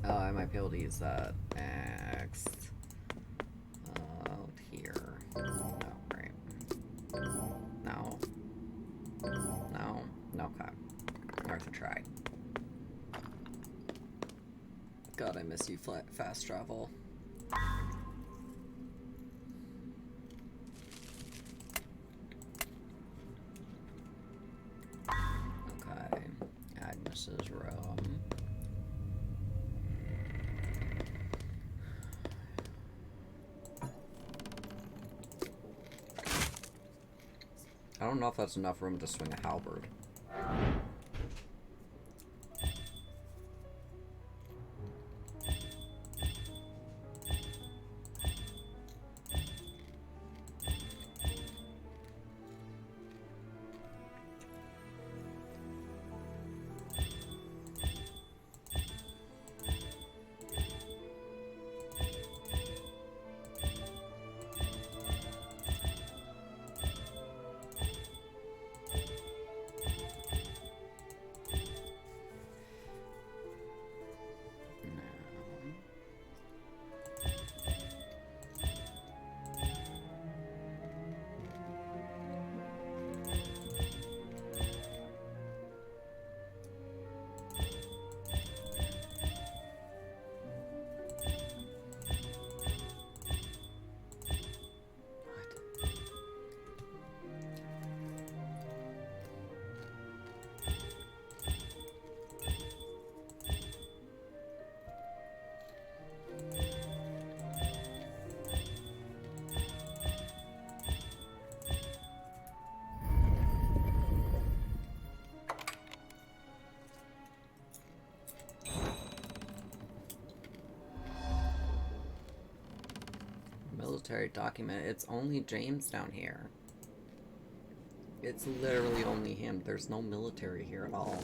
Oh, I might be able to use that X out here. No, right. No. No. Okay. Worth a try. God, I miss you, fast travel. Okay. Agnes's room. 1, I don't know if that's enough room to swing a halberd. Military document. It's only James down here. It's literally only him. There's no military here at all.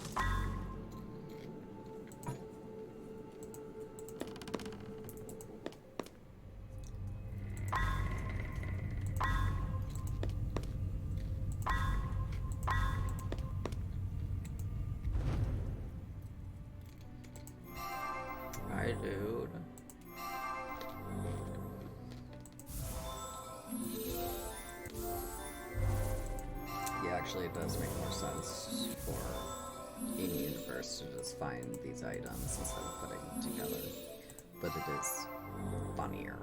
Hi, dude. Yeah, actually it does make more sense for in-universe to just find these items instead of putting them together. But it is funnier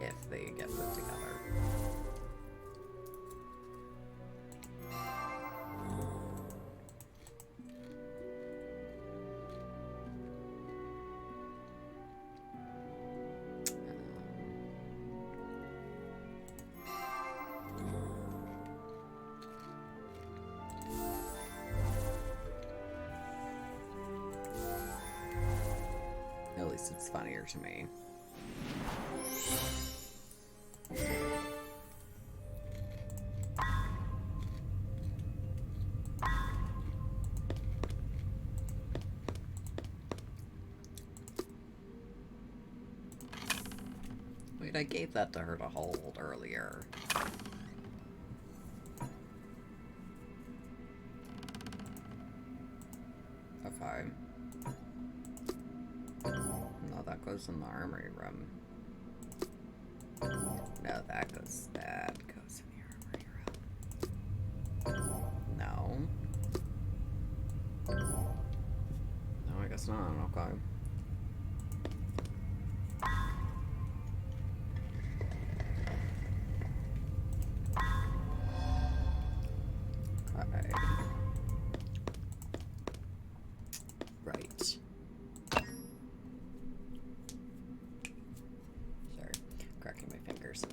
if they get put together. At least it's funnier to me. Wait, I gave that to her to hold earlier. Okay. No, that goes in the armory room. No, that goes in the armory room. No. No, I guess not. Okay. Okay. Right. Sorry, cracking my fingers.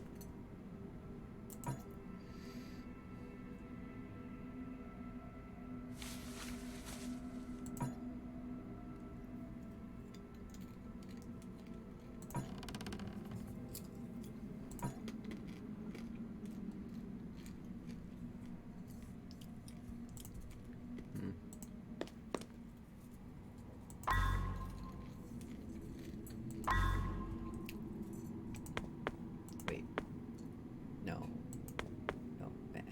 Wait. No. No, back.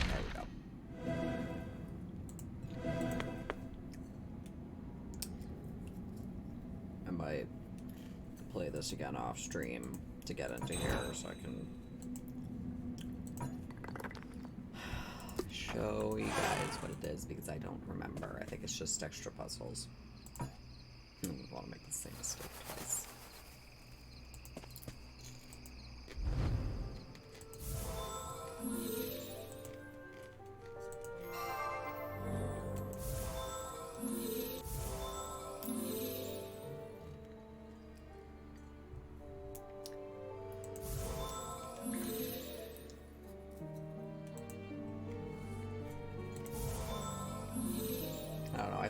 There we go. I might play this again off stream to get into here so I can show you guys what it is, because I don't remember. I think it's just extra puzzles. I don't want to make the same mistake twice.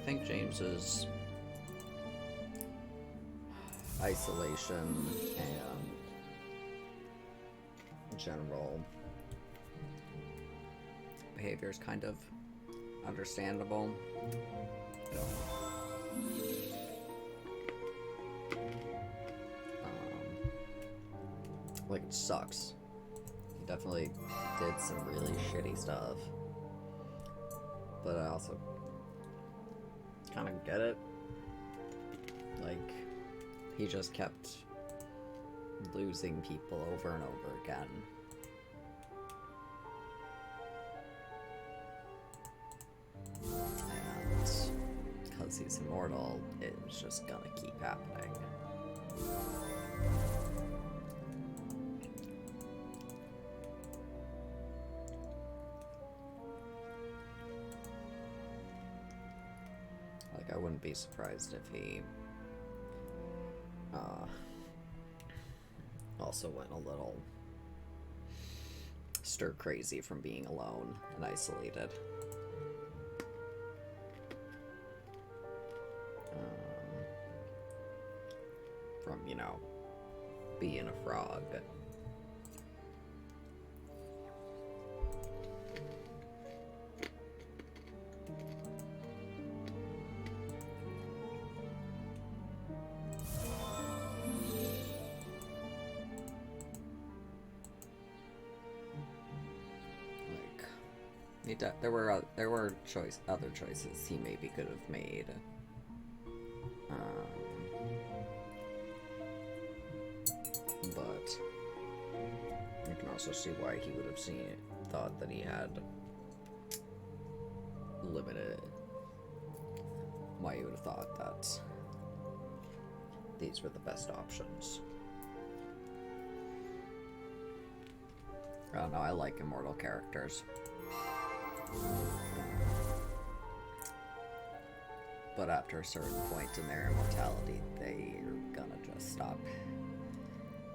think James's isolation and general behavior is kind of understandable. Like, it sucks. He definitely did some really shitty stuff. But I also kind of get it. Like, he just kept losing people over and over again. And because he's immortal, it's just gonna keep happening. Like, I wouldn't be surprised if he also went a little stir crazy from being alone and isolated. From, you know, being a frog. There were other choices he maybe could have made. But you can also see why he would have thought that he had limited. Why he would have thought that these were the best options. I don't know. I like immortal characters. But after a certain point in their immortality, they're gonna just stop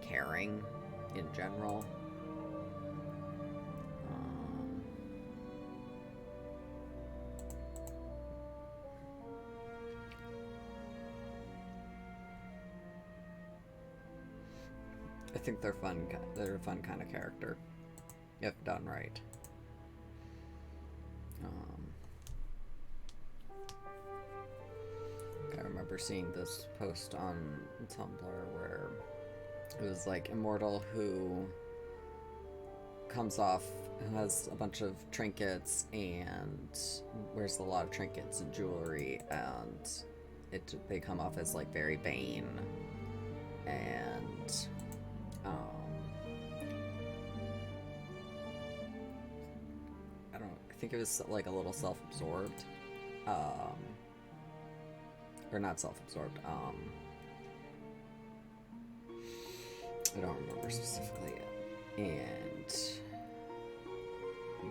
caring in general. I think they're fun. They're a fun kind of character, if done right. I remember seeing this post on Tumblr where it was like immortal who comes off, who has a bunch of trinkets and wears a lot of trinkets and jewelry, and they come off as like very vain and I think it was like a little self-absorbed, or not self-absorbed, I don't remember specifically yet, and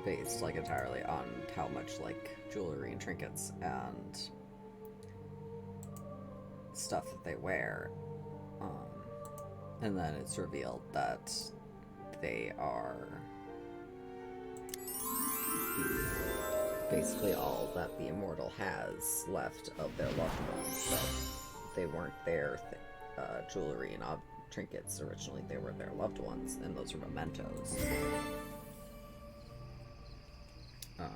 based like entirely on how much like jewelry and trinkets and stuff that they wear, and then it's revealed that they are basically all that the immortal has left of their loved ones. That they weren't their jewelry and trinkets originally, they were their loved ones, and those are mementos. And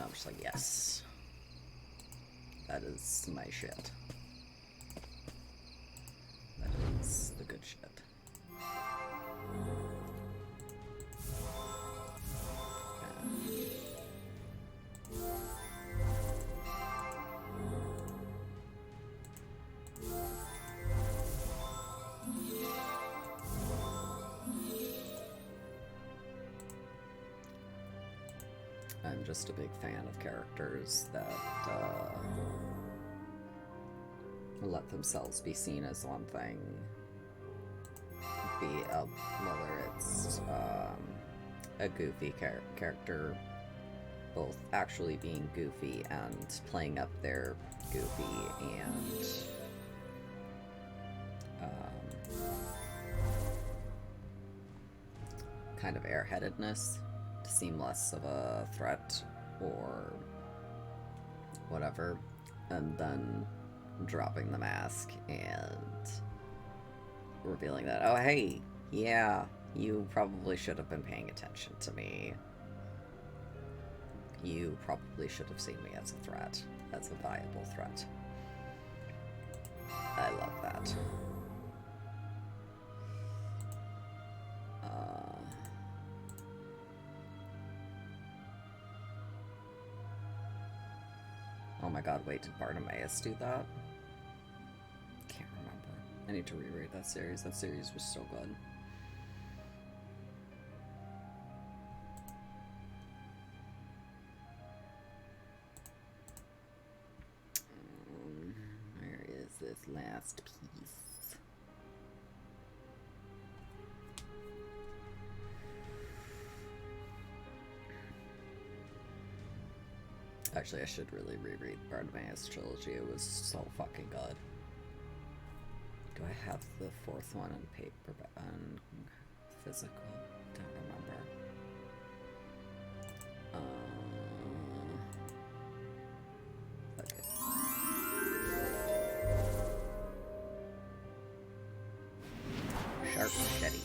I'm just like, yes, that is my shit. That is the good shit. I'm just a big fan of characters that let themselves be seen as one thing, whether it's a goofy character, both actually being goofy and playing up their goofy, and kind of airheadedness to seem less of a threat or whatever, and then dropping the mask and revealing that, oh hey, yeah, you probably should have been paying attention to me. You probably should have seen me as a threat, as a viable threat. I love that. Oh my god, wait, did Bartimaeus do that? Can't remember. I need to reread that series. That series was so good. Where is this last piece? Actually, I should really reread Bartimaeus trilogy. It was so fucking good. Do I have the fourth one on paper, on physical? Don't remember. Okay. Sharp machete.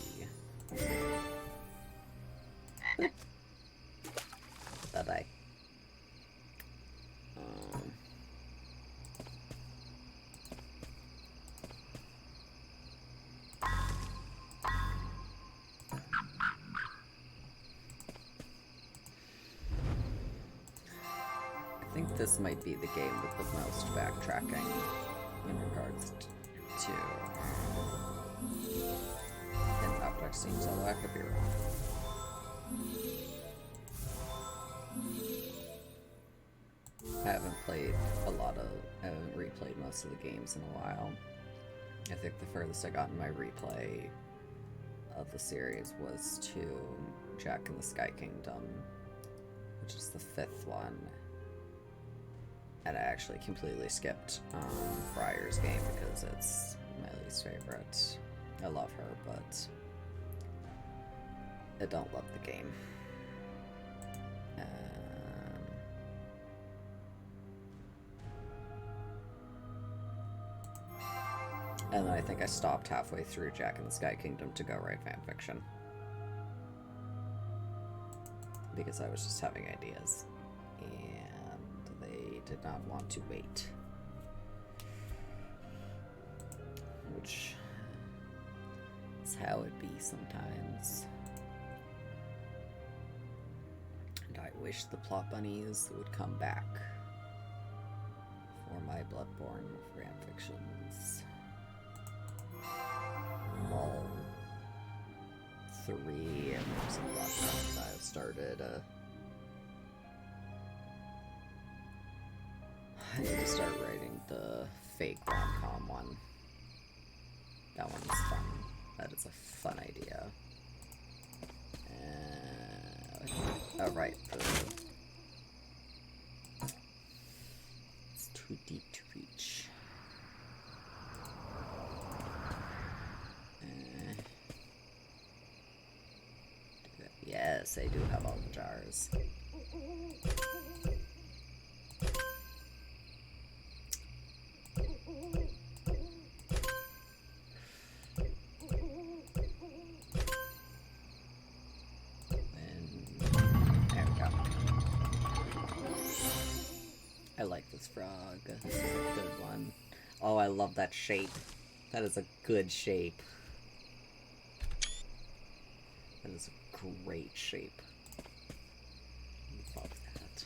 Bye-bye. I think this might be the game with the most backtracking in regards to hidden object scenes, although I could be wrong. I haven't replayed most of the games in a while. I think the furthest I got in my replay of the series was to Jack in the Sky Kingdom, which is the 5th one. And I actually completely skipped Briar's game because it's my least favorite. I love her, but I don't love the game. And then I think I stopped halfway through Jack in the Sky Kingdom to go write fanfiction. Because I was just having ideas. And they did not want to wait. Which is how it be sometimes. And I wish the plot bunnies would come back for my Bloodborne fanfictions. All 3 episodes of Bloodborne I've started. I need to start writing the fake rom-com one. That one's fun. That is a fun idea. Oh, right. It's too deep to reach. Yes, I do have all the jars. There we go. I like this frog. This is a good one. Oh, I love that shape. That is a good shape. That is a great shape. Love that.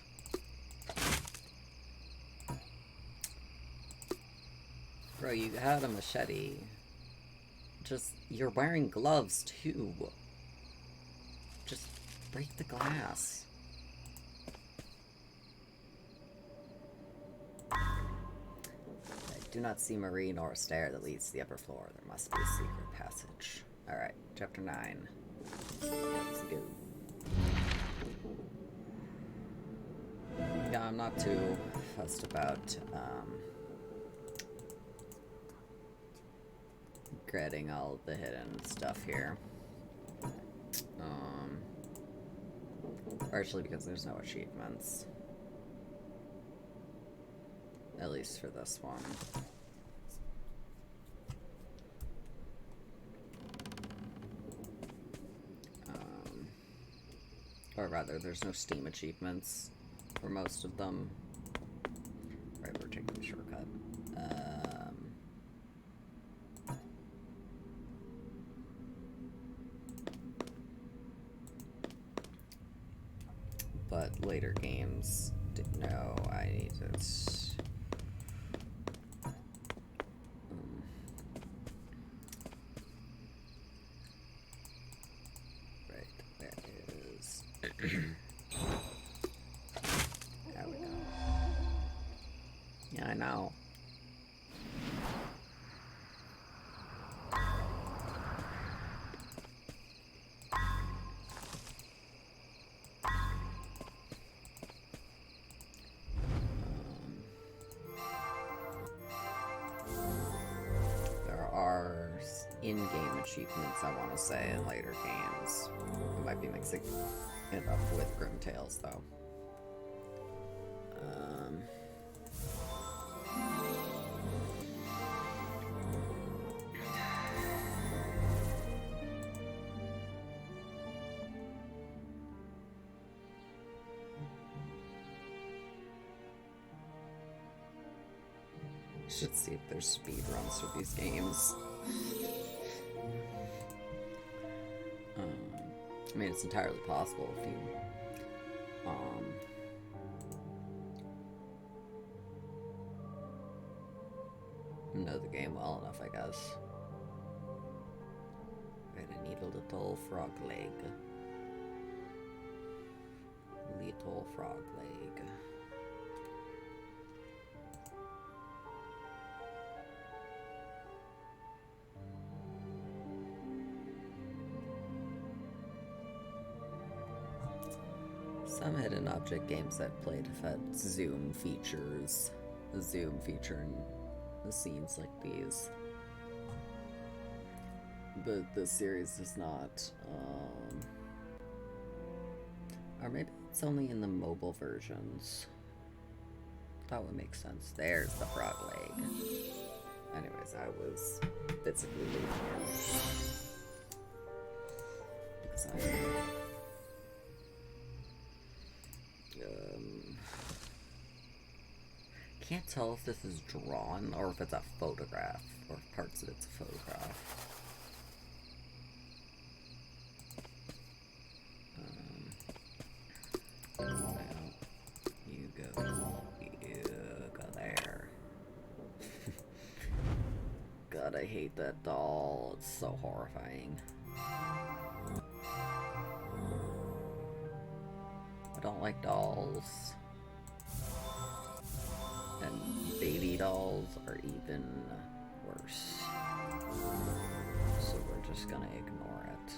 Bro, you had a machete. Just, you're wearing gloves too. Just break the glass. I do not see Marie nor a stair that leads to the upper floor. There must be a secret passage. Alright, chapter 9. Let's go. Yeah, I'm not too fussed about getting all the hidden stuff here. Partially because there's no achievements. At least for this one. Or rather, there's no Steam achievements for most of them. Right, we're taking the shortcut. But later games didn't know I needed right, there is there we go. Yeah, I know. In-game achievements, I want to say, in later games. I might be mixing it up with Grim Tales, though. Should see if there's speed runs for these games. I mean, it's entirely possible if you know the game well enough, I guess. Right, I need a little frog leg. Little frog leg. Some hidden object games I've played have had zoom features. A zoom feature in the scenes like these. But this series does not. Or maybe it's only in the mobile versions. That would make sense. There's the frog leg. Anyways, I was physically leaving because can't tell if this is drawn or if it's a photograph, or if parts of it's a photograph. You go there. God, I hate that doll. It's so horrifying. I don't like dolls. And baby dolls are even worse. So we're just gonna ignore it.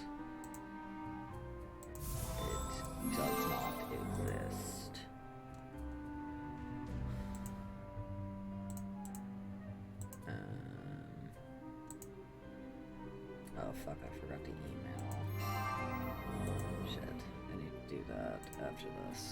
It does not exist. Oh fuck, I forgot to email. Shit, I need to do that after this.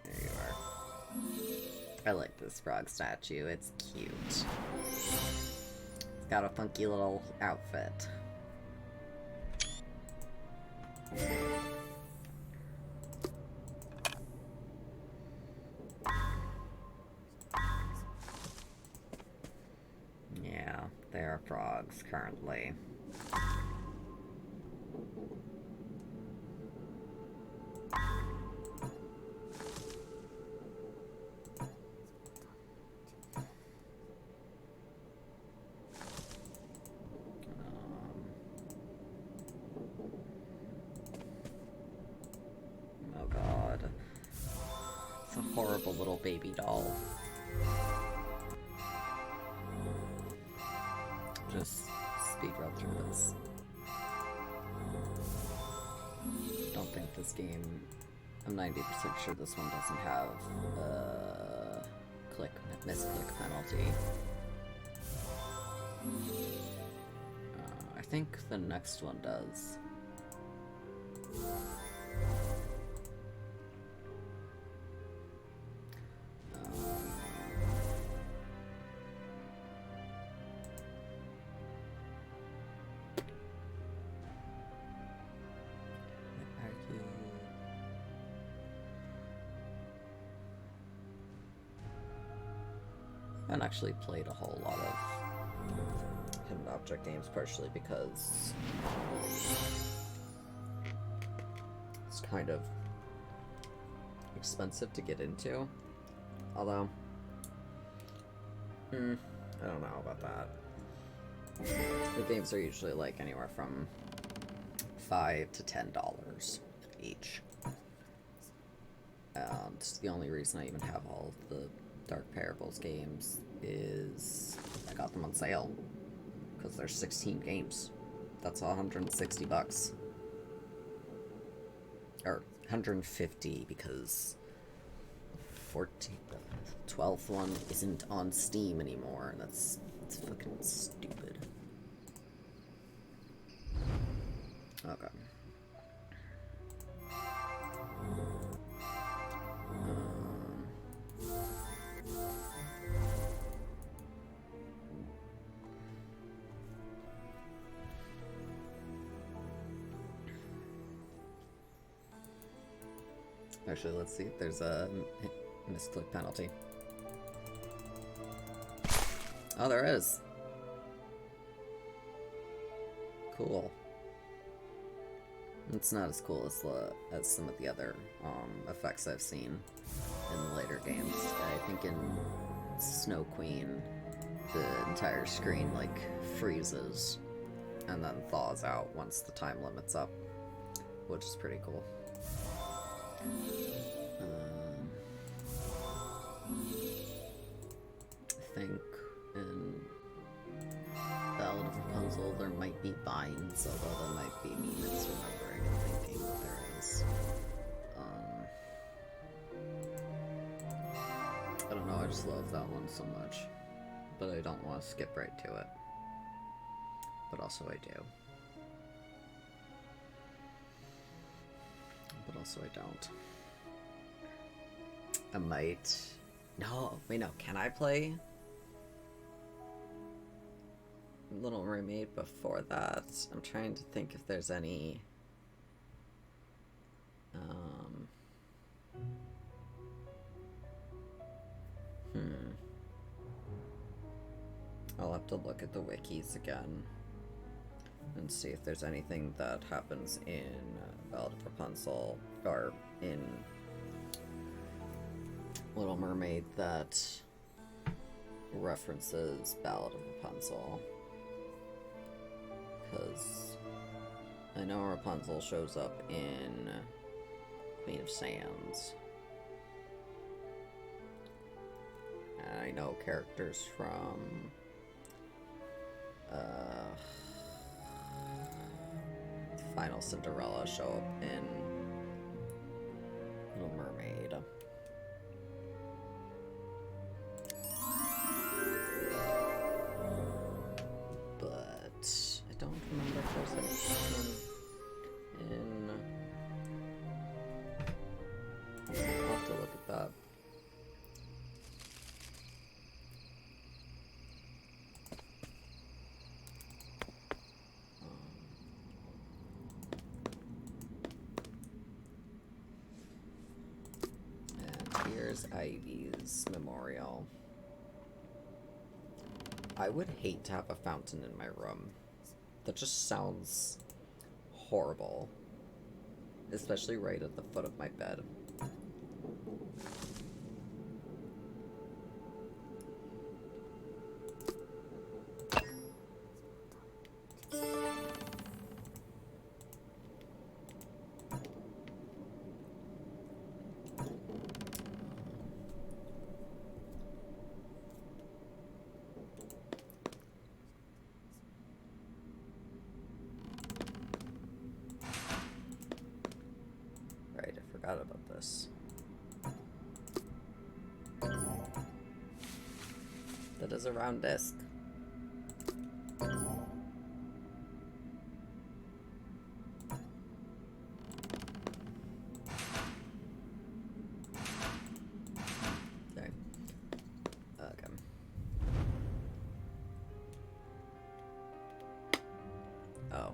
There you are. I like this frog statue. It's cute. It's got a funky little outfit. Yeah, there are frogs currently. It's a horrible little baby doll. Just speed run through this. Don't think this game... I'm 90% sure this one doesn't have misclick penalty. I think the next one does. I haven't actually played a whole lot of hidden object games, partially because it's kind of expensive to get into. Although, I don't know about that. The games are usually like anywhere from $5 to $10 each. And the only reason I even have all of the Dark Parables games is I got them on sale because there's 16 games. That's $160, or 150 because the 12th one isn't on Steam anymore, and it's fucking stupid. Okay. Actually, let's see if there's a misclick penalty. Oh, there is. Cool. It's not as cool as some of the other effects I've seen in the later games. I think in Snow Queen, the entire screen like freezes and then thaws out once the time limit's up, which is pretty cool. I think in Ballad of Rapunzel there might be vines, although that might be me misremembering and thinking that there is. I don't know, I just love that one so much. But I don't want to skip right to it. But also I do. But also I don't. I might... No, wait, no. Can I play Little Mermaid before that? I'm trying to think if there's any... I'll have to look at the wikis again and see if there's anything that happens in Ballad of Rapunzel or in Little Mermaid that references Ballad of Rapunzel. Because I know Rapunzel shows up in Queen of Sands. And I know characters from Final Cinderella show up in Little Mermaid. But I don't remember if there's anything in... I'll have to look at that. Ivy's memorial. I would hate to have a fountain in my room. That just sounds horrible. Especially right at the foot of my bed. this. That is a round disc. Okay. Okay. Oh.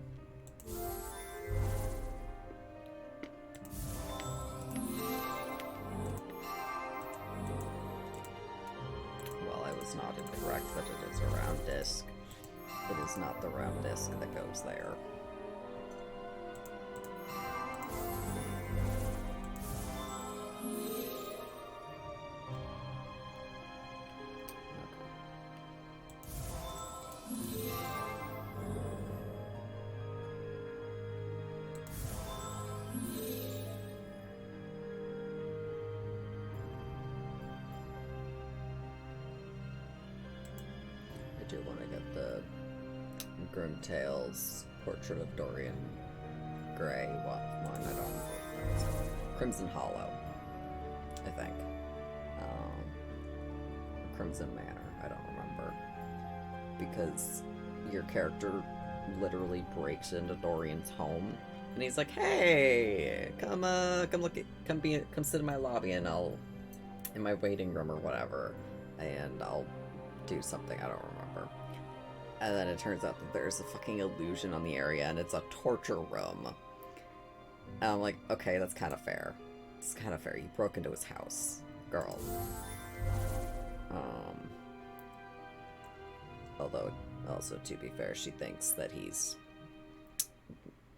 Well, I was not incorrect that it is a round disc. It is not the round disc that goes there. I do want to get the Grimtail's Portrait of Dorian Gray one. I don't know. Crimson Hollow, I think. Crimson Manor, I don't remember. Because your character literally breaks into Dorian's home, and he's like, "Hey, come sit in my lobby, and in my waiting room or whatever, and I'll do something." I don't remember. And then it turns out that there's a fucking illusion on the area, and it's a torture room. And I'm like, okay, that's kind of fair. It's kind of fair. You broke into his house, girl. Although, also, to be fair, she thinks that he's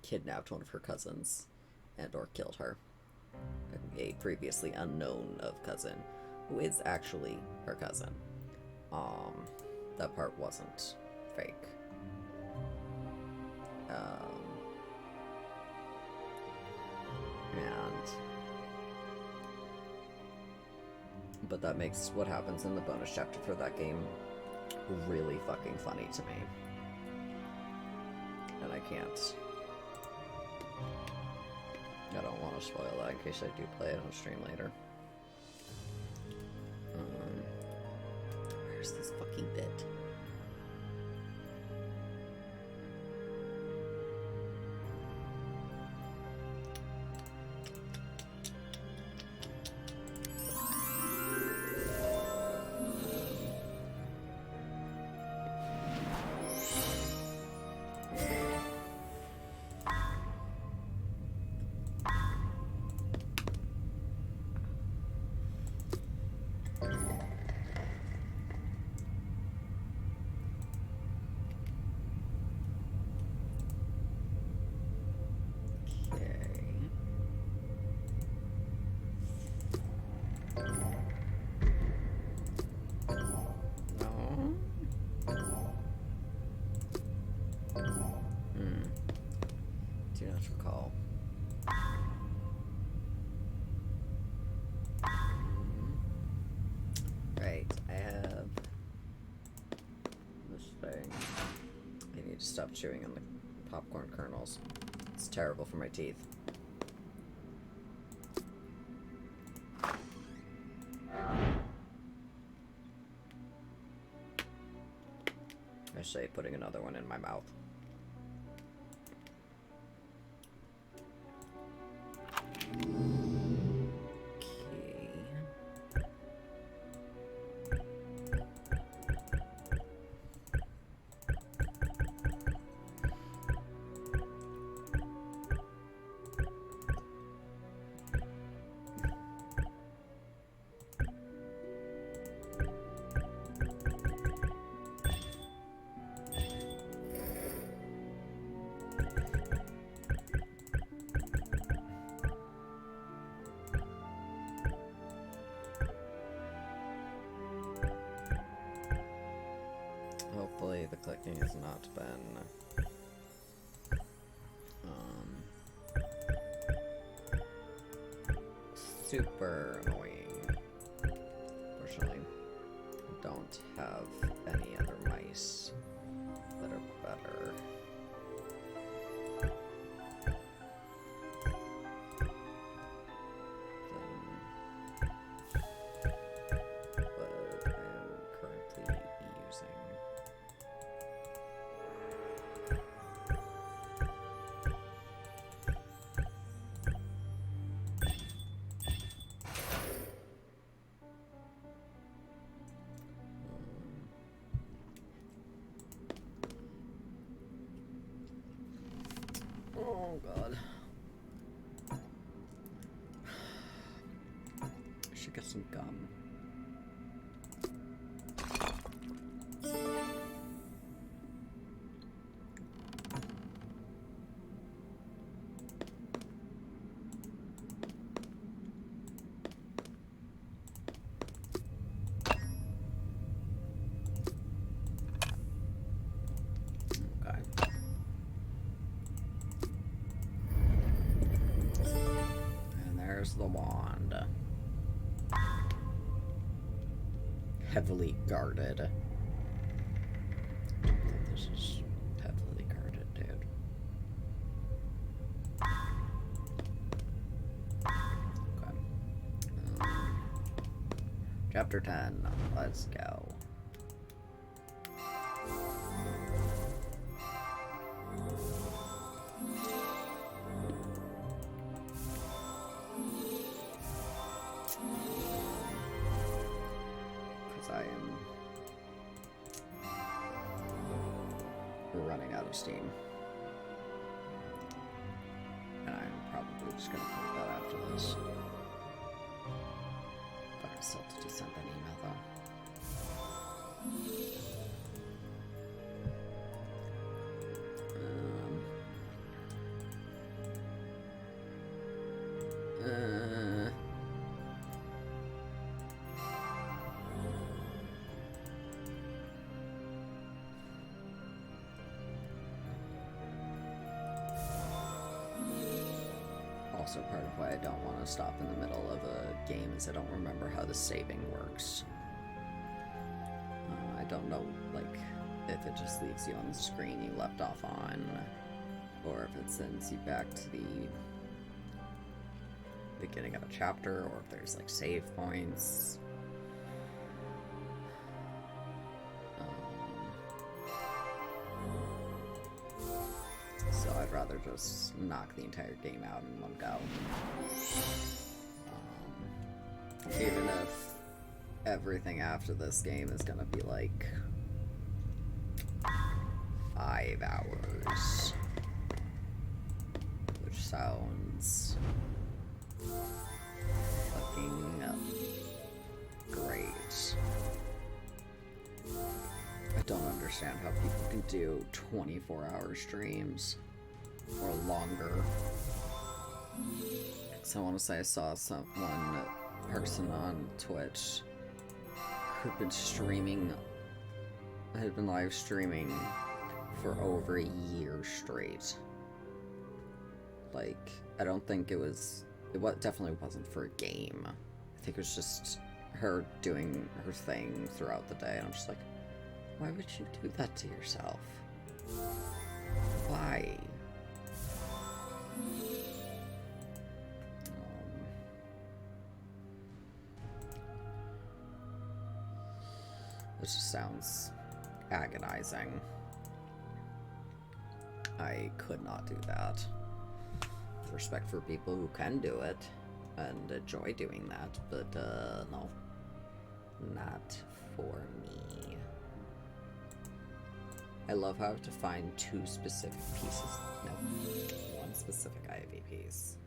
kidnapped one of her cousins and or killed her. A previously unknown of cousin, who is actually her cousin. That part wasn't fake. But that makes what happens in the bonus chapter for that game really fucking funny to me. And I don't want to spoil that in case I do play it on stream later. Where's this fucking bit? Do not recall. Right, I have this thing. I need to stop chewing on the popcorn kernels. It's terrible for my teeth. I say putting another one in my mouth. Hopefully the clicking has not been super annoying. Fortunately, I don't have any other mice that are better. Oh god. I should get some gum. The wand. Heavily guarded. This is heavily guarded, dude. Okay. Chapter 10. Let's go. Running out of steam. And I'm probably just gonna put that after this. But I still have to send an email though. Also, part of why I don't want to stop in the middle of a game is I don't remember how the saving works. I don't know, like, if it just leaves you on the screen you left off on, or if it sends you back to the beginning of a chapter, or if there's, like, save points. So I'd rather just knock the entire game out in one go. Even if everything after this game is gonna be like 5 hours, which sounds fucking great. I don't understand how people can do 24-hour streams or longer. So I want to say I saw one person on Twitch who'd been had been live streaming for over a year straight. Like, I don't think it definitely wasn't for a game. I think it was just her doing her thing throughout the day, and I'm just like, why would you do that to yourself? Why? This just sounds agonizing. I could not do that. With respect for people who can do it and enjoy doing that, but no, not for me. I love how I have to find 2 specific pieces. No, 1 specific IV piece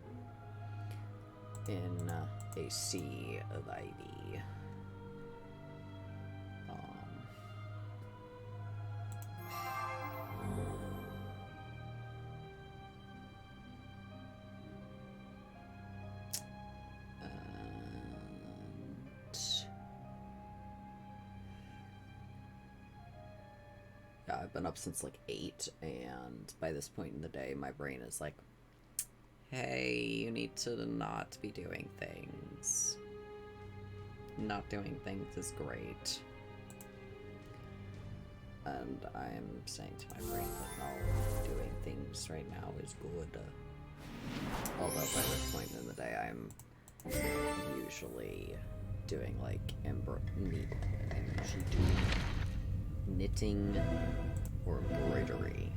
in a sea of IV. Yeah, I've been up since like 8, and by this point in the day, my brain is like, hey, you need to not be doing things. Not doing things is great. And I'm saying to my brain that no, doing things right now is good. Although by this point in the day, I'm usually doing like knitting or embroidery.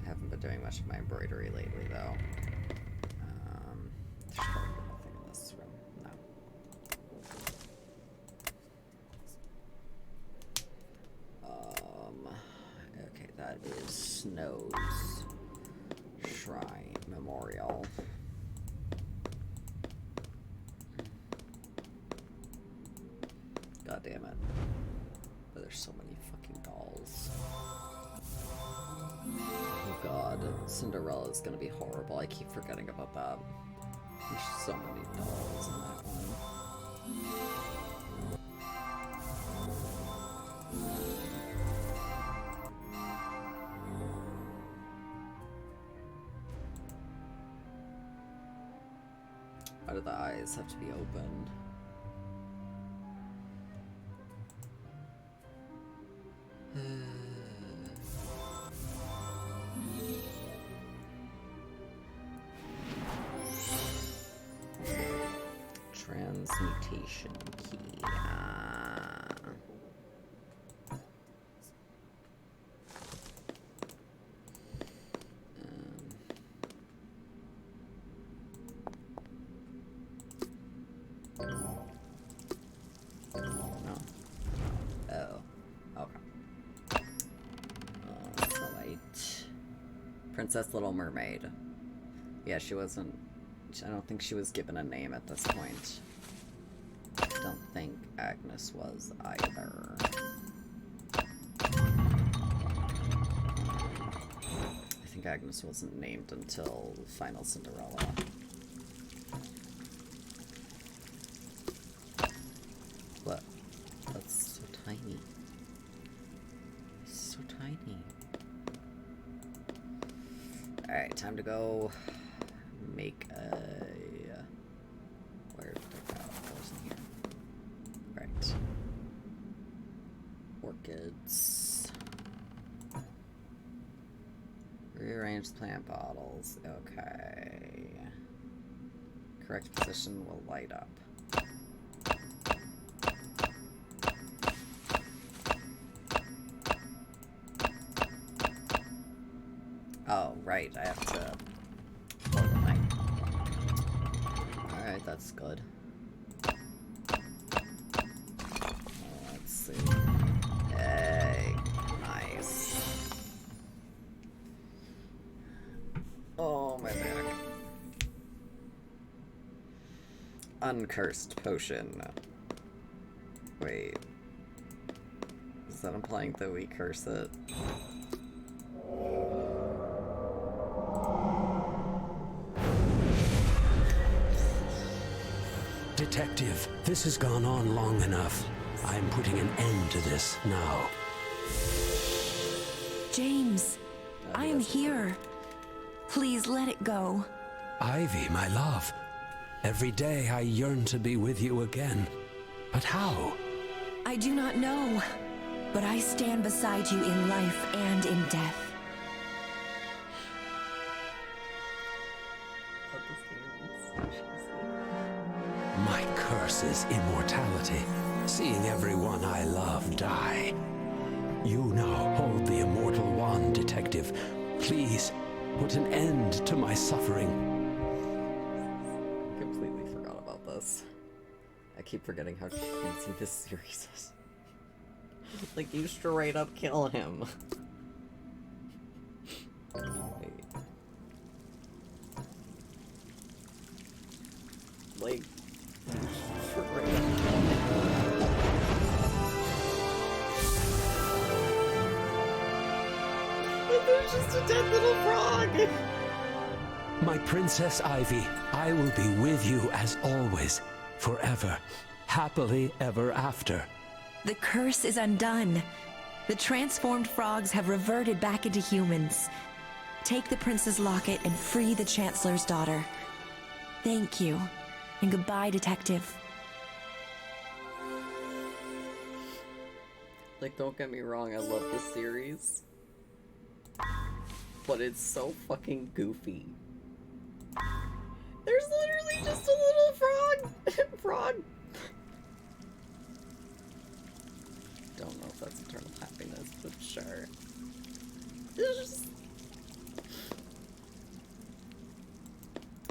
I haven't been doing much of my embroidery lately, though. There's probably nothing in this room. No. Okay, that is Snow's shrine. memorial. God damn it. But there's so many fucking dolls. Oh god, Cinderella's gonna be horrible. I keep forgetting about that. There's so many dolls in that one. Why do the eyes have to be opened? Transmutation key. No. Oh. Okay. Light. Princess Little Mermaid. Yeah, she wasn't. I don't think she was given a name at this point. I don't think Agnes was either. I think Agnes wasn't named until Final Cinderella. What? That's so tiny. So tiny. Alright, time to go make a... Where did I go? I wasn't here. Right. Orchids. Rearrange plant bottles. Okay. Correct position will light up. Oh, right. I have to... Alright, that's good. Let's see. Hey, nice. Oh, my back. Uncursed potion. Wait. Is that implying that we curse it? Detective, this has gone on long enough. I'm putting an end to this now. James, I am here. Please let it go. Ivy, my love. Every day I yearn to be with you again. But how? I do not know, but I stand beside you in life and in death. My curse is immortality, seeing everyone I love die. You now hold the immortal wand, Detective. Please, put an end to my suffering. Completely forgot about this. I keep forgetting how crazy this series is. Like, you straight up kill him. Wait. Like, straight up kill him. Like, there's just a dead little frog! My Princess Ivy, I will be with you as always, forever, happily ever after. The curse is undone. The transformed frogs have reverted back into humans. Take the prince's locket and free the Chancellor's daughter. Thank you, and goodbye, Detective. Like, don't get me wrong, I love this series. But it's so fucking goofy. There's literally just a little frog! Don't know if that's eternal happiness, but sure. It's just...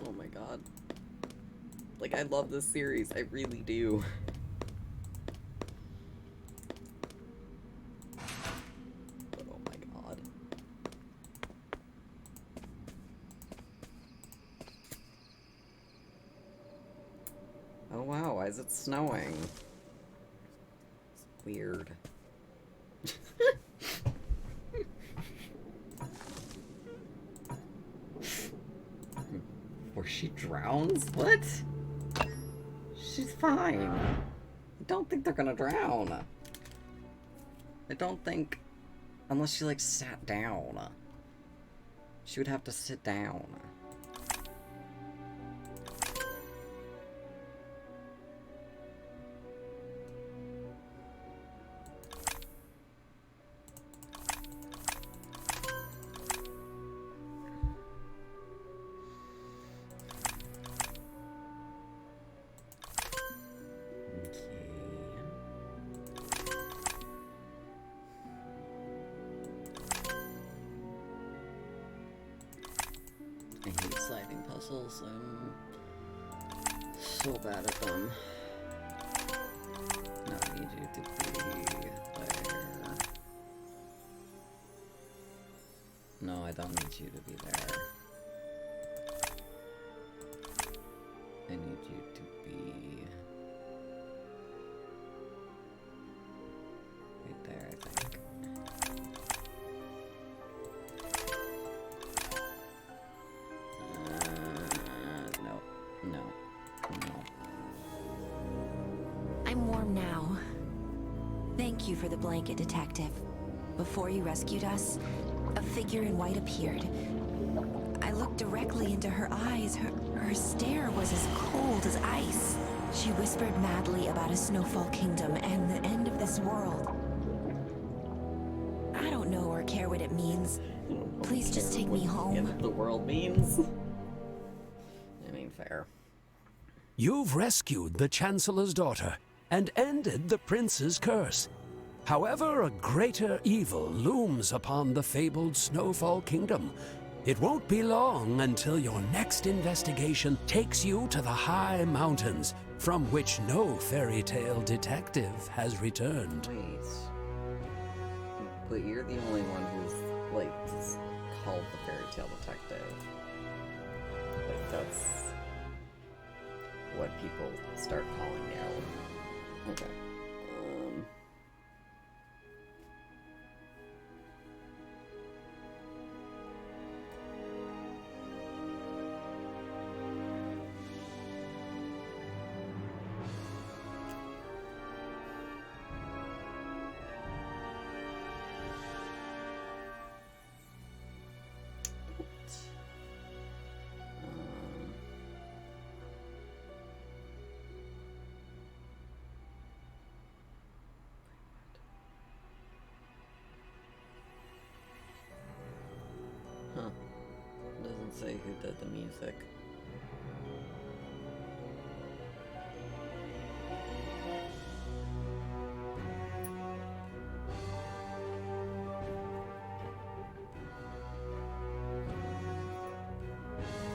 Oh my god. Like, I love this series, I really do. But oh my god. Why is it snowing? Weird. Where she drowns? What? She's fine. I don't think they're gonna drown. I don't think... Unless she, like, sat down. She would have to sit down. I hate sliding puzzles. I'm so bad at them. No, I need you to be there. No, I don't need you to be there. I need you to be right there, I think. No. I'm warm now. Thank you for the blanket, Detective. Before you rescued us, a figure in white appeared. I looked directly into her eyes. Her stare was as cold as ice. She whispered madly about a snowfall kingdom and the end of this world. I don't know or care what it means. Please just take me home. The end of the world means. I mean, fair. You've rescued the Chancellor's daughter and ended the prince's curse. However, a greater evil looms upon the fabled Snowfall Kingdom. It won't be long until your next investigation takes you to the high mountains, from which no fairy tale detective has returned. Wait. But you're the only one who's, like, called the fairy tale detective. Like, that's what people start calling you. Okay. Huh. Doesn't say who did the music.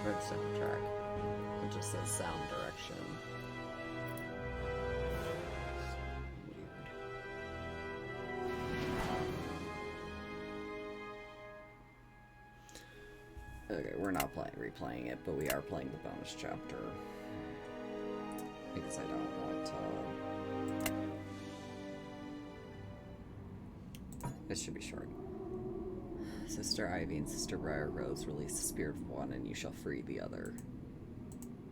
Red soundtrack. It just says sound direction. Okay, we're not replaying it, but we are playing the bonus chapter. Because I don't want to... It should be short. Sister Ivy and Sister Briar Rose release the spirit of one, and you shall free the other.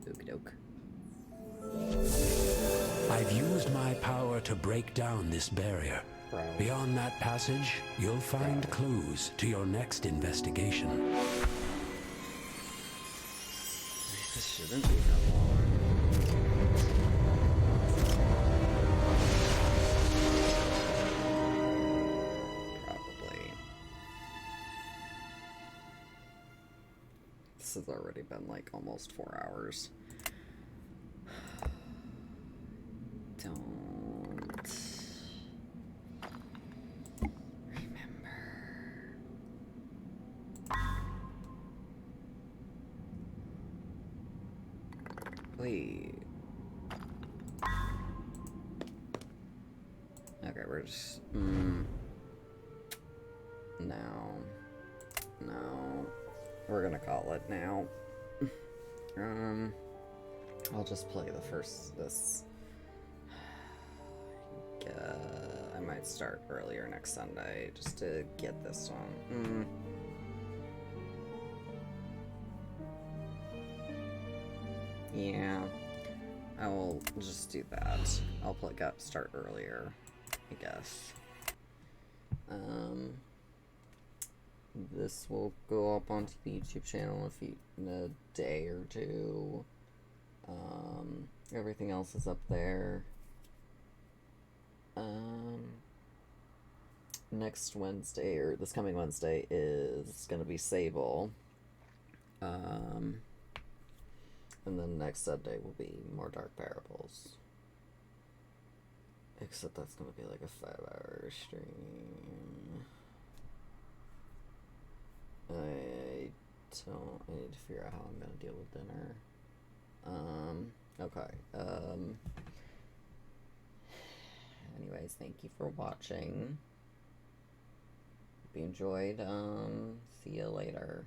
Okie doke. I've used my power to break down this barrier. Bro. Beyond that passage, you'll find clues to your next investigation. This shouldn't be that long. Probably. This has already been like almost 4 hours. Don't remember. Wait. Okay, we're just... No. No. We're gonna call it now. I'll just play this might start earlier next Sunday just to get this one. Yeah, I will just do that. I'll start earlier, I guess. This will go up onto the YouTube channel in a day or two. Everything else is up there. Next Wednesday, or this coming Wednesday, is gonna be Sable. And then next Sunday will be more Dark Parables. Except that's gonna be like a 5-hour stream. I need to figure out how I'm gonna deal with dinner. Okay. Anyways, thank you for watching. Hope you enjoyed. See you later.